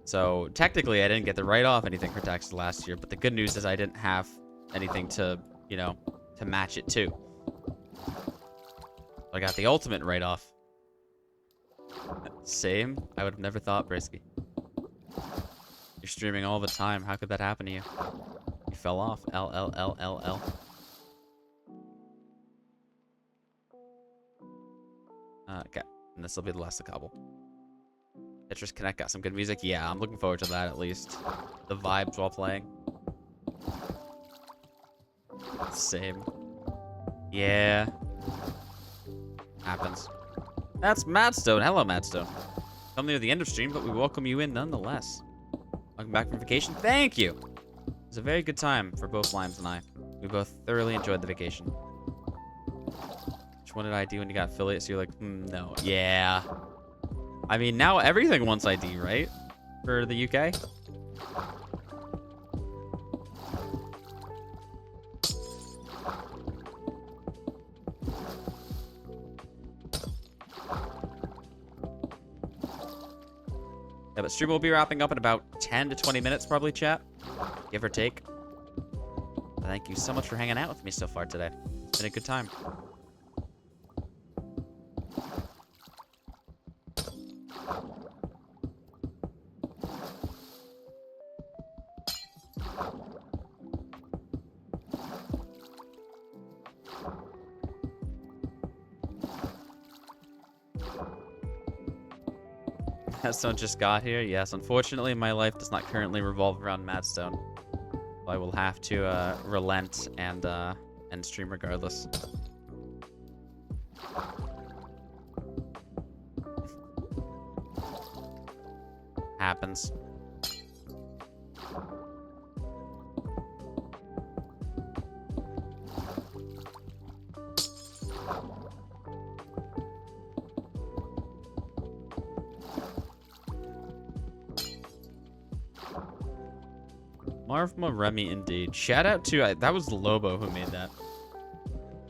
So technically, I didn't get to write off anything for taxes last year, but the good news is I didn't have anything to, you know, to match it to. I got the ultimate write-off. Same. I would have never thought, Brisky. You're streaming all the time. How could that happen to you? You fell off. LLLLL. Okay. And this will be the last couple. Tetris Connect got some good music. Yeah, I'm looking forward to that at least. The vibes while playing. Same. Yeah. Happens. That's Madstone. Hello, Madstone. Come near the end of stream, but we welcome you in nonetheless. Welcome back from vacation. Thank you. It was a very good time for both Limes and I. We both thoroughly enjoyed the vacation. Which one did I do when you got affiliate? So you're like, no. Yeah. I mean, now everything wants ID, right? For the UK? Yeah, but stream will be wrapping up in about 10 to 20 minutes, probably, chat. Give or take. Thank you so much for hanging out with me so far today. It's been a good time. Madstone just got here. Yes, unfortunately, my life does not currently revolve around Madstone. So I will have to relent and stream regardless. Happens. Marvma Remy, indeed. Shout out to... that was Lobo who made that.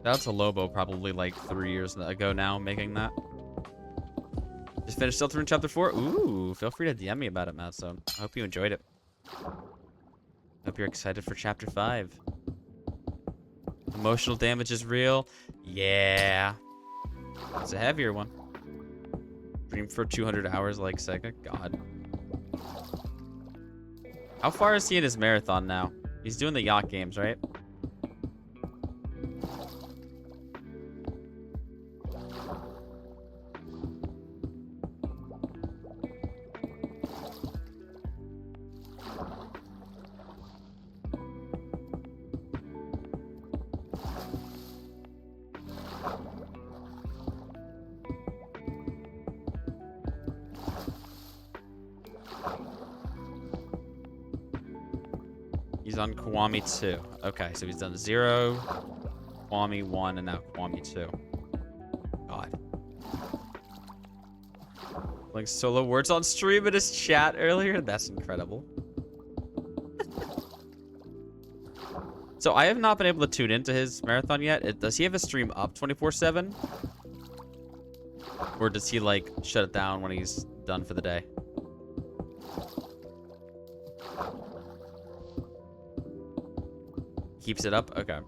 Shout out to Lobo probably like 3 years ago now making that. Just finished Stilton Chapter 4. Ooh, feel free to DM me about it, Madstone. I hope you enjoyed it. Hope you're excited for Chapter 5. Emotional damage is real. Yeah. It's a heavier one. Dream for 200 hours like Sega. God. How far is he in his marathon now? He's doing the yacht games, right? He's on Kiwami 2. Okay, so he's done 0, Kiwami 1, and now Kiwami 2. God. Like solo words on stream in his chat earlier? That's incredible. So I have not been able to tune into his marathon yet. Does he have a stream up 24/7? Or does he, like, shut it down when he's done for the day? Keeps it up? Okay.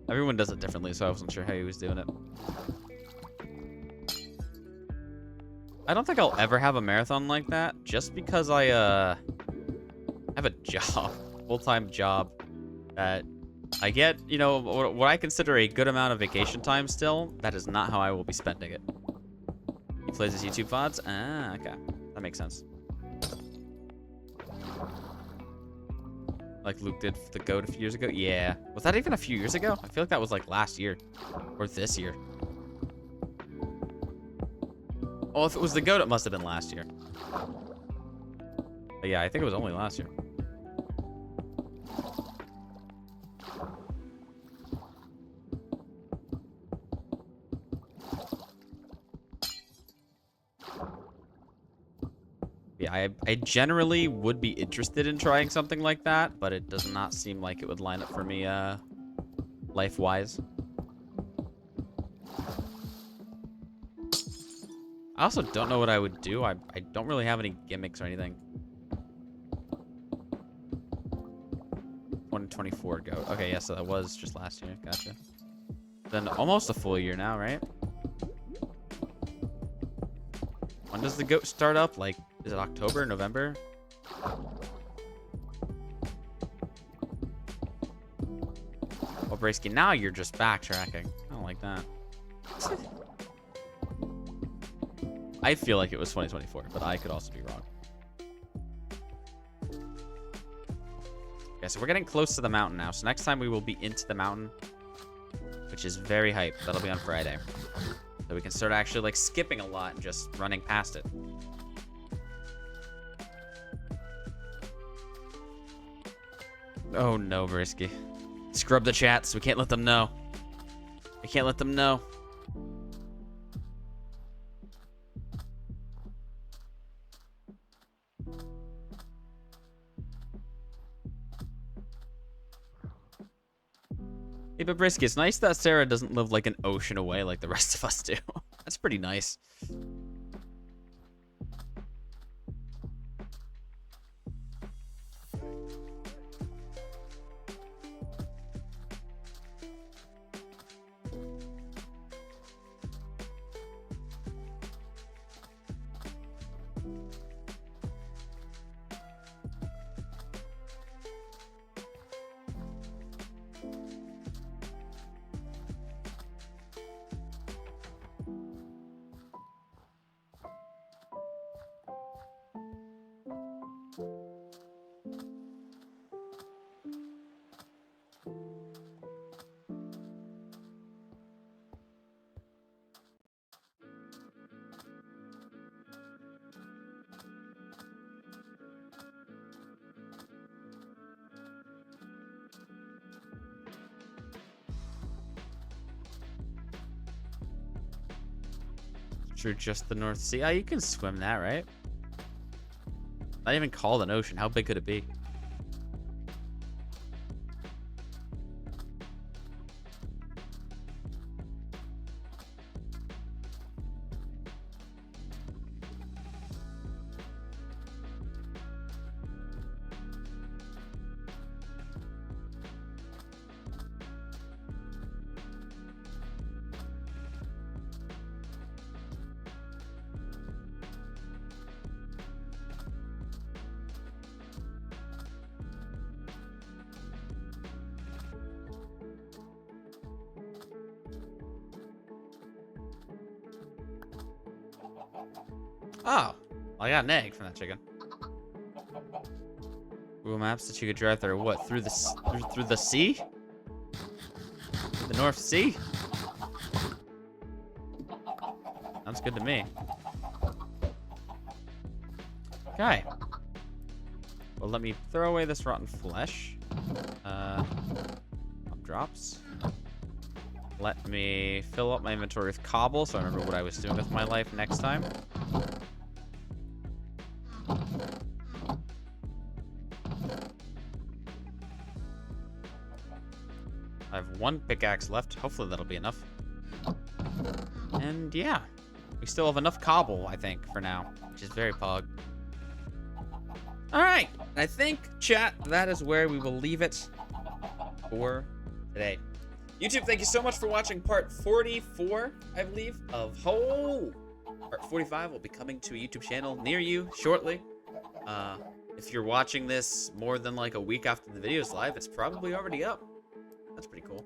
Everyone does it differently, so I wasn't sure how he was doing it. I don't think I'll ever have a marathon like that, just because I have a job, full-time job, that I get, you know, what I consider a good amount of vacation time still. That is not how I will be spending it. He plays his YouTube VODs? Ah, okay. That makes sense. Like Luke did the GOAT a few years ago? Yeah. Was that even a few years ago? I feel like that was like last year. Or this year. Oh, if it was the GOAT, it must have been last year. But yeah, I think it was only last year. Yeah, I generally would be interested in trying something like that, but it does not seem like it would line up for me, life-wise. I also don't know what I would do. I don't really have any gimmicks or anything. 2024 GOAT. Okay, yeah, so that was just last year. Gotcha. Then almost a full year now, right? When does the GOAT start up? Like, is it October, November? Well, Bracey, now you're just backtracking. I don't like that. I feel like it was 2024, but I could also be wrong. Okay, so we're getting close to the mountain now. So next time we will be into the mountain, which is very hype. That'll be on Friday. So we can start actually like skipping a lot and just running past it. Oh no, Brisky. Scrub the chats. We can't let them know. We can't let them know. Hey, but Brisky, it's nice that Sarah doesn't live like an ocean away like the rest of us do. That's pretty nice. Through just the North Sea. Ah, you can swim that, right? Not even called an ocean. How big could it be? Oh, well, I got an egg from that chicken. Google Maps that you could drive through what? Through the sea? The North Sea? Sounds good to me. Okay. Well, let me throw away this rotten flesh. Drops. Let me fill up my inventory with cobble so I remember what I was doing with my life next time. I have one pickaxe left. Hopefully that'll be enough. And yeah, we still have enough cobble, I think, for now, which is very pog. All right, I think, chat, that is where we will leave it for today. YouTube, thank you so much for watching part 44, I believe, of Hole. Part 45 will be coming to a YouTube channel near you shortly. If you're watching this more than like a week after the video's live, it's probably already up. That's pretty cool.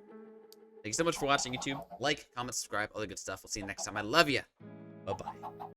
Thank you so much for watching, YouTube. Like, comment, subscribe, all the good stuff. We'll see you next time. I love you. Bye-bye.